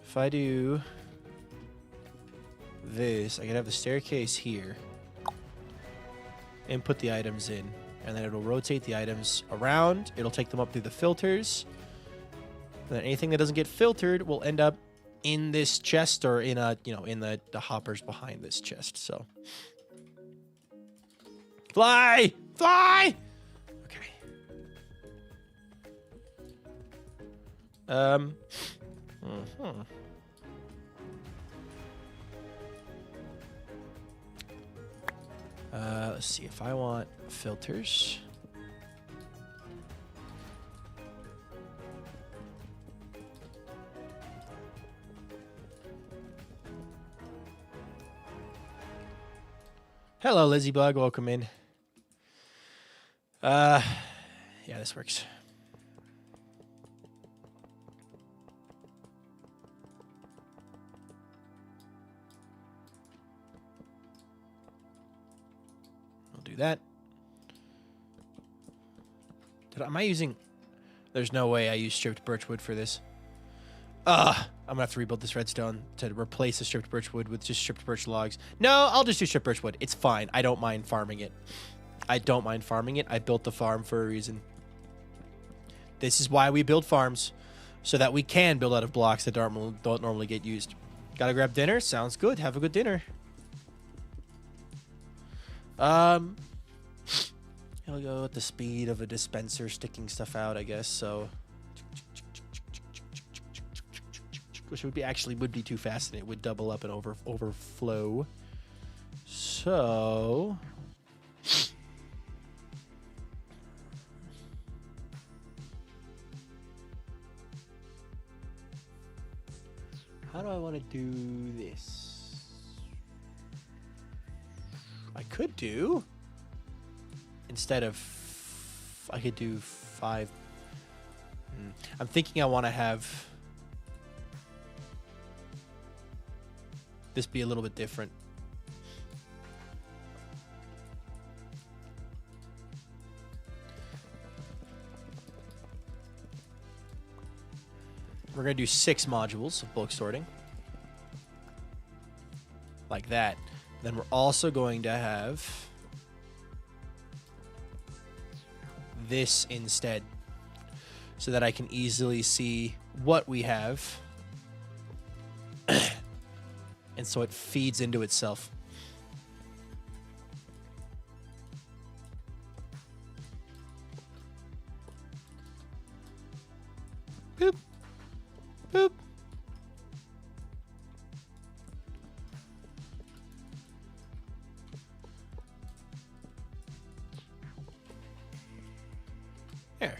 If I do this, I can have the staircase here and put the items in. And then it'll rotate the items around. It'll take them up through the filters. And then anything that doesn't get filtered will end up in this chest or in a, you know, in the hoppers behind this chest. So fly! Fly! Okay. Let's see if I want filters. Hello, Lizzie Bug. Welcome in. Yeah, this works. That. Am I using... There's no way I use stripped birchwood for this. I'm gonna have to rebuild this redstone to replace the stripped birchwood with just stripped birch logs. No, I'll just do stripped birchwood. It's fine. I don't mind farming it. I don't mind farming it. I built the farm for a reason. This is why we build farms, so that we can build out of blocks that don't normally get used. Gotta grab dinner? Sounds good. Have a good dinner. It'll go at the speed of a dispenser sticking stuff out, I guess. So, which would be too fast, and it would double up and overflow. So, how do I want to do this? I could do, instead of, I could do 5. I'm thinking I want to have this be a little bit different. We're going to do 6 modules of bulk sorting. Like that. Then we're also going to have this instead, so that I can easily see what we have. And so it feeds into itself. Boop. Boop. There.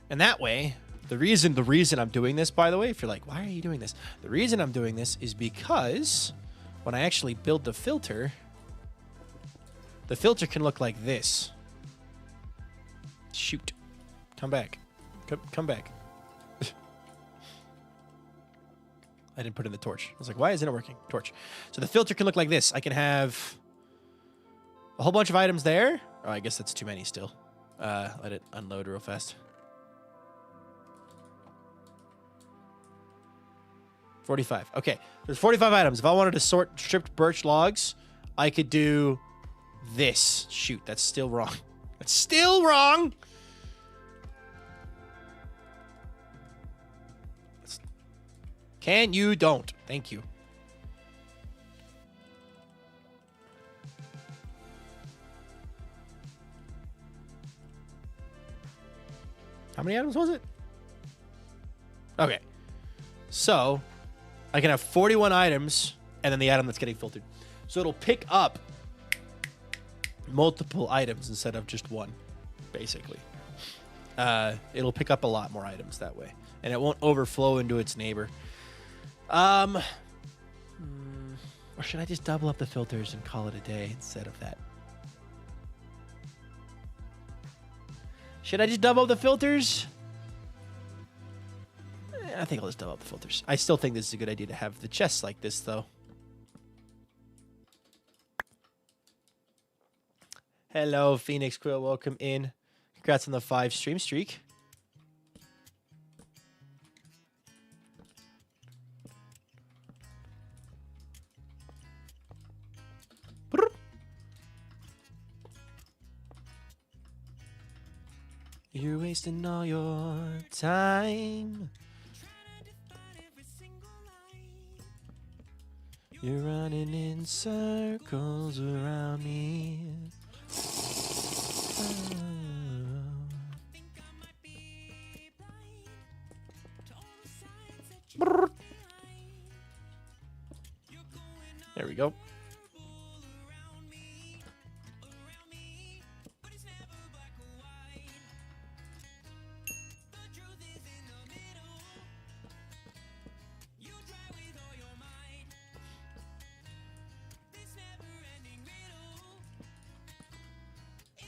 And that way, the reason I'm doing this, by the way, if you're like, why are you doing this? The reason I'm doing this is because when I actually build the filter can look like this. Shoot. Come back. Come back. I didn't put in the torch. I was like, why isn't it working? Torch. So the filter can look like this. I can have a whole bunch of items there. Oh, I guess that's too many still. Let it unload real fast. 45. Okay, there's 45 items. If I wanted to sort stripped birch logs, I could do this. Shoot, that's still wrong. That's still wrong! Can you don't? Thank you. How many items was it? Okay. So, I can have 41 items, and then the item that's getting filtered. So it'll pick up multiple items instead of just one, basically. It'll pick up a lot more items that way, and it won't overflow into its neighbor. Or should I just double up the filters and call it a day instead of that? Should I just double up the filters? I think I'll just double up the filters. I still think this is a good idea to have the chests like this, though. Hello, Phoenix Quill. Welcome in. Congrats on the 5 stream streak. You're wasting all your time. You're running in circles around me. There we go.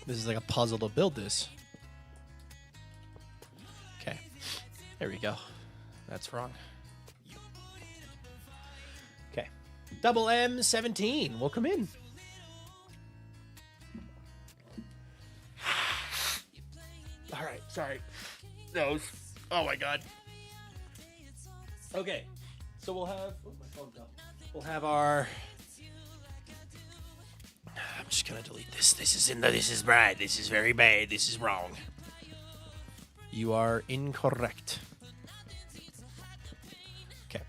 This is like a puzzle to build this. Okay. There we go. That's wrong. Okay. Double M17. Welcome in. All right. Sorry. Nose. Oh my God. Okay. So we'll have. Where'd my phone go? We'll have our. I'm just gonna delete this. This is bad. This is very bad. This is wrong. You are incorrect. Okay.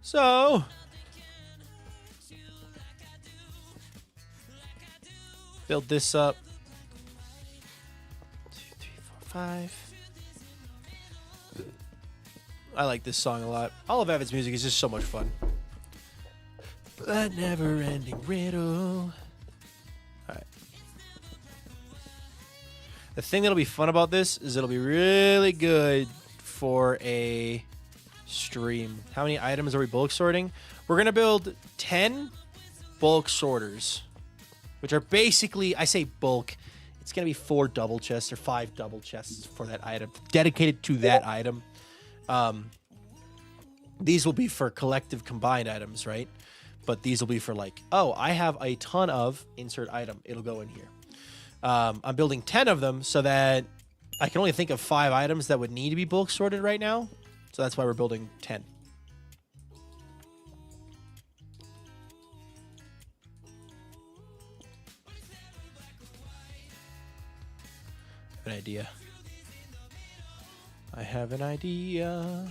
So Build this up. 2, 3, 4, 5. I like this song a lot. All of Avid's music is just so much fun. That never-ending riddle. Alright. The thing that'll be fun about this is it'll be really good for a stream. How many items are we bulk sorting? We're going to build 10 bulk sorters, which are basically, I say bulk, it's going to be 4 double chests or 5 double chests for that item, dedicated to that item. These will be for collective combined items, right? But these will be for like, oh, I have a ton of insert item. It'll go in here. I'm building 10 of them so that I can only think of 5 items that would need to be bulk sorted right now. So that's why we're building 10. An idea. I have an idea.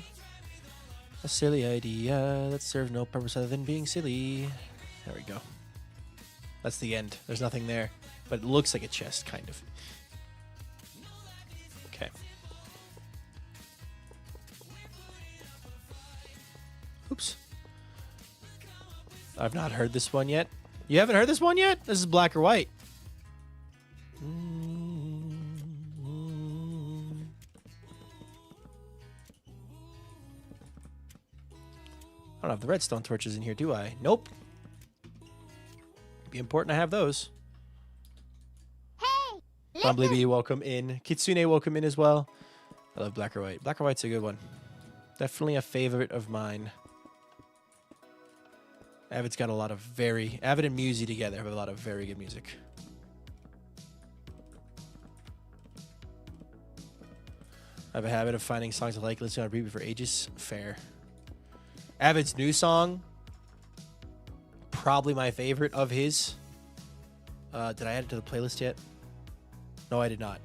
A silly idea that serves no purpose other than being silly. There we go. That's the end. There's nothing there. But it looks like a chest, kind of. Okay. Oops. I've not heard this one yet. You haven't heard this one yet? This is black or white. I don't have the redstone torches in here, do I? Nope. Be important to have those.
Hey,
Bumblebee, welcome in. Kitsune, welcome in as well. I love black or white. Black or white's a good one. Definitely a favorite of mine. Avid's got a lot of Avid and Musi together have a lot of very good music. I have a habit of finding songs I like, listening on repeat for ages. Fair. Avid's new song, probably my favorite of his. Did I add it to the playlist yet? No, I did not.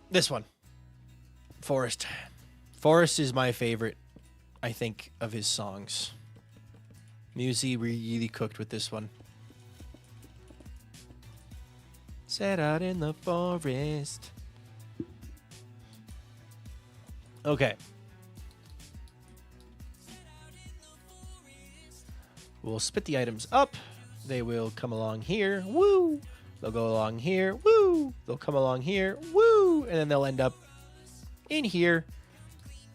This one. Forest. Forest is my favorite, I think, of his songs. Musi really cooked with this one. Set out in the forest. Okay. We'll spit the items up. They will come along here. Woo! They'll go along here. Woo! They'll come along here. Woo! And then they'll end up in here,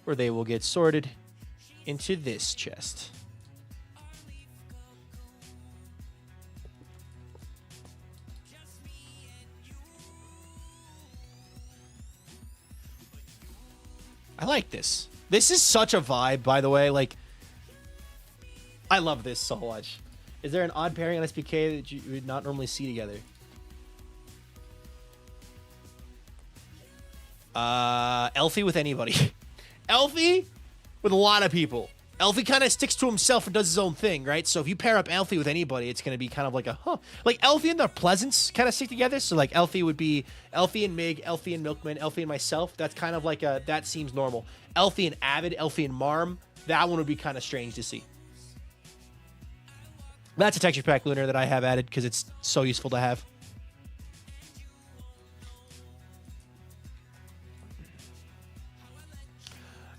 where they will get sorted into this chest. I like this. This is such a vibe, by the way. Like, I love this so much. Is there an odd pairing on SBK that you would not normally see together? Elfie with anybody. Elfie with a lot of people. Elfie kind of sticks to himself and does his own thing, right? So if you pair up Elfie with anybody, it's going to be kind of like a, huh. Like Elfie and the Pleasants kind of stick together. So like Elfie would be Elfie and Mig, Elfie and Milkman, Elfie and myself. That's kind of like a, that seems normal. Elfie and Avid, Elfie and Marm. That one would be kind of strange to see. That's a texture pack, Lunar, that I have added because it's so useful to have.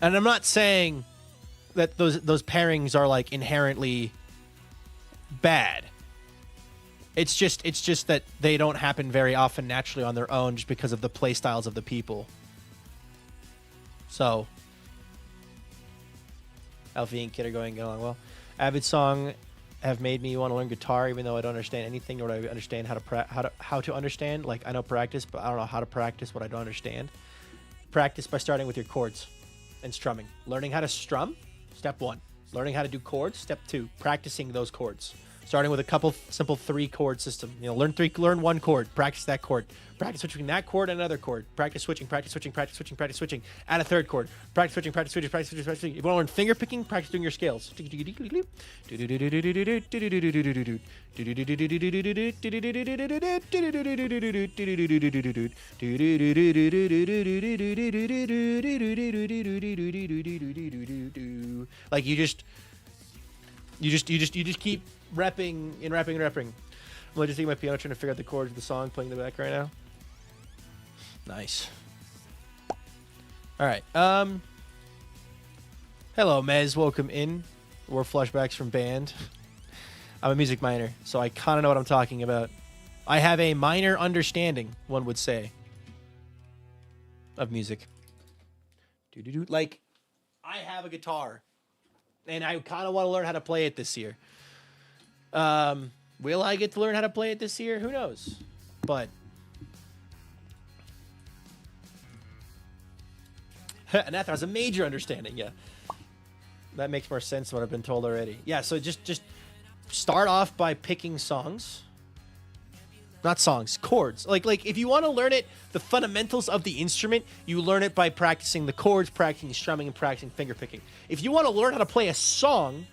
And I'm not saying that those pairings are like inherently bad. It's just that they don't happen very often naturally on their own just because of the play styles of the people. So Alfie and Kid are going along well. Avid song have made me want to learn guitar even though I don't understand anything nor do I understand how to understand. Like I know practice, but I don't know how to practice what I don't understand. Practice by starting with your chords and strumming. Learning how to strum, step 1. Learning how to do chords, step 2. Practicing those chords. starting with a couple simple 3-chord system. You know, learn one chord, practice that chord, practice switching that chord and another chord, practice switching, practice switching, practice switching, practice switching, add a 3rd chord, practice switching, practice switching, practice switching, practice switching. If you want to learn finger picking, practice doing your scales. Like you just keep repping and repping and repping. I'm just taking my piano, trying to figure out the chords of the song playing in the back right now. Nice. All right. Hello, Mez. Welcome in. More flashbacks from band. I'm a music minor, so I kind of know what I'm talking about. I have a minor understanding, one would say, of music. Like, I have a guitar, and I kind of want to learn how to play it this year. Will I get to learn how to play it this year? Who knows? But Anathar has a major understanding. Yeah, that makes more sense than what I've been told already. Yeah, so just start off by picking songs. Not songs, chords. Like if you want to learn it, the fundamentals of the instrument, you learn it by practicing the chords, practicing strumming, and practicing finger picking. If you want to learn how to play a song,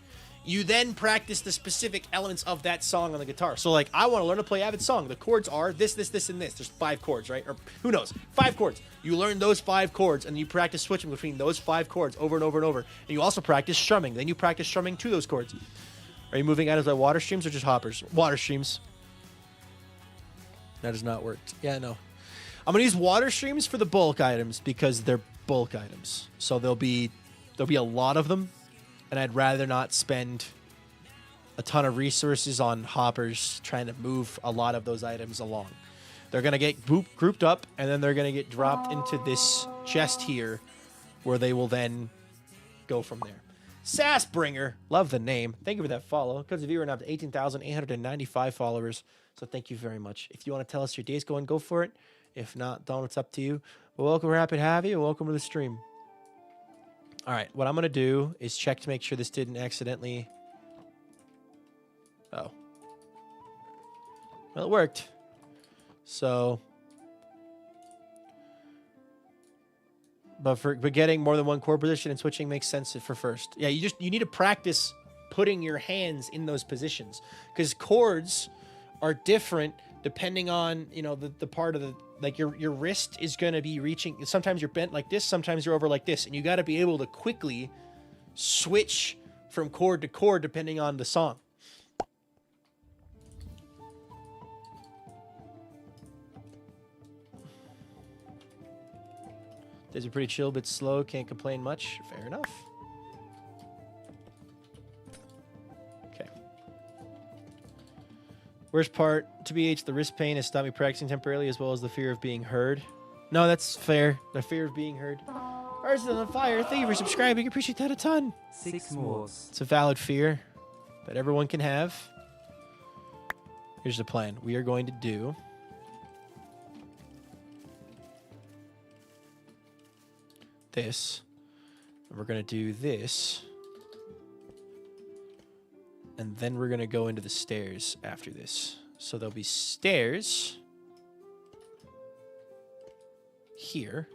you then practice the specific elements of that song on the guitar. So, like, I want to learn to play Avid Song. The chords are this, this, this, and this. There's 5 chords, right? Or who knows? 5 chords. You learn those 5 chords, and you practice switching between those 5 chords over and over and over. And you also practice strumming. Then you practice strumming to those chords. Are you moving items by water streams or just hoppers? Water streams. That has not worked. Yeah, no. I'm going to use water streams for the bulk items because they're bulk items. So there'll be a lot of them. And I'd rather not spend a ton of resources on hoppers trying to move a lot of those items along. They're going to get grouped up, and then they're going to get dropped into this chest here, where they will then go from there. Sassbringer, love the name. Thank you for that follow. Because of you, we're now up to 18,895 followers. So thank you very much. If you want to tell us your day's going, go for it. If not, Don, it's up to you. But welcome, we're happy to have you. Welcome to the stream. All right, what I'm going to do is check to make sure this didn't accidentally... Oh. Well, it worked. So... But getting more than one chord position and switching makes sense for first. Yeah, you need to practice putting your hands in those positions. Because chords are different depending on, you know, the part of the... Like, your wrist is going to be reaching... Sometimes you're bent like this, sometimes you're over like this. And you got to be able to quickly switch from chord to chord depending on the song. Days are pretty chill, bit slow, can't complain much. Fair enough. Okay. Worst part, to BH, the wrist pain has stopped me practicing temporarily, as well as the fear of being heard. No, that's fair. The fear of being heard. Ours is on fire. Thank you for subscribing. Appreciate that a ton.
6 more.
It's a valid fear that everyone can have. Here's the plan. We are going to do... this. And we're going to do this. And then we're going to go into the stairs after this. So there'll be stairs here.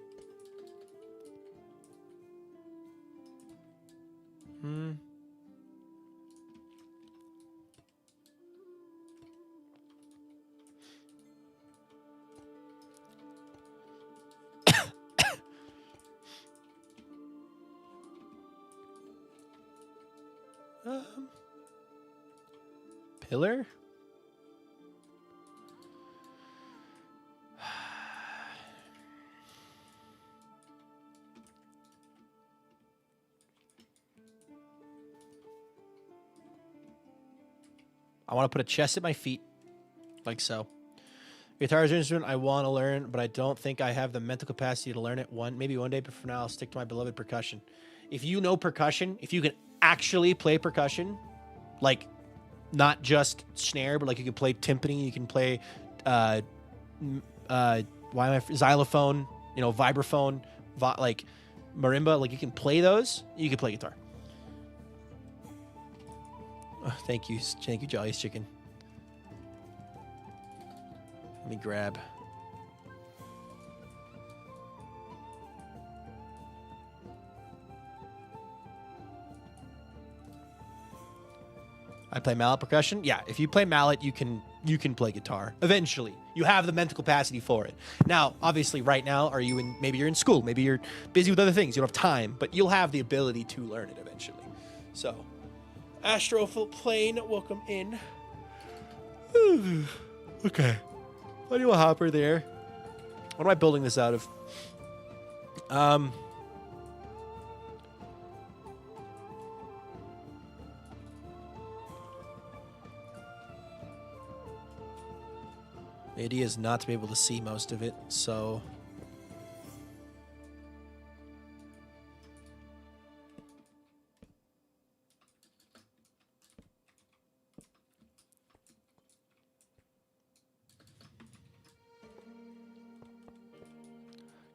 Pillar? I want to put a chest at my feet, like so. Guitar is an instrument I want to learn, but I don't think I have the mental capacity to learn it. Maybe one day, but for now, I'll stick to my beloved percussion. If you know percussion, if you can actually play percussion, like not just snare, but like you can play timpani, you can play xylophone, you know, vibraphone, like marimba, like you can play those, you can play guitar. Oh, thank you, Jolly's Chicken. Let me grab. I play mallet percussion. Yeah, if you play mallet, you can play guitar. Eventually, you have the mental capacity for it. Now, obviously, right now, maybe you're in school, maybe you're busy with other things, you don't have time, but you'll have the ability to learn it eventually. So, Astroplane, welcome in. Okay, I do a hopper there. What am I building this out of? The idea is not to be able to see most of it, so...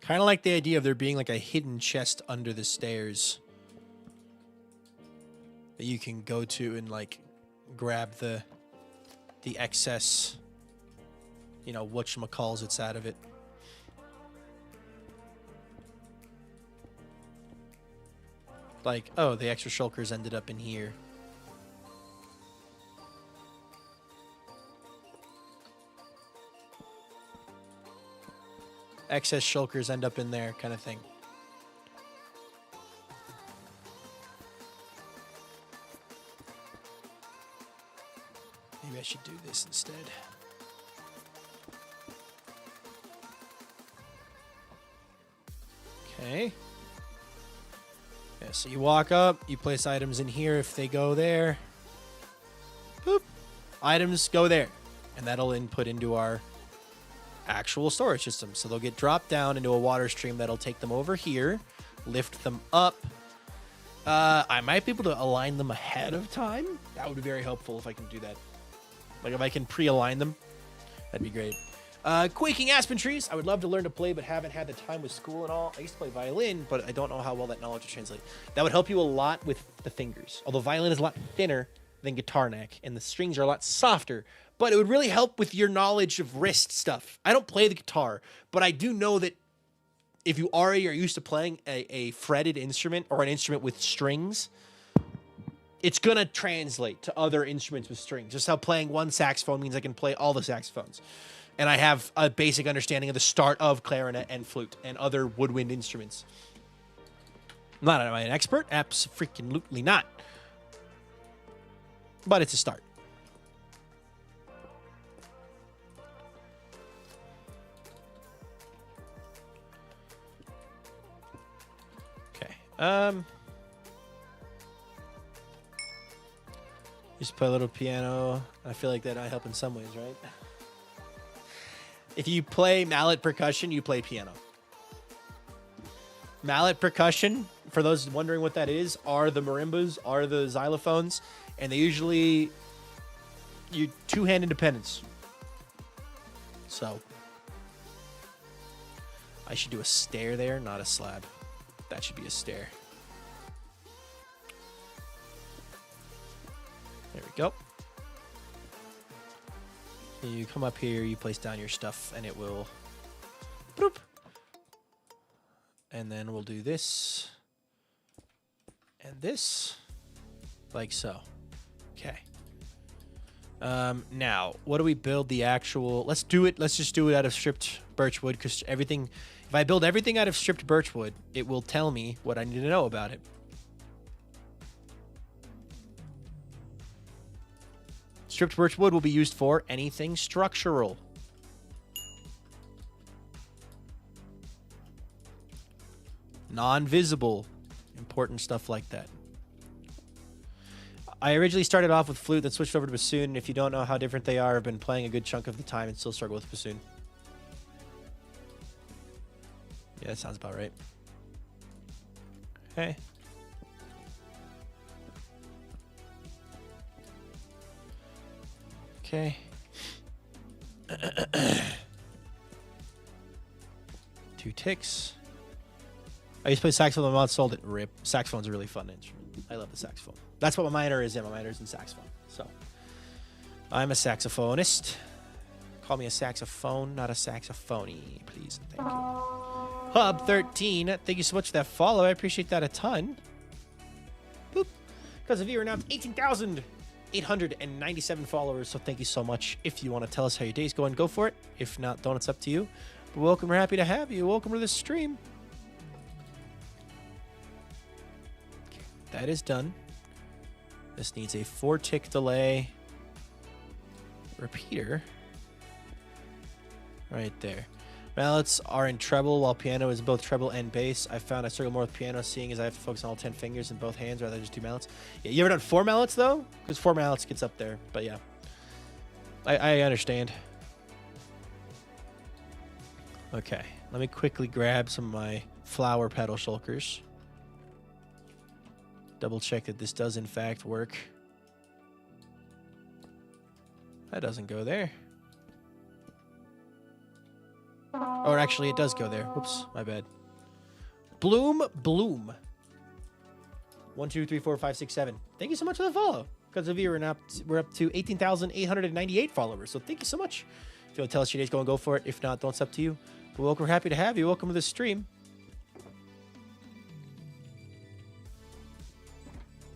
Kind of like the idea of there being like a hidden chest under the stairs that you can go to and like grab the excess... You know, whatchamacalls it's out of it. Like, oh, the extra shulkers ended up in here. Excess shulkers end up in there, kind of thing. Maybe I should do this instead. Okay. Yeah, so you walk up, you place items in here if they go there. Boop. Items go there. And that'll input into our actual storage system. So they'll get dropped down into a water stream that'll take them over here, lift them up. I might be able to align them ahead of time. That would be very helpful if I can do that. Like if I can pre-align them, that'd be great. Quaking aspen trees. I would love to learn to play, but haven't had the time with school and all. I used to play violin, but I don't know how well that knowledge will translate. That would help you a lot with the fingers. Although violin is a lot thinner than guitar neck, and the strings are a lot softer. But it would really help with your knowledge of wrist stuff. I don't play the guitar, but I do know that if you already are used to playing a fretted instrument or an instrument with strings, it's going to translate to other instruments with strings. Just how playing one saxophone means I can play all the saxophones. And I have a basic understanding of the start of clarinet and flute and other woodwind instruments. Not am I an expert? Absolutely not. But it's a start. Okay. Just play a little piano. I feel like that might help in some ways, right? If you play mallet percussion, you play piano. Mallet percussion, for those wondering what that is, are the marimbas, are the xylophones, and they usually you two-hand independence. So I should do a stair there, not a slab. That should be a stair. There we go. You come up here, you place down your stuff, and it will... Boop. And then we'll do this. And this. Like so. Okay. Now, what do we build the actual... Let's do it. Let's just do it out of stripped birchwood, because everything... If I build everything out of stripped birchwood, it will tell me what I need to know about it. Stripped birchwood will be used for anything structural. Non-visible. Important stuff like that. I originally started off with flute, then switched over to bassoon. And if you don't know how different they are, I've been playing a good chunk of the time and still struggle with bassoon. Yeah, that sounds about right. Okay. Okay. Two ticks. I used to play saxophone. My mom sold it. Rip. Saxophone's a really fun instrument. I love love the saxophone. That's what my minor is in. My minor is in saxophone. So I'm a saxophonist. Call me a saxophone, not a saxophony, please. Thank you. Hub 13, thank you so much for that follow. I appreciate that a ton. Boop. Because of you, we're now 18,897 followers, so thank you so much. If you want to tell us how your day's going, go for it. If not, don't. It's up to you. But welcome. We're happy to have you. Welcome to the stream. Okay, that is done. This needs a 4-tick delay. Repeater. Right there. Mallets are in treble, while piano is both treble and bass. I found I struggle more with piano, seeing as I have to focus on all 10 fingers in both hands rather than just 2 mallets. Yeah, you ever done 4 mallets, though? Because 4 mallets gets up there. But yeah, I understand. Okay, let me quickly grab some of my flower petal shulkers. Double check that this does in fact work. That doesn't go there. Or actually, it does go there. Whoops, my bad. Bloom. 1, 2, 3, 4, 5, 6, 7. Thank you so much for the follow. Because of you, we're up to 18,898 followers. So thank you so much. If you want to tell us your day's going, go for it. If not, don't. It's up to you. But welcome. We're happy to have you. Welcome to the stream.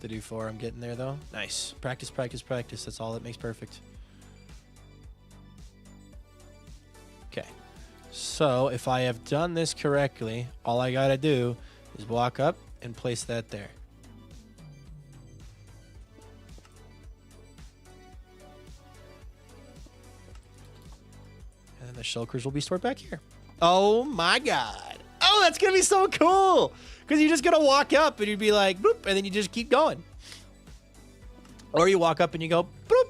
To do 4, I'm getting there though. Nice. Practice, practice, practice. That's all that makes perfect. Okay. So if I have done this correctly, all I gotta do is walk up and place that there. And then the shulkers will be stored back here. Oh my god. Oh, that's gonna be so cool! Because you're just gonna walk up and you'd be like, boop, and then you just keep going. Or you walk up and you go, boop.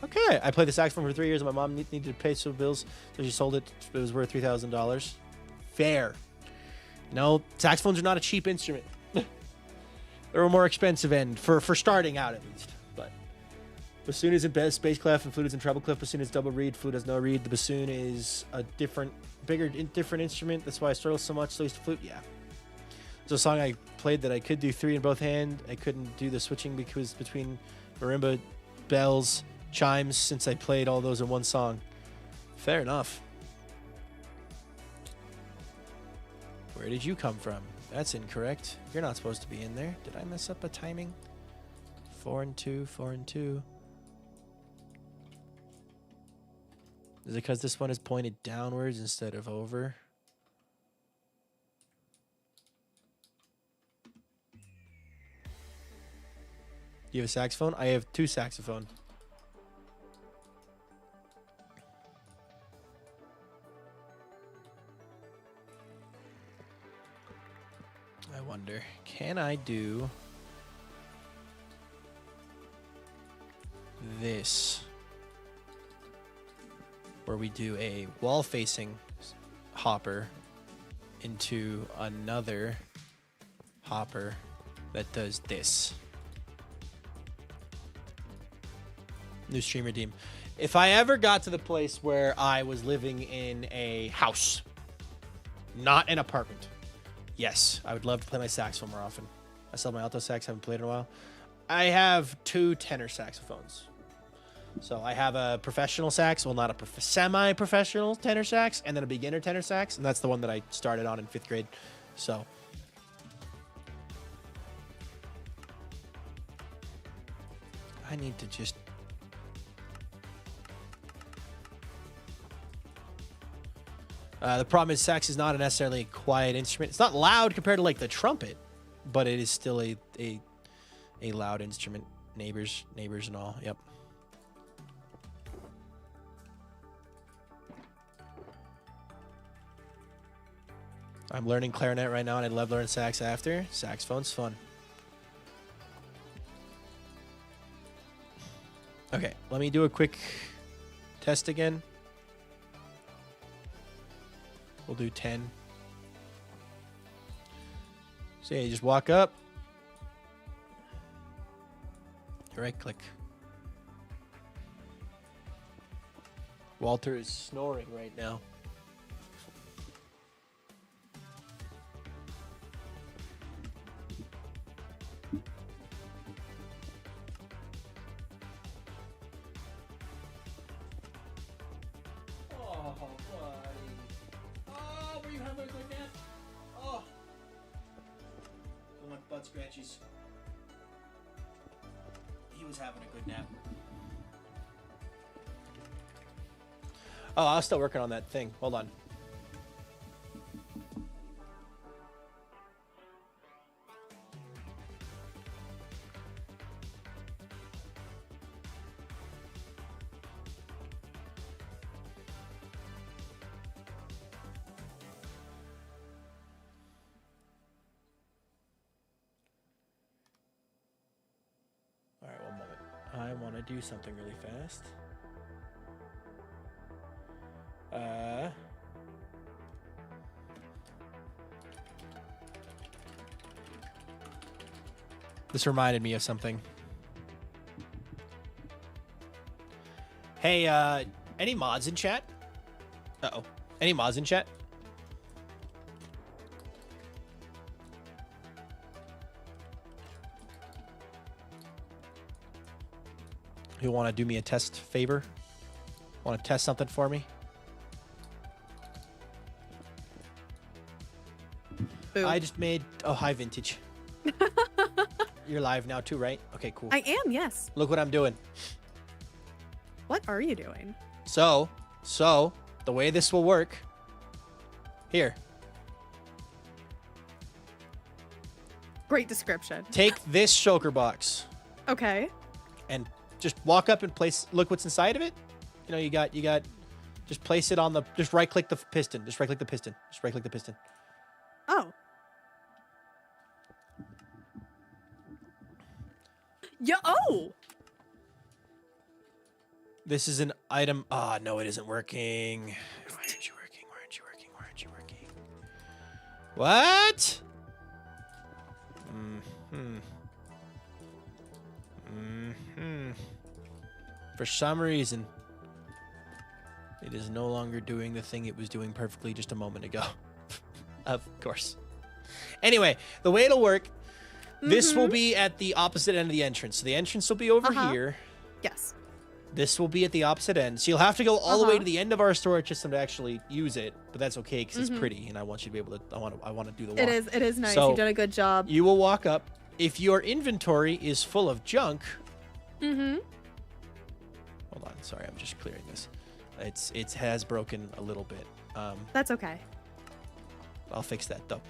Okay, I played the saxophone for 3 years, and my mom needed to pay some bills, so she sold it. It was worth $3,000. Fair. No, saxophones are not a cheap instrument. They're a more expensive end, for starting out at least. But bassoon is in bass clef, and flute is in treble clef. Bassoon is double reed, flute has no reed. The bassoon is a different instrument. That's why I struggle so much. So I used to flute, yeah. There's a song I played that I could do 3 in both hands. I couldn't do the switching because between marimba, bells, chimes, since I played all those in one song. Fair enough. Where did you come from? That's incorrect. You're not supposed to be in there. Did I mess up a timing? 4 and 2, 4 and 2. Is it because this one is pointed downwards instead of over? Do you have a saxophone? I have 2 saxophones. I wonder, can I do this? Where we do a wall-facing hopper into another hopper that does this. New stream redeem. If I ever got to the place where I was living in a house, not an apartment, yes, I would love to play my saxophone more often. I sell my alto sax, haven't played in a while. I have 2 tenor saxophones. So I have a professional sax, well, not a semi-professional tenor sax, and then a beginner tenor sax, and that's the one that I started on in 5th grade. So I need to just the problem is sax is not necessarily a quiet instrument. It's not loud compared to like the trumpet, but it is still a loud instrument. Neighbors and all. Yep. I'm learning clarinet right now, and I love learning sax after. Saxophone's fun. Okay, let me do a quick test again. We'll do 10. So yeah, you just walk up. Right click. Walter is snoring right now. on, Scratchies. He was having a good nap. Oh, I was still working on that thing. Hold on. All right, one moment. I want to do something really fast. This reminded me of something. Hey, any mods in chat? Uh-oh. Any mods in chat? You want to do me a test favor? Want to test something for me?
Boo.
I just made high vintage. You're live now too, right? Okay, cool.
I am, yes.
Look what I'm doing.
What are you doing?
So the way this will work. Here,
Great description.
take this shulker box
Okay.
and just walk up and place. Look what's inside of it. You know, you got. Just place it on the. Just right click the piston. Just right click the piston. Just right click the piston.
Oh. Yeah. Oh.
This is an item. Ah, no, it isn't working. Why aren't you working? Why aren't you working? Why aren't you working? What? For some reason, it is no longer doing the thing it was doing perfectly just a moment ago. Of course. Anyway, the way it'll work, this will be at the opposite end of the entrance. So the entrance will be over here.
Yes.
This will be at the opposite end. So you'll have to go all the way to the end of our storage system to actually use it, but that's okay because it's pretty, and I want you to be able to. I want to do the walk.
It is nice.
So,
You've done a good job.
You will walk up. If your inventory is full of junk. Hold on. Sorry, I'm just clearing this. It has broken a little bit.
That's okay.
I'll fix that though.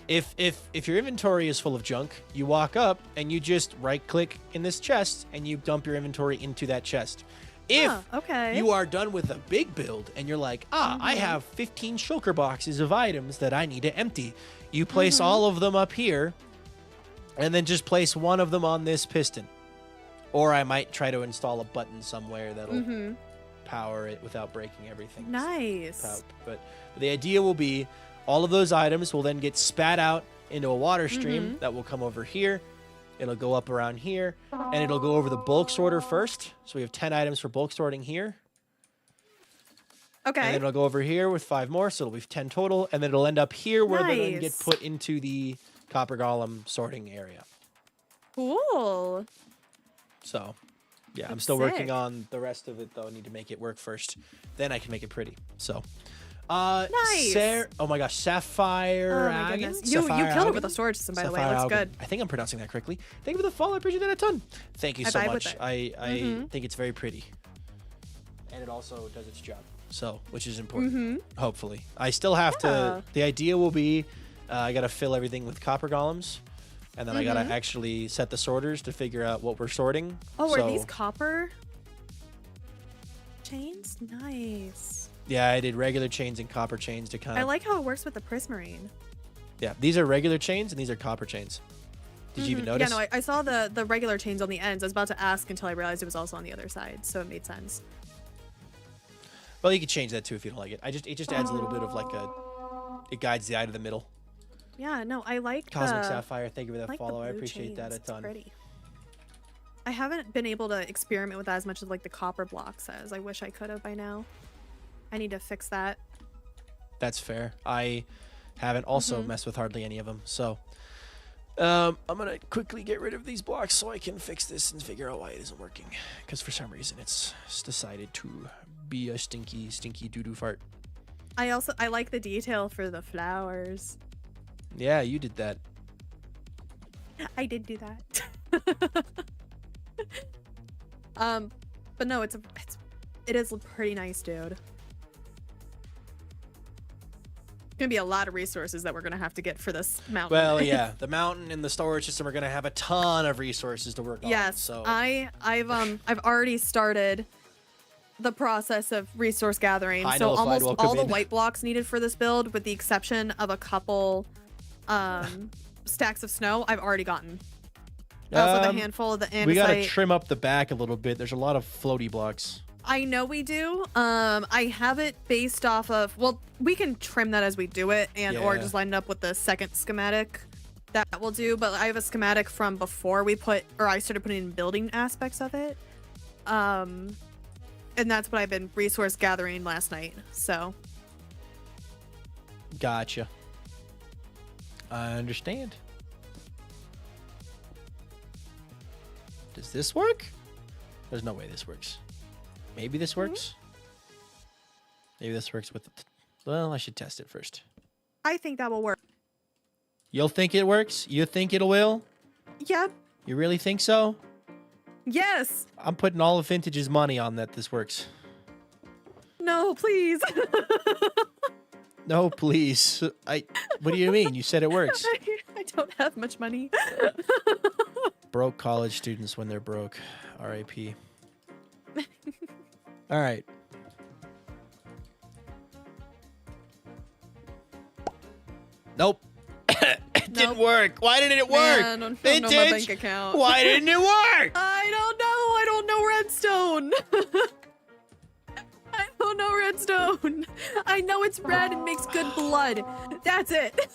If your inventory is full of junk, you walk up and you just right click in this chest and you dump your inventory into that chest. If
okay.
you are done with a big build and you're like, I have 15 shulker boxes of items that I need to empty, you place all of them up here and then just place one of them on this piston. Or I might try to install a button somewhere that'll power it without breaking everything.
Nice.
But the idea will be all of those items will then get spat out into a water stream that will come over here. It'll go up around here, and it'll go over the bulk sorter first. So we have 10 items for bulk sorting here.
Okay.
And then it'll go over here with 5 more, so it'll be 10 total. And then it'll end up here where they'll then get put into the copper golem sorting area.
Cool.
So, yeah, I'm
That's
still working
sick.
on the rest of it, though. I need to make it work first. Then I can make it pretty. So,
Nice.
Oh my gosh, Sapphire.
Oh my
Agin?
goodness. You
Sapphire
killed it
Agin?
with the storage system, by the way.
Sapphire
It looks
Agin.
good.
I think I'm pronouncing that correctly. Thank you for the follow. I appreciate that a ton. Thank you so
vibe with
much.
it.
I think it's very pretty. And it also does its job. So, which is important. Hopefully. I still have to. The idea will be I got to fill everything with copper golems. And then I got to actually set the sorters to figure out what we're sorting.
Oh,
so,
are these copper chains? Nice.
Yeah, I did regular chains and copper chains to kind
I
of.
like how it works with the prismarine.
Yeah, these are regular chains and these are copper chains. Did you even notice?
Yeah, no, I saw the regular chains on the ends. I was about to ask until I realized it was also on the other side, so it made sense.
Well, you could change that too if you don't like it. It just adds a little bit of like it guides the eye to the middle.
Yeah, no, I like
Cosmic
the,
Sapphire, thank you for that
like the
follow. I
blue
appreciate that a
chains. It's
ton.
pretty. I haven't been able to experiment with that as much as like the copper blocks as I wish I could have by now. I need to fix that.
That's fair. I haven't also messed with hardly any of them. So I'm going to quickly get rid of these blocks so I can fix this and figure out why it isn't working. Because for some reason it's decided to be a stinky, stinky doo-doo fart.
I like the detail for the flowers.
Yeah, you did that.
I did do that. But no, it is pretty nice, dude. It's gonna be a lot of resources that we're gonna have to get for this mountain.
Well, yeah, the mountain and the storage system are gonna have a ton of resources to work on.
Yes,
So
I've already started the process of resource gathering.
Hi,
So
Nullified,
almost
welcome
all the
in.
white blocks needed for this build, with the exception of a couple stacks of snow, I've already gotten. Also, the handful of the andesite.
we gotta trim up the back a little bit. There's a lot of floaty blocks.
I know we do. I have it based off of, well, we can trim that as we do it, and or
Yeah.
just line it up with the second schematic that we'll do. But I have a schematic from before I started putting in building aspects of it. And that's what I've been resource gathering last night. So
Gotcha. I understand. Does this work? There's no way this works. Maybe this works. Maybe this works with it. Well, I should test it first.
I think that will work.
You'll think it works? You think it will?
Yep.
You really think so?
Yes.
I'm putting all of Vintage's money on that this works.
No, please.
No, please. What do you mean? You said it works.
I don't have much money.
Broke college students when they're broke. R.I.P. All right. Nope. It didn't work. Why didn't it work?
Man, I don't know my
Vintage.
bank account.
Why didn't it work?
I don't know. I don't know redstone. I don't know redstone. I know it's red and makes good blood. That's it.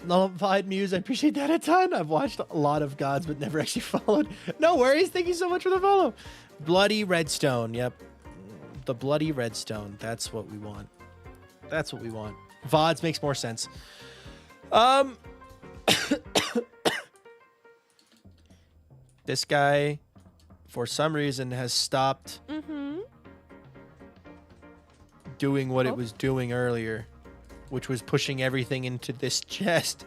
Nullified Muse, I appreciate that a ton. I've watched a lot of gods, but never actually followed. No worries. Thank you so much for the follow. Bloody redstone. Yep. The bloody redstone. That's what we want. That's what we want. VODs makes more sense. This guy, for some reason, has stopped doing what it was doing earlier, which was pushing everything into this chest.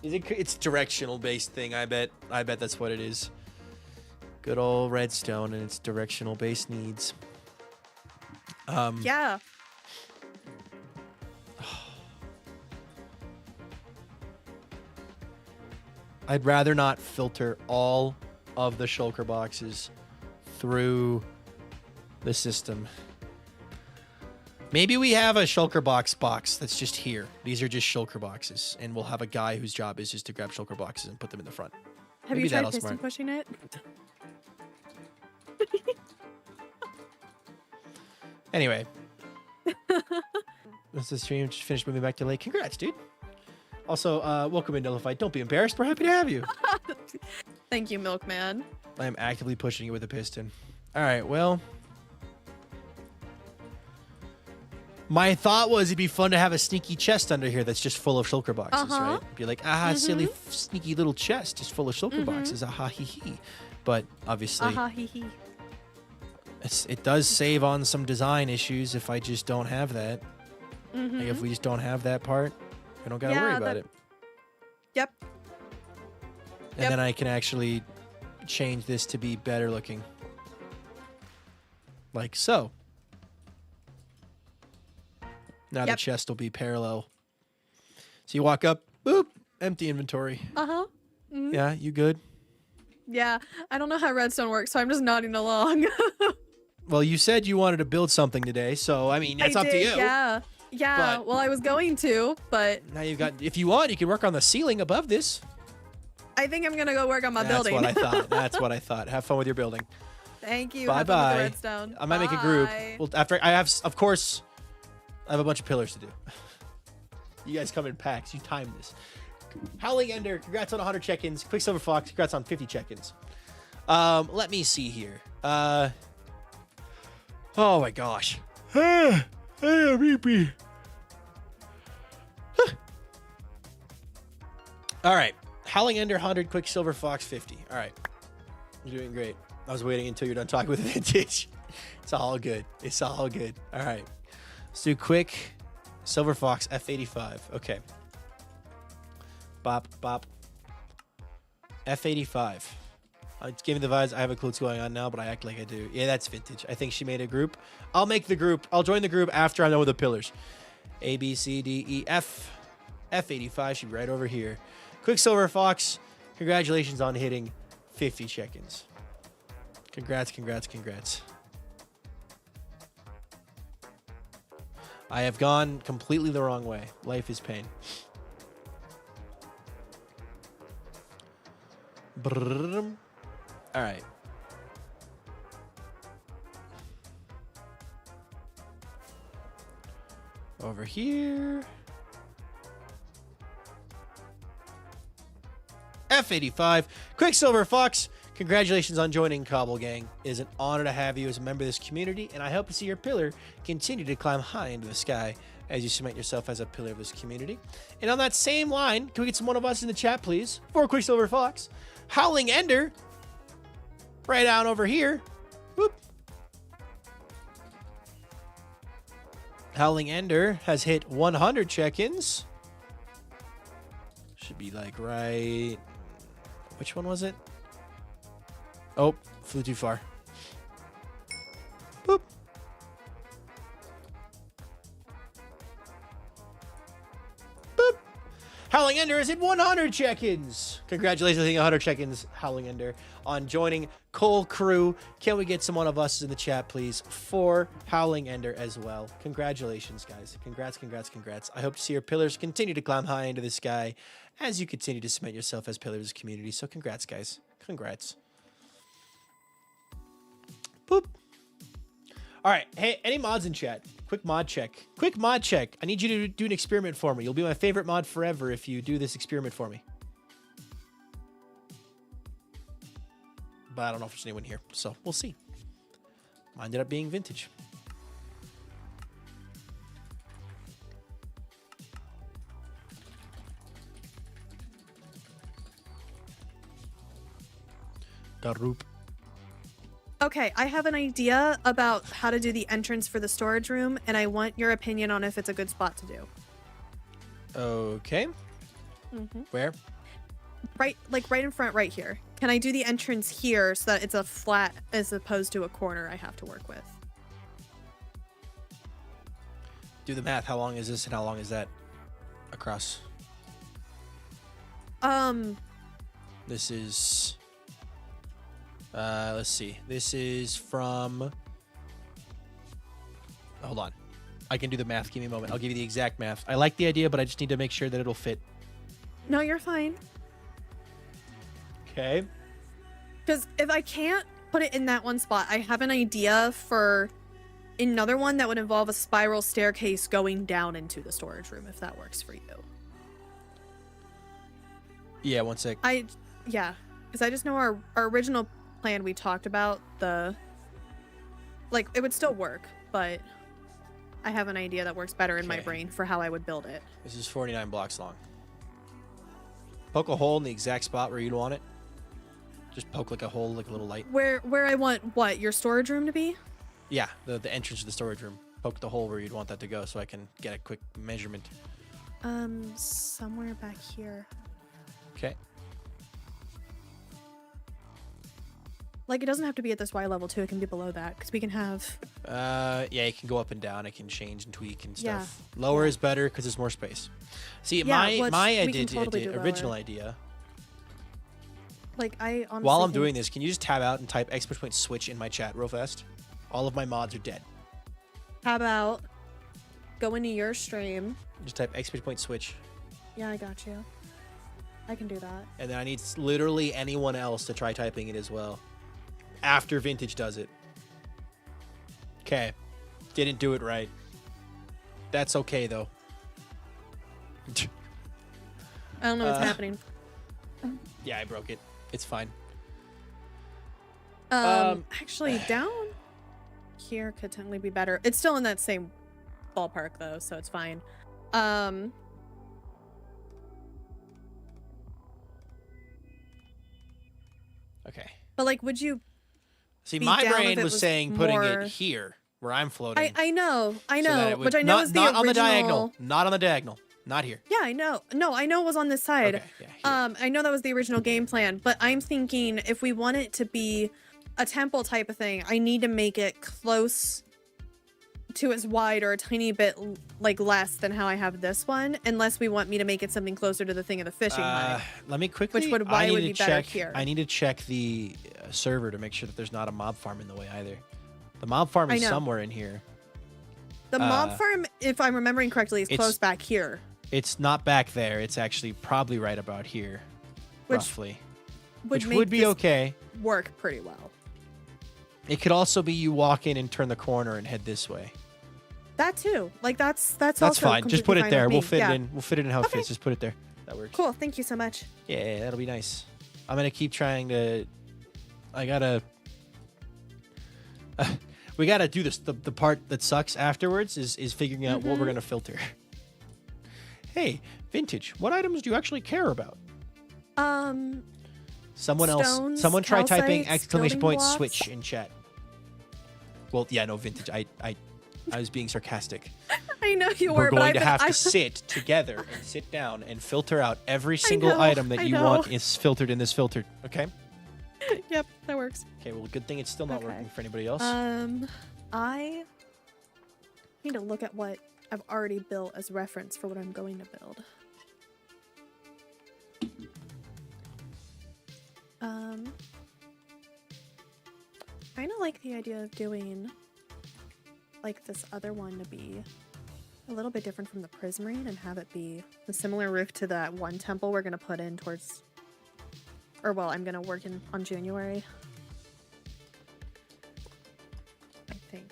It's directional based thing. I bet that's what it is. Good old redstone and its directional based needs.
Yeah.
I'd rather not filter all of the shulker boxes through the system. Maybe we have a shulker box that's just here. These are just shulker boxes, and we'll have a guy whose job is just to grab shulker boxes and put them in the front.
Have
Maybe
you tried
that'll
piston
smart.
pushing it?
Anyway. Once the stream just finished moving back to lake. Congrats, dude. Also, welcome in, Nullified. Don't be embarrassed. We're happy to have you.
Thank you, Milkman.
I am actively pushing it with a piston. All right, well. My thought was it'd be fun to have a sneaky chest under here that's just full of shulker boxes, right? Be like, silly, sneaky little chest just full of shulker boxes. Aha, hee hee. But obviously,
Aha, hee hee.
it does save on some design issues if I just don't have that. Like if we just don't have that part, I don't gotta worry about it.
Yep.
And then I can actually change this to be better looking. Like so. Now the chest will be parallel. So you walk up, boop, empty inventory. Yeah, you good?
Yeah, I don't know how redstone works, so I'm just nodding along.
Well, you said you wanted to build something today, so I mean, that's up to you.
Yeah. Yeah,
But-
well, I was going to, but
Now you've got, if you want, you can work on the ceiling above this.
I think I'm gonna go work on my
That's
building.
what I thought. That's what I thought. Have fun with your building.
Thank you.
Bye
Have fun with the
bye.
redstone.
I might make a group.
Bye.
Well, after I have, of course, I have a bunch of pillars to do. You guys come in packs. You time this. Howling Ender, congrats on 100 check-ins. Quicksilver Fox, congrats on 50 check-ins. Let me see here. Oh my gosh. All right. Howling Ender 100, Quicksilver Fox 50. All right. You're doing great. I was waiting until you're done talking with Vintage. It's all good. It's all good. All right. Let's do quick Silver Fox F85. Okay. Bop, bop. F85. It's giving the vibes. I have a clue what's going on now, but I act like I do. Yeah, that's vintage. I think she made a group. I'll make the group. I'll join the group after I'm done with the pillars. A, B, C, D, E, F. F85 should be right over here. Quicksilver Fox, congratulations on hitting 50 check-ins. Congrats, congrats, congrats. I have gone completely the wrong way. Life is pain. Brrrr. All right. Over here. F85. Quicksilver Fox, congratulations on joining Cobble Gang. It is an honor to have you as a member of this community, and I hope to see your pillar continue to climb high into the sky as you cement yourself as a pillar of this community. And on that same line, can we get some one of us in the chat, please? For Quicksilver Fox. Howling Ender, right down over here. Whoop. Howling Ender has hit 100 check-ins. Should be like right... Which one was it? Oh, flew too far. Boop. Boop. Howling Ender is at 100 check-ins. Congratulations on hitting 100 check-ins, Howling Ender, on joining Cole Crew. Can we get some one of us in the chat, please, for Howling Ender as well? Congratulations, guys. Congrats, congrats, congrats. I hope to see your pillars continue to climb high into the sky as you continue to cement yourself as pillars of the community. So congrats, guys. Congrats. Boop. All right. Hey, any mods in chat? Quick mod check. Quick mod check. I need you to do an experiment for me. You'll be my favorite mod forever if you do this experiment for me. But I don't know if there's anyone here, so we'll see. Mine ended up being vintage. Garoop.
Okay, I have an idea about how to do the entrance for the storage room, and I want your opinion on if it's a good spot to do.
Okay. Where?
Right in front, right here. Can I do the entrance here so that it's a flat as opposed to a corner I have to work with?
Do the math. How long is this and how long is that across? This is... let's see. This is from... Hold on. I can do the math. Give me a moment. I'll give you the exact math. I like the idea, but I just need to make sure that it'll fit.
No, you're fine.
Okay.
Because if I can't put it in that one spot, I have an idea for another one that would involve a spiral staircase going down into the storage room, if that works for you.
Yeah, one sec.
Yeah, because I just know our original plan we talked about, it would still work, but I have an idea that works better in my brain for how I would build it.
This is 49 blocks long. Poke a hole in the exact spot where you'd want it. Just poke like a hole, like a little light.
Where I want what, your storage room to be?
Yeah, the entrance to the storage room. Poke the hole where you'd want that to go so I can get a quick measurement.
Somewhere back here.
Okay.
Like, it doesn't have to be at this Y level too. It can be below that because we can have.
Yeah, it can go up and down. It can change and tweak and stuff. Yeah. Lower is better because there's more space. See, my original idea.
Like, I honestly.
While I'm doing this, can you just tab out and type !switch in my chat real fast? All of my mods are dead.
How about go into your stream?
Just type !switch.
Yeah, I got you. I can do that.
And then I need literally anyone else to try typing it as well. After Vintage does it. Okay. Didn't do it right. That's okay, though.
I don't know what's happening.
Yeah, I broke it. It's fine.
Actually, down here could technically be better. It's still in that same ballpark, though, so it's fine.
Okay.
But, like, would you...
See, my brain was saying putting it here, where I'm floating.
I know.
So
which I know is the
not
original...
on the diagonal. Not on the diagonal. Not here.
Yeah, I know. No, I know it was on this side.
Okay, yeah, here.
I know that was the original game plan, but I'm thinking if we want it to be a temple type of thing, I need to make it close to as wide or a tiny bit like less than how I have this one, unless we want me to make it something closer to the thing of the fishing hut.
Let me quickly.
Which would why would be better here?
I need to check the server to make sure that there's not a mob farm in the way either. The mob farm is somewhere in here.
The mob farm, if I'm remembering correctly, is close back here.
It's not back there. It's actually probably right about here, roughly. Which would be okay.
Work pretty well.
It could also be you walk in and turn the corner and head this way.
That too. Like that's
also fine. Just put it there. We'll fit it in. We'll fit it in how it
Okay.
fits. Just put it there. That works.
Cool. Thank you so much.
Yeah, that'll be nice. I'm gonna keep trying to. I gotta. We gotta do this. The part that sucks afterwards is figuring out what we're gonna filter. Hey, Vintage, what items do you actually care about? Someone
stones,
someone try typing
calcites,
exclamation
building
point
blocks.
switch in chat. Well, yeah, no, Vintage. I was being sarcastic.
I know you were.
We're going
but
to have to sit together and sit down and filter out every single item that you want is filtered in this filter. Okay?
Yep, that works.
Okay, well, good thing it's still not working for anybody else.
I need to look at what I've already built as reference for what I'm going to build. Kind of like the idea of doing like this other one to be a little bit different from the prismarine and have it be a similar roof to that one temple we're going to put in towards, or well, I'm going to work in on January. I think.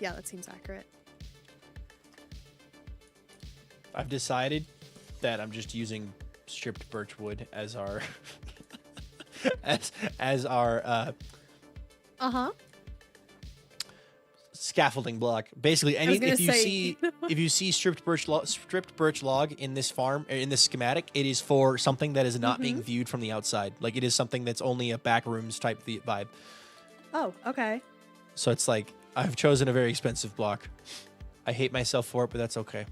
Yeah, that seems accurate.
I've decided that I'm just using stripped birch wood as our as our scaffolding block. Basically, if you see stripped birch log in this farm in this schematic, it is for something that is not being viewed from the outside. Like it is something that's only a back rooms type vibe.
Oh, okay.
So it's like I've chosen a very expensive block. I hate myself for it, but that's okay.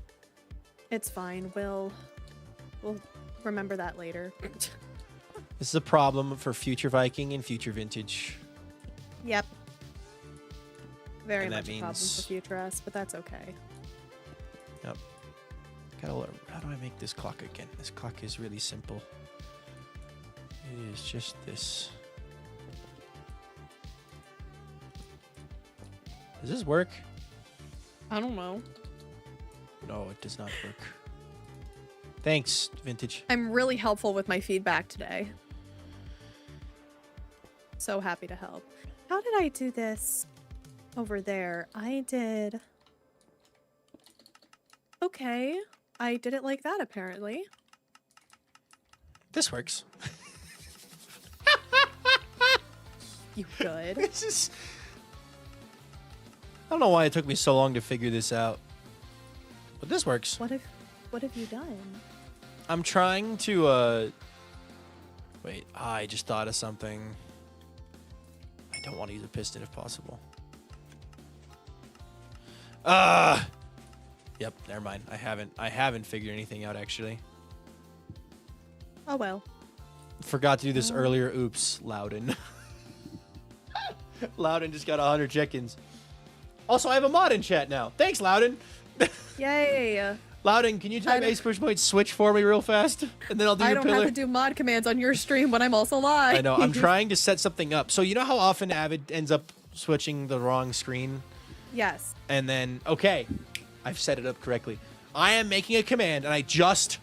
It's fine. We'll remember that later.
This is a problem for future Viking and future Vintage.
Yep. Very
And that
much a problem
means-
for future us, but that's okay.
Yep. How do I make this clock again? This clock is really simple. It is just this. Does this work?
I don't know.
No, it does not work. Thanks, Vintage.
I'm really helpful with my feedback today. So happy to help. How did I do this over there? I did... Okay. I did it like that, apparently.
This works.
You good?
This is... I don't know why it took me so long to figure this out. But this works.
What have you done?
I'm trying to, Wait, I just thought of something. I don't want to use a piston if possible. Yep, never mind. I haven't figured anything out, actually.
Oh well.
Forgot to do this earlier. Oops, Loudon. Loudon just got 100 check-ins. Also, I have a mod in chat now. Thanks, Loudon.
Yay!
Loudon, can you type ace push point switch for me real fast? And then I'll do
I
your
don't
pillar.
have to do mod commands on your stream when I'm also live.
I know. I'm trying to set something up. So you know how often Avid ends up switching the wrong screen?
Yes.
And then, okay, I've set it up correctly. I am making a command, and I just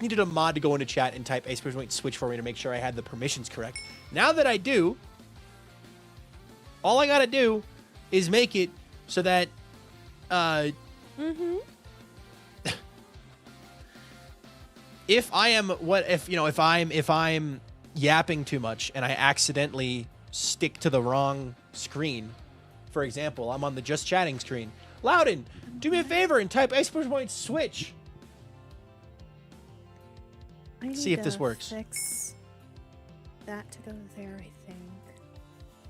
needed a mod to go into chat and type ace push point switch for me to make sure I had the permissions correct. Now that I do, all I gotta do is make it so that if I'm yapping too much and I accidentally stick to the wrong screen, for example, I'm on the just chatting screen. Loudon, do me a favor and type ace push point switch.
I need
See if this
to
works.
Fix that to go there, I think.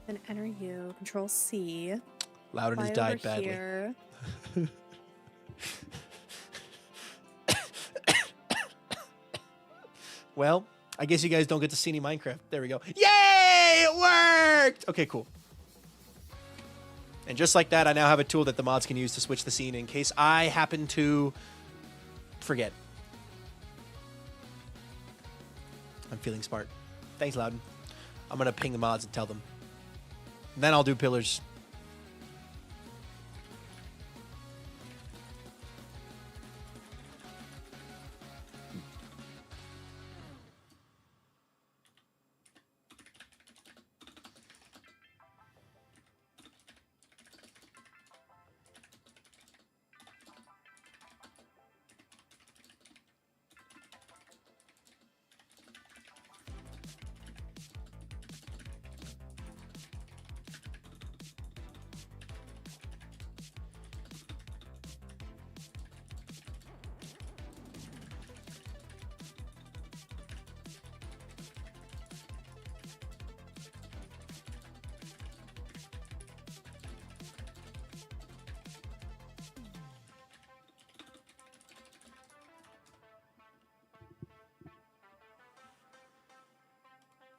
Then enter U, Control C.
Loudon has
fly
died
over
badly.
Here.
Well, I guess you guys don't get to see any Minecraft. There we go. Yay! It worked! Okay, cool. And just like that, I now have a tool that the mods can use to switch the scene in case I happen to forget. I'm feeling smart. Thanks, Loudon. I'm going to ping the mods and tell them. And then I'll do pillars.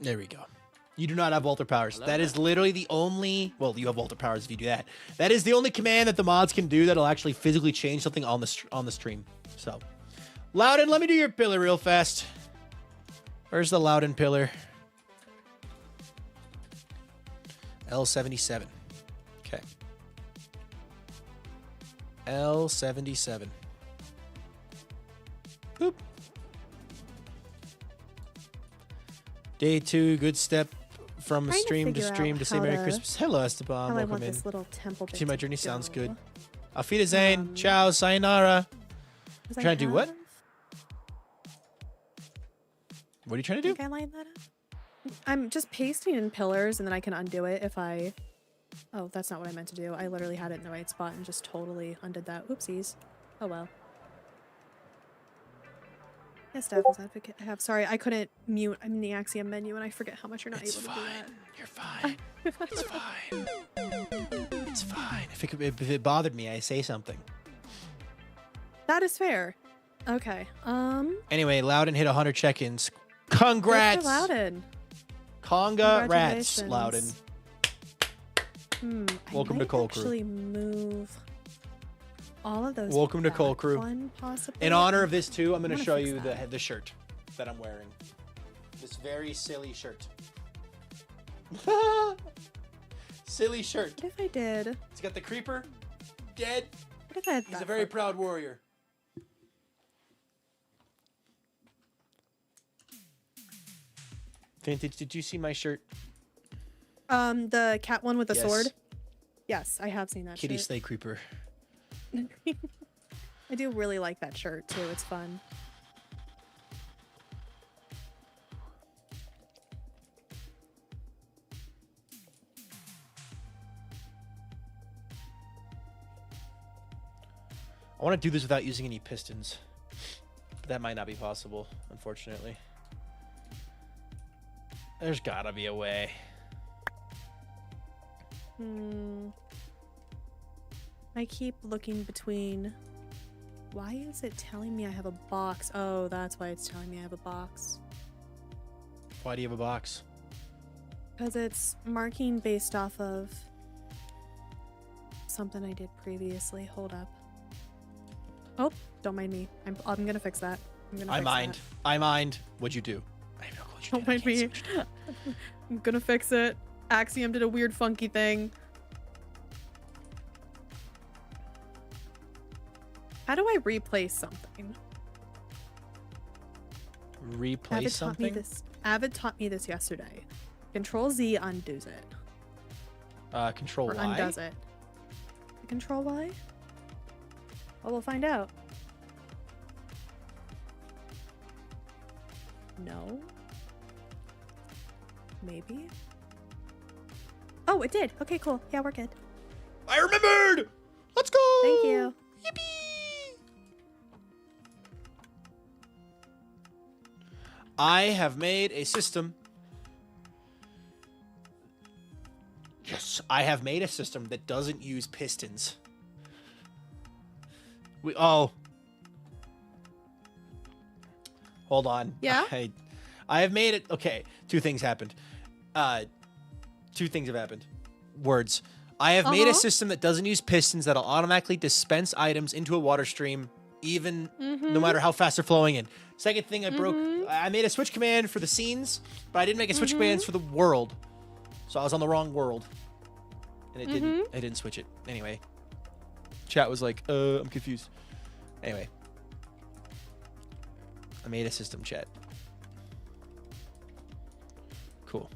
There we go. You do not have Walter Powers. That is literally the only... Well, you have Walter Powers if you do that. That is the only command that the mods can do that'll actually physically change something on the stream. So, Loudon, let me do your pillar real fast. Where's the Loudon pillar? L77. Okay. L77. Boop. Day 2, good step from
Trying to
stream to
figure
stream
out
to say
how
Merry
to-
Christmas. Hello, Esteban.
How I
Welcome
want
in.
this little temple bit
See, my
to
journey sounds
go.
good. Auf Wiedersehen. Ciao. Sayonara.
'Cause I
Trying to do what?
have-
What are you trying to do?
Think I lined that up? I'm just pasting in pillars and then I can undo it if I... Oh, that's not what I meant to do. I literally had it in the right spot and just totally undid that. Oopsies. Oh well. Yes, Devil's Advocate. I have. Sorry, I couldn't mute. I'm in the Axiom menu and I forget how much you're not
It's
able
fine.
to do that.
You're fine. It's fine. It's fine. If it bothered me, I say something.
That is fair. Okay.
Anyway, Loudon hit 100 check-ins.
Good
Congrats.
for Loudon.
Conga rats, Loudon. Welcome
I
to
might
Coal Crew.
actually move all of those.
Welcome to
back
Coal Crew.
one, possibly.
In honor of this too, I'm going
I
to
wanna
show
fix
you
that.
the shirt that I'm wearing. This very silly shirt. Silly shirt.
What if I did?
It's got the creeper dead.
What if I had
He's a
that
very
for-
proud warrior. Vintage, did you see my shirt?
The cat one with the
Yes.
sword. Yes, I have seen that
Kitty
shirt.
Slay Creeper.
I do really like that shirt too. It's fun.
I want to do this without using any pistons. But that might not be possible, unfortunately. There's gotta be a way.
I keep looking between. Why is it telling me I have a box? Oh, that's why it's telling me I have a box.
Why do you have a box?
Because it's marking based off of something I did previously. Hold up. Oh, don't mind me. I'm gonna fix that.
I mind. I mind. What'd you do? I have no clue what you
Don't
did. I
mind
can't
me.
see what you did.
I'm gonna fix it. Axiom did a weird funky thing. How do I replace something?
Replace something?
Avid taught me this yesterday. Control Z undoes it.
Control
Or
Y?
undoes it. Control Y? Well, we'll find out. No. Maybe. Oh, it did. Okay, cool. Yeah, we're good.
I remembered! Let's go!
Thank you.
Yippee! I have made a system. Yes, I have made a system that doesn't use pistons. Oh. Hold on.
Yeah?
I have made it. Okay, two things happened. Two things have happened. Words. I have made a system that doesn't use pistons that'll automatically dispense items into a water stream, even no matter how fast they're flowing in. Second thing, I broke. I made a switch command for the scenes, but I didn't make a switch commands for the world. So I was on the wrong world, and it didn't. I didn't switch it anyway. Chat was like, I'm confused. Anyway, I made a system, chat. Cool.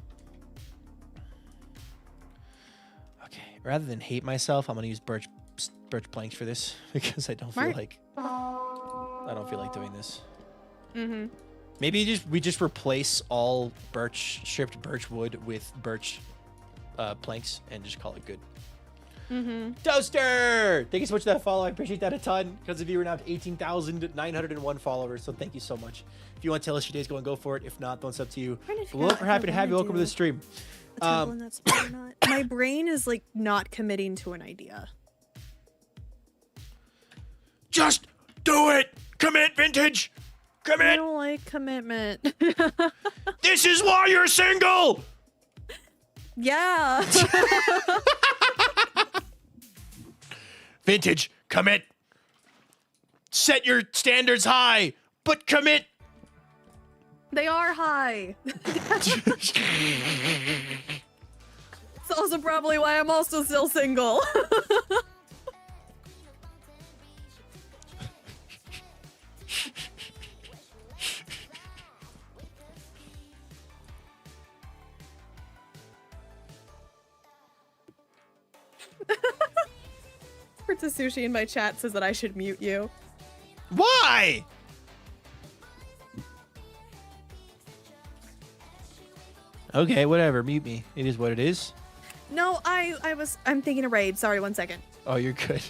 Okay, rather than hate myself, I'm gonna use birch planks for this because I don't feel like doing this. Maybe we just replace all stripped birch wood with birch planks and just call it good. Toaster! Thank you so much for that follow. I appreciate that a ton. Because of you, we're now at 18,901 followers. So thank you so much. If you want to tell us your day's going, go for it. If not, then it's up to you. We're happy to have you. Welcome to the stream.
My brain is like not committing to an idea.
Just do it. Commit, Vintage.
I
Commit.
don't like commitment.
This is why you're single.
Yeah.
Vintage, commit. Set your standards high, but commit.
They are high. It's also probably why I'm also still single. Princess Sushi in my chat says that I should mute you.
Why? Okay, whatever. Mute me. It is what it is.
No, I'm thinking a raid. Sorry, 1 second.
Oh, you're good.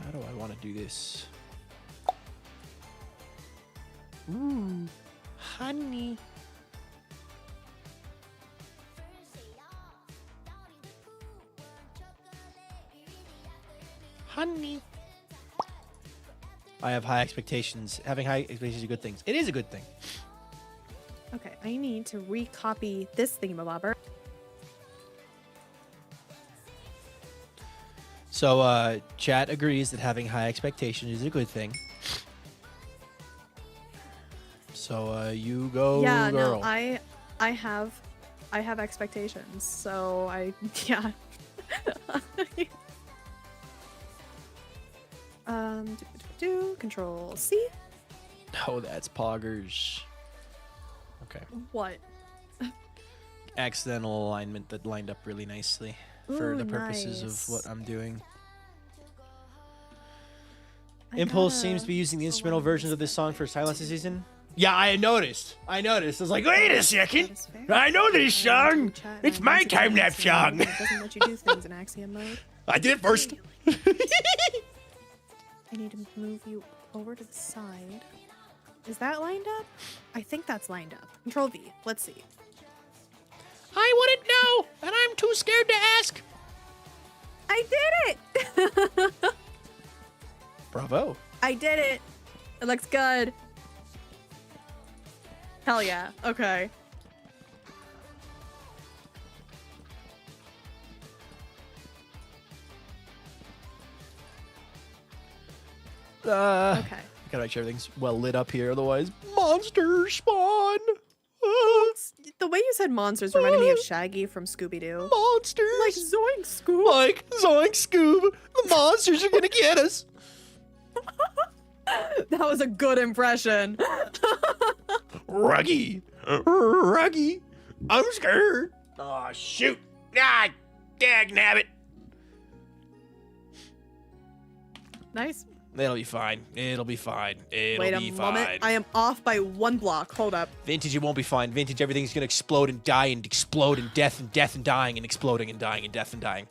How do I want to do this? Ooh, honey. Honey. I have high expectations. Having high expectations is a good thing. It is a good thing.
Okay, I need to recopy this thingamabobber.
So, chat agrees that having high expectations is a good thing. So, you go,
Yeah,
girl.
no, I have expectations. So yeah. Control C.
Oh, that's poggers. Okay.
What?
Accidental alignment that lined up really nicely for
Ooh,
the purposes
nice.
of what I'm doing. Impulse seems to be using the instrumental versions of this song for Silence Season. Yeah, I noticed. I was like, wait a second. I know this song. It's my time-lapse song.
It doesn't let you do things in Axiom mode.
I did it first.
I need to move you over to the side. Is that lined up? I think that's lined up. Control V. Let's see.
I wouldn't know, and I'm too scared to ask.
I did it!
Bravo.
I did it. It looks good. Hell yeah. Okay.
Okay. Gotta make sure everything's well lit up here, otherwise monsters spawn.
The way you said monsters reminded me of Shaggy from Scooby-Doo.
Monsters.
Like Zoink Scoob.
Like Zoink Scoob. The monsters are gonna get us.
That was a good impression.
Ruggy. Ruggy. I'm scared. Oh, shoot. Ah, dagnabbit.
Nice.
It'll be fine. It'll be fine. It'll
Wait a
be
moment.
fine.
I am off by 1 block. Hold up.
Vintage, it won't be fine. Vintage, everything's gonna explode and die and explode and death and dying and exploding and dying and death and dying.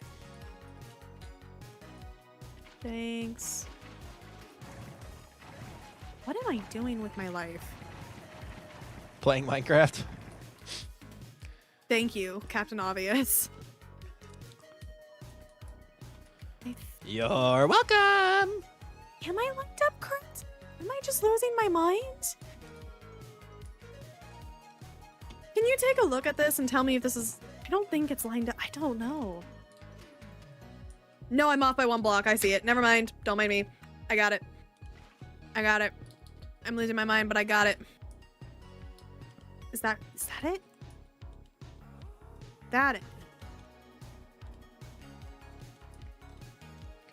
Thanks. What am I doing with my life?
Playing Minecraft.
Thank you, Captain Obvious.
You're welcome.
Am I lined up correct? Am I just losing my mind? Can you take a look at this and tell me if this is... I don't think it's lined up. I don't know. No, I'm off by 1 block. I see it. Never mind. Don't mind me. I got it. I got it. I'm losing my mind, but I got it. Is that it? That it.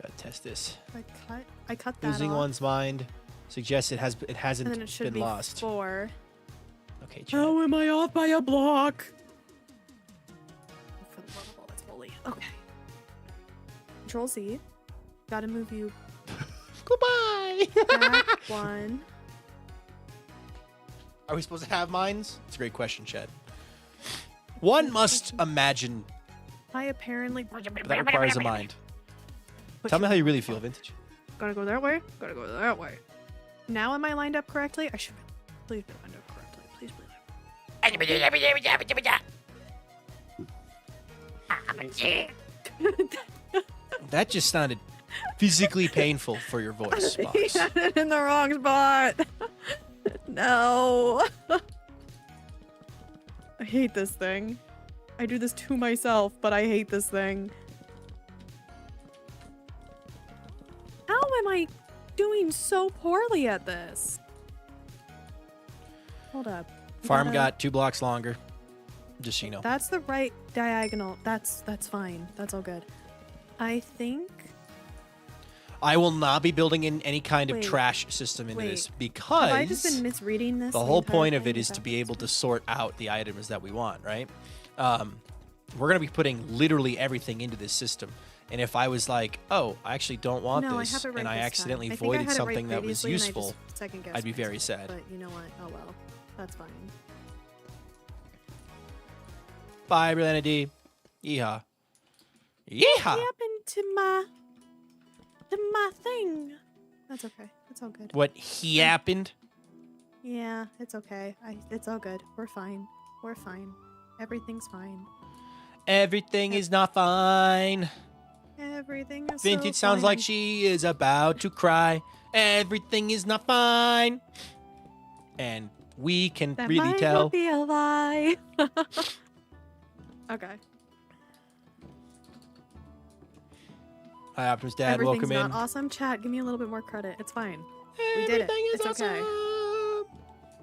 Gotta test this.
I cut that
Losing
off.
one's mind suggests it
And then
hasn't
it should
been
be
lost.
4.
Okay, chat.
How am I off by a block? For the love of all that's holy. Okay. Control Z. Gotta move you
Goodbye.
back 1.
Are we supposed to have minds? It's a great question, Chad. One must imagine
I apparently
that requires a mind. Tell me how you really feel, Vintage.
gotta go that way. Gotta go that way. Now am I lined up correctly? I should please be lined up correctly. Please be.
That just sounded physically painful for your voice, Box.
Had it in the wrong spot. No. I hate this thing. I do this to myself, but I hate this thing. How am I doing so poorly at this? Hold up. We
Farm
gotta-
got 2 blocks longer. Just so you know.
That's the right diagonal. That's fine. That's all good. I think.
I will not be building in any kind of
Wait.
trash system into
Wait.
this
Have
because
I just been misreading this?
the whole
entire
point of
thing?
it is to be able to sort out the items that we want, right? We're going to be putting literally everything into this system. And if I was like, oh, I actually don't want
No, I
this,
have it right
and I
this time.
accidentally
I think I
voided
had it right
something that was
previously and I
useful,
just second-guessed
I'd be very
myself,
sad.
But you know what? Oh well. That's fine.
Bye, Brenedy. Yeehaw. Yeehaw!
What happened to my thing? That's okay. It's all good.
What happened?
Yeah, it's okay. It's all good. We're fine. We're fine. Everything's fine.
Everything is not fine.
Everything is
Vintage
so
sounds
fine.
like she is about to cry. Everything is not fine. And we can
That
really
might
tell.
not be a lie. Okay.
Hi, Optimus Dad.
Everything's
Welcome
not
in.
awesome. Chat, give me a little bit more credit. It's fine. We did it.
Everything is
It's okay.
awesome.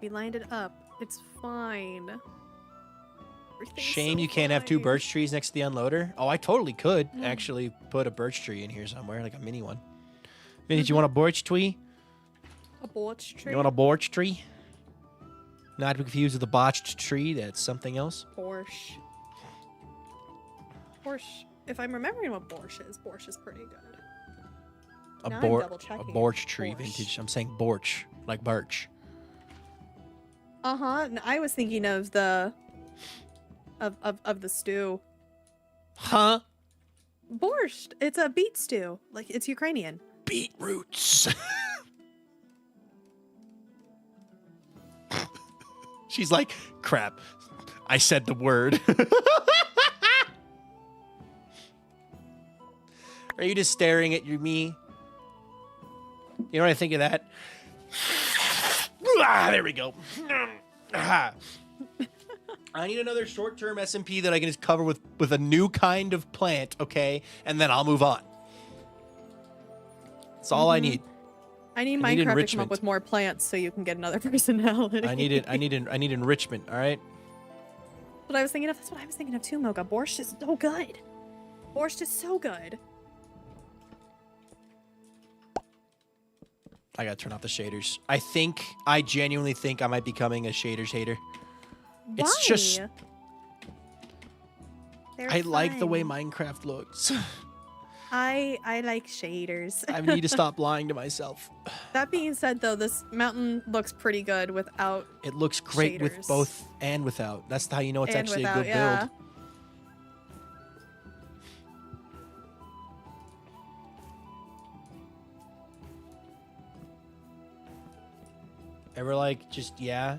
We lined it up. It's fine. Everything's
Shame
so
you can't have 2
fine.
birch trees next to the unloader. Oh, I totally could
Mm.
actually put a birch tree in here somewhere, like a mini one. Vintage,
Mm-hmm.
you want a birch tree?
A birch tree.
You want a birch tree? Not to be confused with a botched tree. That's something else.
Borscht. Borscht. If I'm remembering what borscht is pretty good.
A
Now I'm
bor- a
double-checking.
borch tree,
Borscht.
Vintage. I'm saying borch, like birch.
Uh-huh. And I was thinking of the of the stew.
Huh?
Borscht. It's a beet stew. Like it's Ukrainian.
Beetroots. She's like, crap. I said the word. Are you just staring at me? You know what I think of that? Ah, there we go. Ah. I need another short-term SMP that I can just cover with a new kind of plant, okay? And then I'll move on. That's all I need.
I need
I need
Minecraft to come
enrichment.
up with more plants so you can get another personality.
I need enrichment, all right?
What I was thinking of. That's what I was thinking of too, Mocha. Borscht is so good. Borscht is so good.
I gotta turn off the shaders. I genuinely think I might be becoming a shaders hater. It's
Why?
just,
They're
I like the way
fun.
Minecraft looks.
I like shaders.
I need to stop lying to myself.
That being said, though, this mountain looks pretty good without
It looks great with
Shaders.
both and without. That's how you know it's
and
actually
without.
a good
Yeah.
build. Ever like just yeah,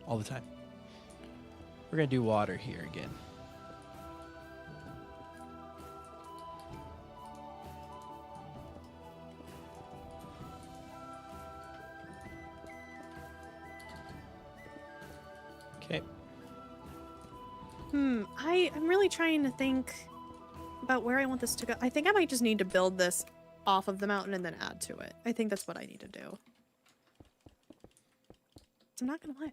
all the time. We're gonna do water here again. Okay.
I'm really trying to think about where I want this to go. I think I might just need to build this off of the mountain and then add to it. I think that's what I need to do. I'm not gonna lie.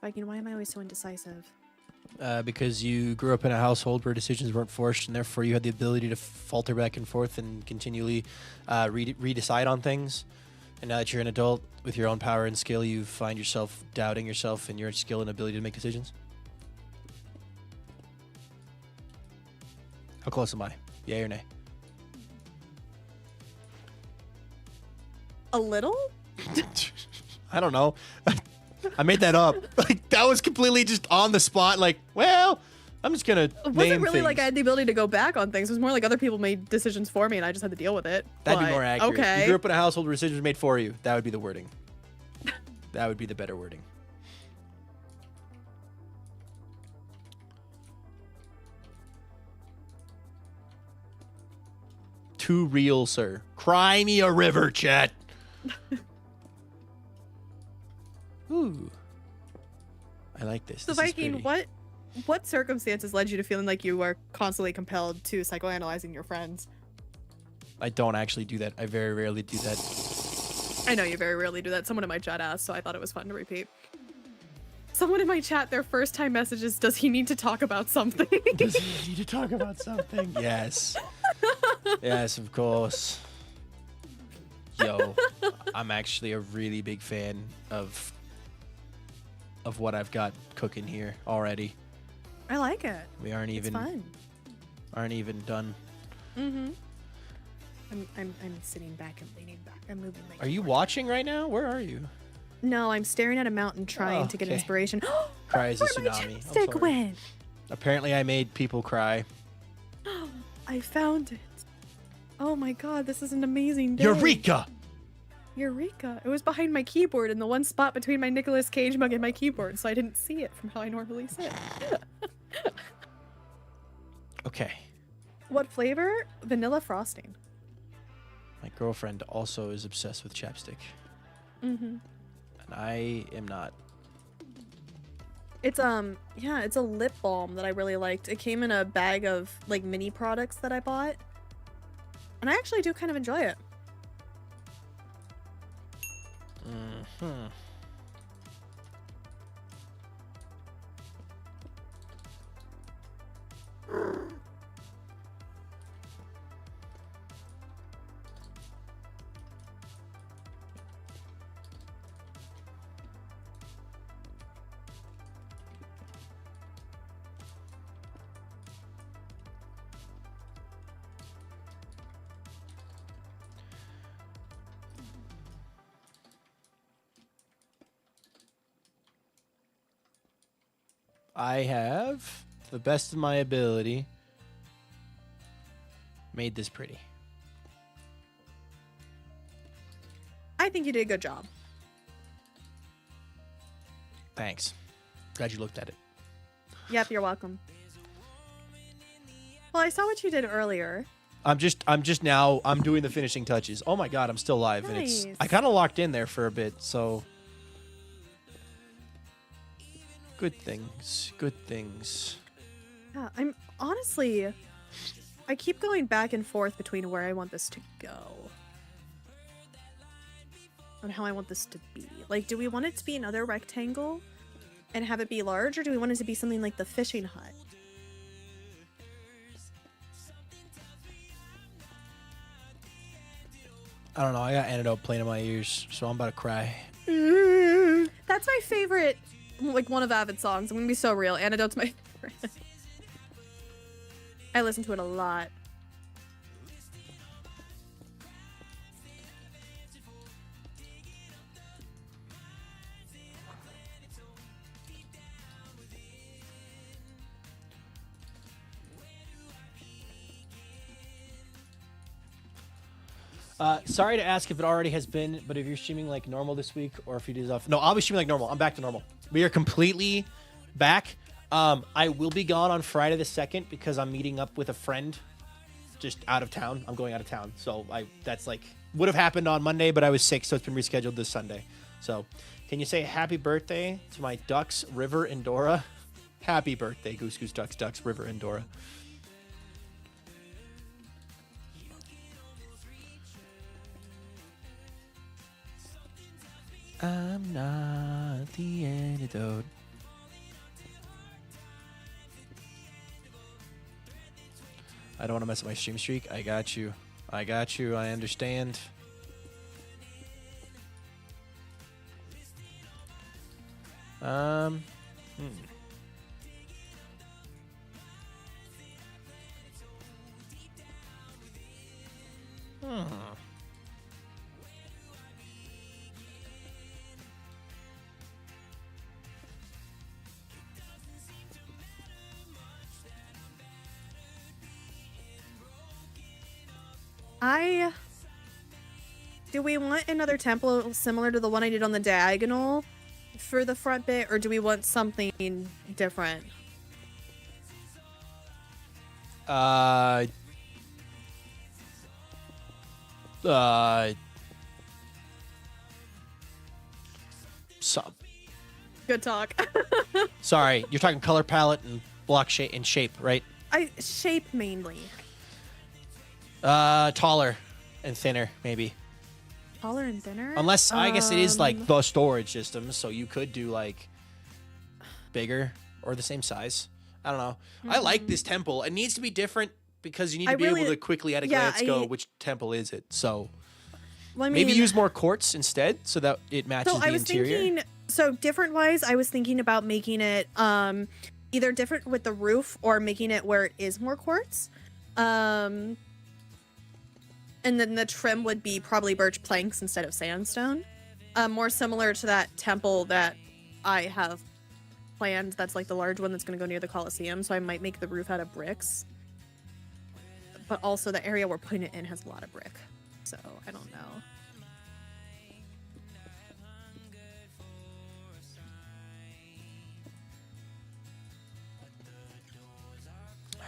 Viking, why am I always so indecisive?
Because you grew up in a household where decisions weren't forced, and therefore you had the ability to falter back and forth and continually redecide on things. And now that you're an adult with your own power and skill, you find yourself doubting yourself and your skill and ability to make decisions. How close am I? Yay or nay?
A little?
I don't know. I made that up. Like, that was completely just on the spot. Like, well, I'm just gonna
It wasn't
name
really
things.
like I had the ability to go back on things. It was more like other people made decisions for me and I just had to deal with it.
That'd be
But,
more accurate.
Okay.
You grew up in a household where decisions were made for you. That would be the wording. That would be the better wording. Too real, sir. Cry me a river, chat. Ooh. I like this.
So
This is
Viking,
pretty.
what circumstances led you to feeling like you were constantly compelled to psychoanalyzing your friends?
I don't actually do that. I very rarely do that.
I know you very rarely do that. Someone in my chat asked, so I thought it was fun to repeat. Someone in my chat, their first time message is, does he need to talk about something?
Does he need to talk about something? Yes. Yes, of course. Yo, I'm actually a really big fan of what I've got cooking here already.
I like it.
We aren't
It's fun.
even done.
Mm-hmm. I'm sitting back and leaning back. I'm moving my
Are you
keyboard.
watching right now? Where are you?
No, I'm staring at a mountain trying to get
okay.
inspiration.
Cry is a
Where my
tsunami. I'm
chapstick
sorry.
went?
Apparently I made people cry.
I found it. Oh my god, this is an amazing day.
Eureka!
Eureka. It was behind my keyboard in the one spot between my Nicolas Cage mug and my keyboard, so I didn't see it from how I normally sit.
Okay.
What flavor? Vanilla frosting.
My girlfriend also is obsessed with chapstick.
Mm-hmm.
And I am not.
It's yeah, it's a lip balm that I really liked. It came in a bag of like mini products that I bought. And I actually do kind of enjoy it.
Mm-hmm. I have, to the best of my ability, made this pretty.
I think you did a good job.
Thanks. Glad you looked at it.
Yep, you're welcome. Well, I saw what you did earlier.
I'm just now doing the finishing touches. Oh my god, I'm still live and
Nice.
I kind of locked in there for a bit, so good things. Good things.
Yeah, I'm honestly, I keep going back and forth between where I want this to go and how I want this to be. Like, do we want it to be another rectangle and have it be large, or do we want it to be something like the fishing hut?
I don't know. I got antidote playing in my ears, so I'm about to cry.
That's my favorite, like one of Avid's songs. I'm gonna be so real. Antidote's my favorite. I listen to it a lot.
Sorry to ask if it already has been, but if you're streaming like normal this week or if it is off. No, I'll be streaming like normal. I'm back to normal. We are completely back. I will be gone on Friday the 2nd because I'm meeting up with a friend just out of town. I'm going out of town, so that's like would have happened on Monday, but I was sick, so it's been rescheduled this Sunday. So, can you say happy birthday to my ducks, River and Dora? Happy birthday, Goose Goose Ducks Ducks, River and Dora. I'm not the antidote. I don't want to mess up my stream streak. I got you. I got you. I understand. Hmm.
Do we want another temple similar to the one I did on the diagonal for the front bit, or do we want something different?
So,
Good talk.
sorry, you're talking color palette and block shape and shape, right?
Shape mainly.
Taller and thinner, maybe.
Taller and thinner?
Unless, I guess it is like the storage system, so you could do like bigger or the same size. I don't know. I like this temple. It needs to be different because you need to be able to quickly at a glance go, which temple is it? So maybe use more quartz instead so that it matches the interior.
Thinking, so different wise, I was thinking about making it either different with the roof or making it where it is more quartz. And then the trim would be probably birch planks instead of sandstone. More similar to that temple that I have planned. That's like the large one that's going to go near the Colosseum. So I might make the roof out of bricks. But also the area we're putting it in has a lot of brick. So I don't know.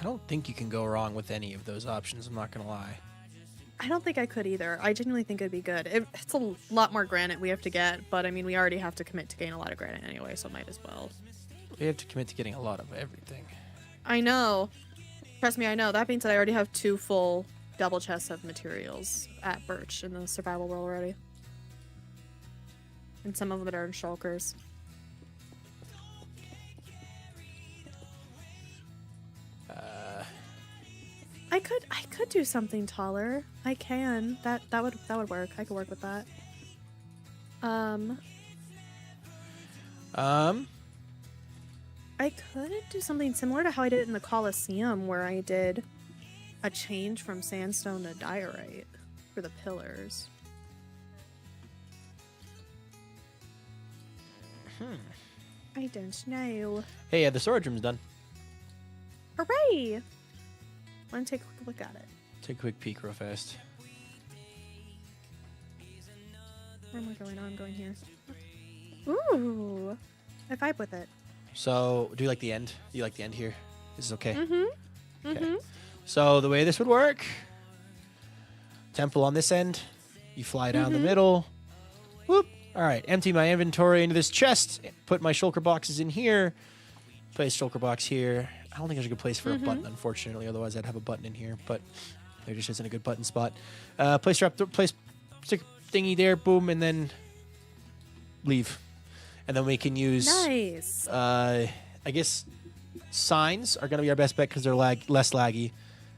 I don't think you can go wrong with any of those options. I'm not going to lie.
I don't think I could either. I genuinely think it'd be good. It's a lot more granite we have to get, but I mean, we already have to commit to gain a lot of granite anyway, so might as well.
We have to commit to getting a lot of everything.
I know. Trust me, I know. That being said, I already have 2 full double chests of materials at Birch in the survival world already. And some of them are in shulkers. I could do something taller. I can. That would work. I could work with that. I could do something similar to how I did it in the Colosseum, where I did a change from sandstone to diorite for the pillars. I don't know.
Hey, the storage room's done.
Hooray! Want to take a quick look at it?
Take a quick peek real fast.
Where am I going? Oh, I'm going here. Ooh! I vibe with it.
So, do you like the end? Do you like the end here? Is this okay?
Mm-hmm.
Okay.
Mm-hmm.
So, the way this would work, temple on this end, you fly down the middle. Whoop! All right, empty my inventory into this chest, put my shulker boxes in here, place shulker box here. I don't think there's a good place for a button, unfortunately. Otherwise, I'd have a button in here, but there just isn't a good button spot. Place stick thingy there, boom, and then leave. And then we can use.
Nice.
I guess signs are going to be our best bet because they're less laggy,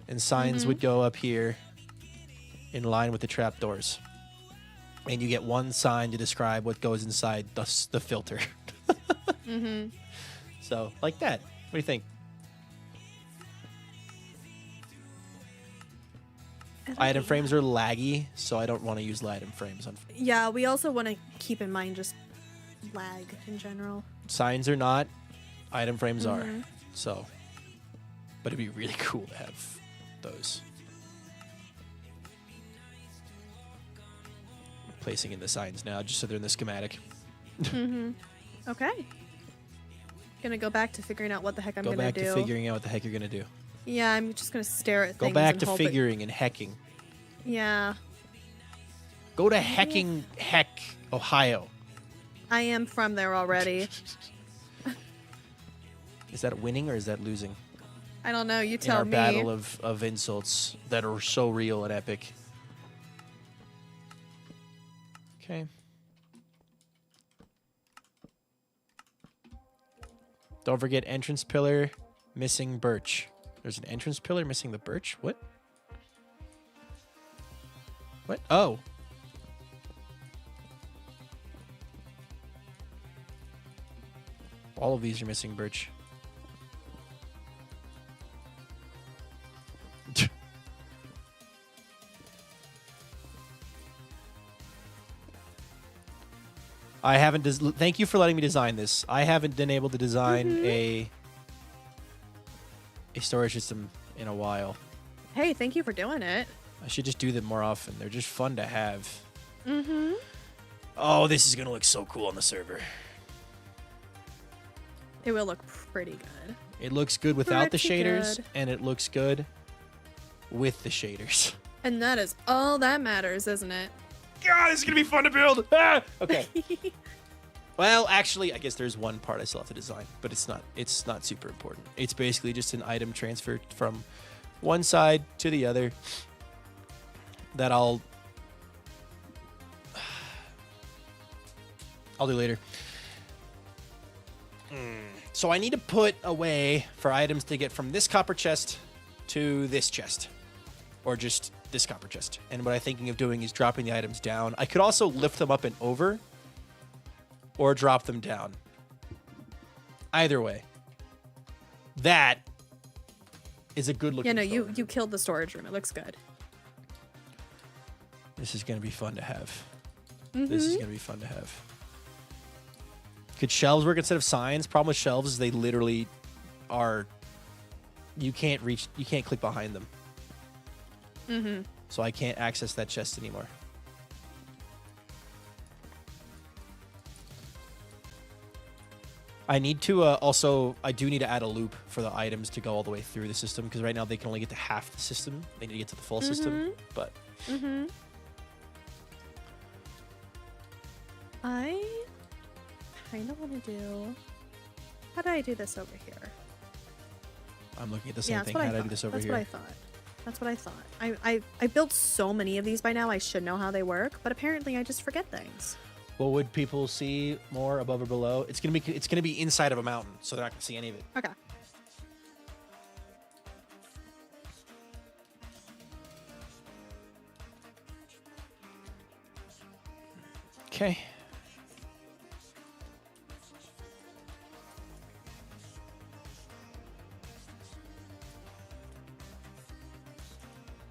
and signs would go up here in line with the trapdoors. And you get one sign to describe what goes inside the filter. So, like that. What do you think? Item frames are laggy, so I don't want to use item frames.
Yeah, we also want to keep in mind just lag in general.
Signs are not. Item frames are. So, but it'd be really cool to have those. Placing in the signs now, just so they're in the schematic.
Okay. Gonna go back to figuring out what the heck I'm
Go
gonna
back
do.
to figuring out what the heck you're gonna do.
Yeah, I'm just gonna stare at
Go
things.
back
and
to
hope it-
figuring and hecking.
Yeah,
Go to Hecking, Ohio.
I am from there already.
Is that winning or is that losing?
I don't know. You
In
tell
our
me.
battle of insults that are so real and epic. Okay. Don't forget entrance pillar, missing birch. There's an entrance pillar missing the birch? What? What? Oh. All of these are missing birch. I haven't. Thank you for letting me design this. I haven't been able to design a storage system in a while.
Hey, thank you for doing it.
I should just do them more often. They're just fun to have.
Mm-hmm.
Oh, this is gonna look so cool on the server.
It will look pretty good.
It looks good without the
Pretty
shaders,
good.
and it looks good with the shaders.
And that is all that matters, isn't it?
God, this is gonna be fun to build. Ah! Okay. Well, actually, I guess there's one part I still have to design, but it's not super important. It's basically just an item transferred from one side to the other that I'll do later. So I need to put a way for items to get from this copper chest to this chest, or just this copper chest. And what I'm thinking of doing is dropping the items down. I could also lift them up and over, or drop them down. Either way, that is a good looking.
Yeah, no,
photo.
you killed the storage room. It looks good.
This is gonna be fun to have. This is gonna be fun to have. Could shelves work instead of signs? Problem with shelves is they literally are. You can't click behind them.
Mm-hmm.
So I can't access that chest anymore. I need to I do need to add a loop for the items to go all the way through the system, because right now they can only get to half the system. They need to get to the full system, but
Mm-hmm. I kind of want to do. How did I do this over here?
I'm looking at the same
Yeah, that's
thing.
what
How
I
did I
thought.
do this over
That's
here?
what I thought. That's what I thought. I built so many of these by now. I should know how they work, but apparently I just forget things.
Well, would people see more above or below? It's gonna be inside of a mountain, so they're not gonna see any of it.
Okay.
Okay.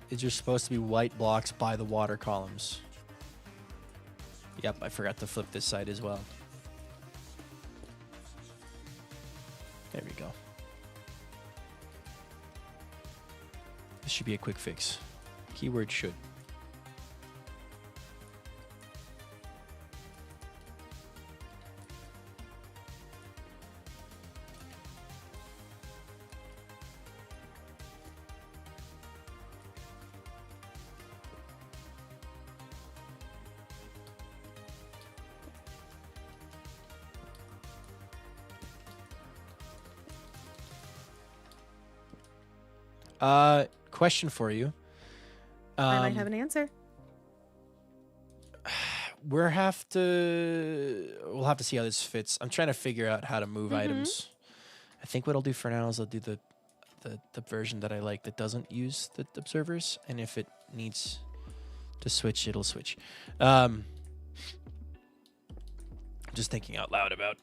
Is there supposed to be white blocks by the water columns? Yep, I forgot to flip this side as well. There we go. This should be a quick fix. Keyword should. Question for you.
I might have an answer.
We'll have to see how this fits. I'm trying to figure out how to move items. I think what I'll do for now is I'll do the version that I like that doesn't use the observers, and if it needs to switch, it'll switch. Just thinking out loud about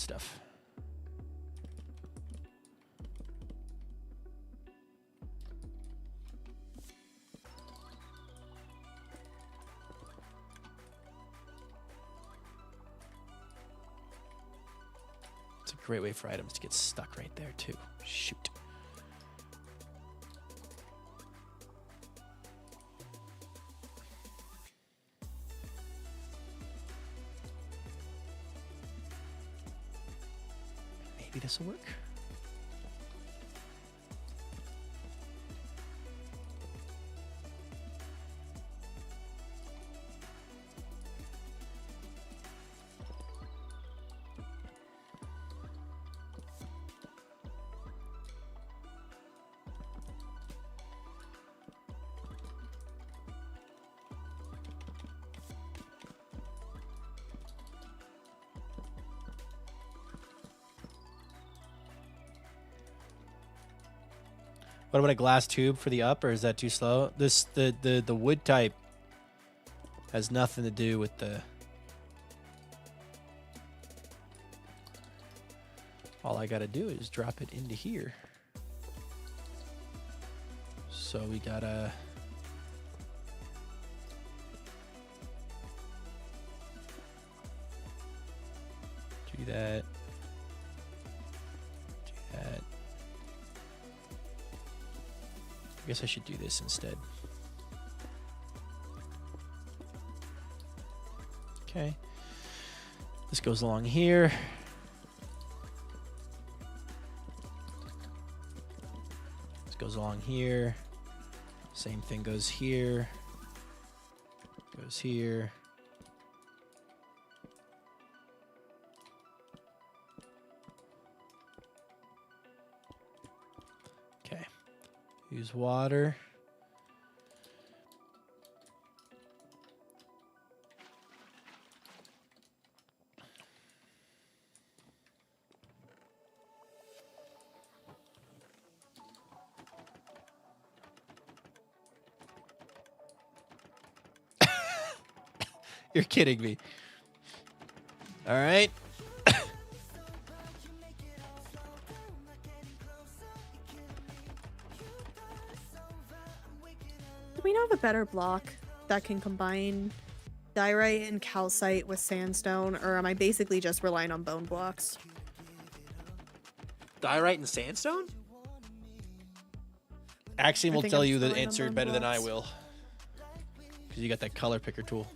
stuff. It's a great way for items to get stuck right there too. Shoot. Maybe Maybe this will work. What about a glass tube for the up, or is that too slow? This the wood type has nothing to do with the. All I gotta do is drop it into here. So we gotta. Do that. Do that. I guess I should do this instead. Okay. This goes along here. This goes along here. Same thing goes here. Goes here. Okay. Use water. You're kidding me. All right.
Do we know of a better block that can combine diorite and calcite with sandstone, or am I basically just relying on bone blocks?
Diorite and sandstone?
Axiom
I
will
think
tell
I'm
you the
still in
answer
bone
better than I
blocks.
will. Because you got that color picker tool.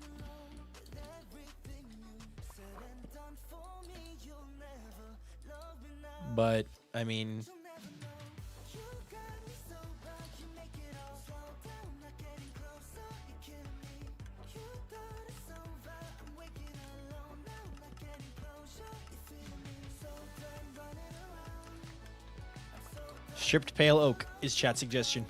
But, I mean... Stripped pale oak is chat suggestion.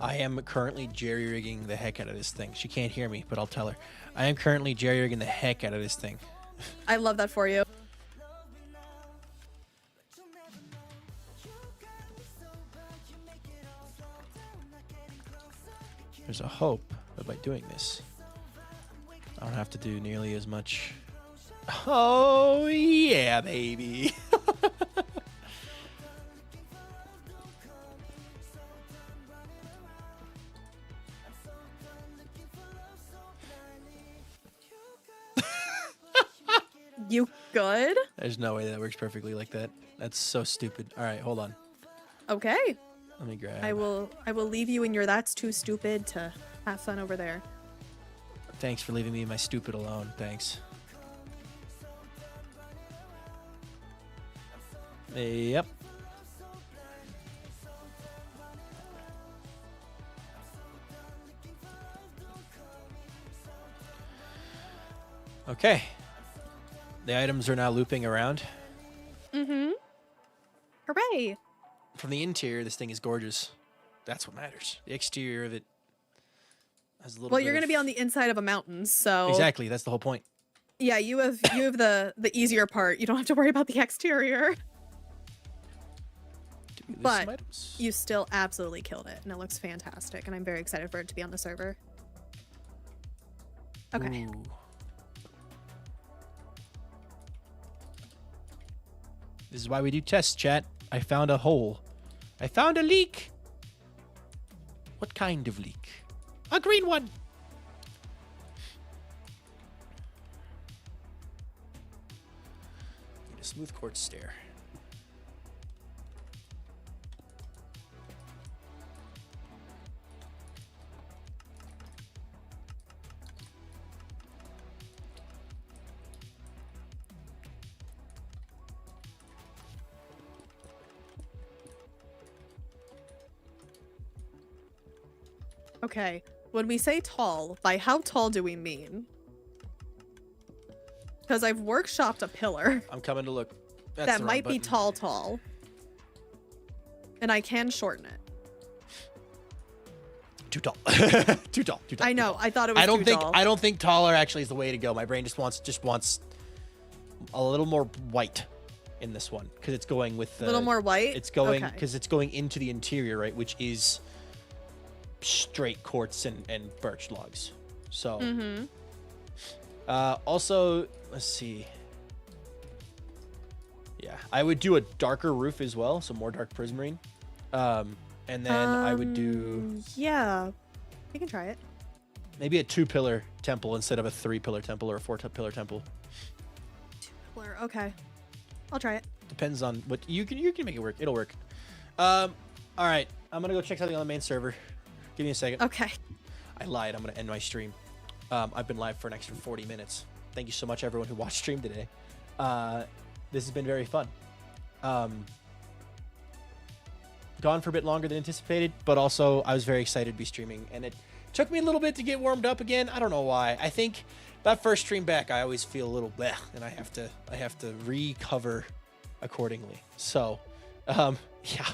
I am currently jerry-rigging the heck out of this thing. She can't hear me, but I'll tell her. I am currently jerry-rigging the heck out of this thing.
I love that for you.
There's a hope that by doing this, I don't have to do nearly as much. Oh, yeah, baby.
You good?
There's no way that works perfectly like that. That's so stupid. All right, hold on.
Okay.
Let me grab.
I will leave you in your that's too stupid to have fun over there.
Thanks for leaving me and my stupid alone. Thanks. Yep. Okay. The items are now looping around.
Mm-hmm. Hooray!
From the interior, this thing is gorgeous. That's what matters. The exterior of it has a little
Well,
bit
you're
of...
gonna be on the inside of a mountain, so
Exactly, that's the whole point.
yeah, you have the easier part. You don't have to worry about the exterior.
Give me some
But
items.
you still absolutely killed it, and it looks fantastic, and I'm very excited for it to be on the server. Okay.
Ooh. This is why we do tests, chat. I found a hole. I found a leak. What kind of leak? A green one. Smooth quartz stair.
Okay, when we say tall, by how tall do we mean? Because I've workshopped a pillar
I'm coming to look. That's
that
the wrong
might be
button.
tall. And I can shorten it.
Too tall. Too tall.
I know, I thought it was
I don't
too
think
tall.
I don't think taller actually is the way to go. My brain just wants a little more white in this one because it's going with
A little more white?
It's going
Okay.
because it's going into the interior, right, which is straight quartz and birch logs. So
Mm-hmm.
also, let's see. Yeah, I would do a darker roof as well, so more dark prismarine. And then I would do
Yeah, we can try it.
maybe a 2-pillar temple instead of a 3-pillar temple or a 4-pillar temple.
Pillar, okay. I'll try it.
Depends on what you can make it work. It'll work. All right, I'm gonna go check something on the main server. Give me a second.
Okay.
I lied. I'm gonna end my stream. I've been live for an extra 40 minutes. Thank you so much, everyone who watched stream today. This has been very fun. Gone for a bit longer than anticipated, but also I was very excited to be streaming, and it took me a little bit to get warmed up again. I don't know why. I think that first stream back, I always feel a little bleh, and I have to recover accordingly. So, yeah.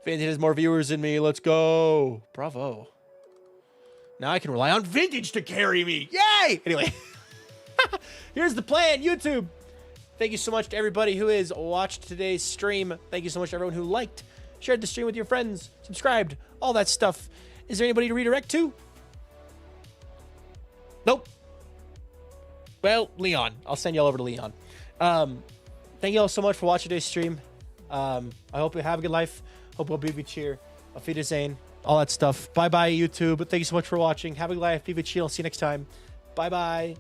Vintage has more viewers than me. Let's go. Bravo. Now I can rely on Vintage to carry me. Yay! Anyway, here's the plan, YouTube. Thank you so much to everybody who has watched today's stream. Thank you so much to everyone who liked, shared the stream with your friends, subscribed, all that stuff. Is there anybody to redirect to? Nope. Well, Leon. I'll send you all over to Leon. Thank you all so much for watching today's stream. I hope you have a good life. Hope you'll be cheer. Auf Wiedersehen. All that stuff. Bye-bye, YouTube. Thank you so much for watching. Have a good life. Be cheer. I'll see you next time. Bye-bye.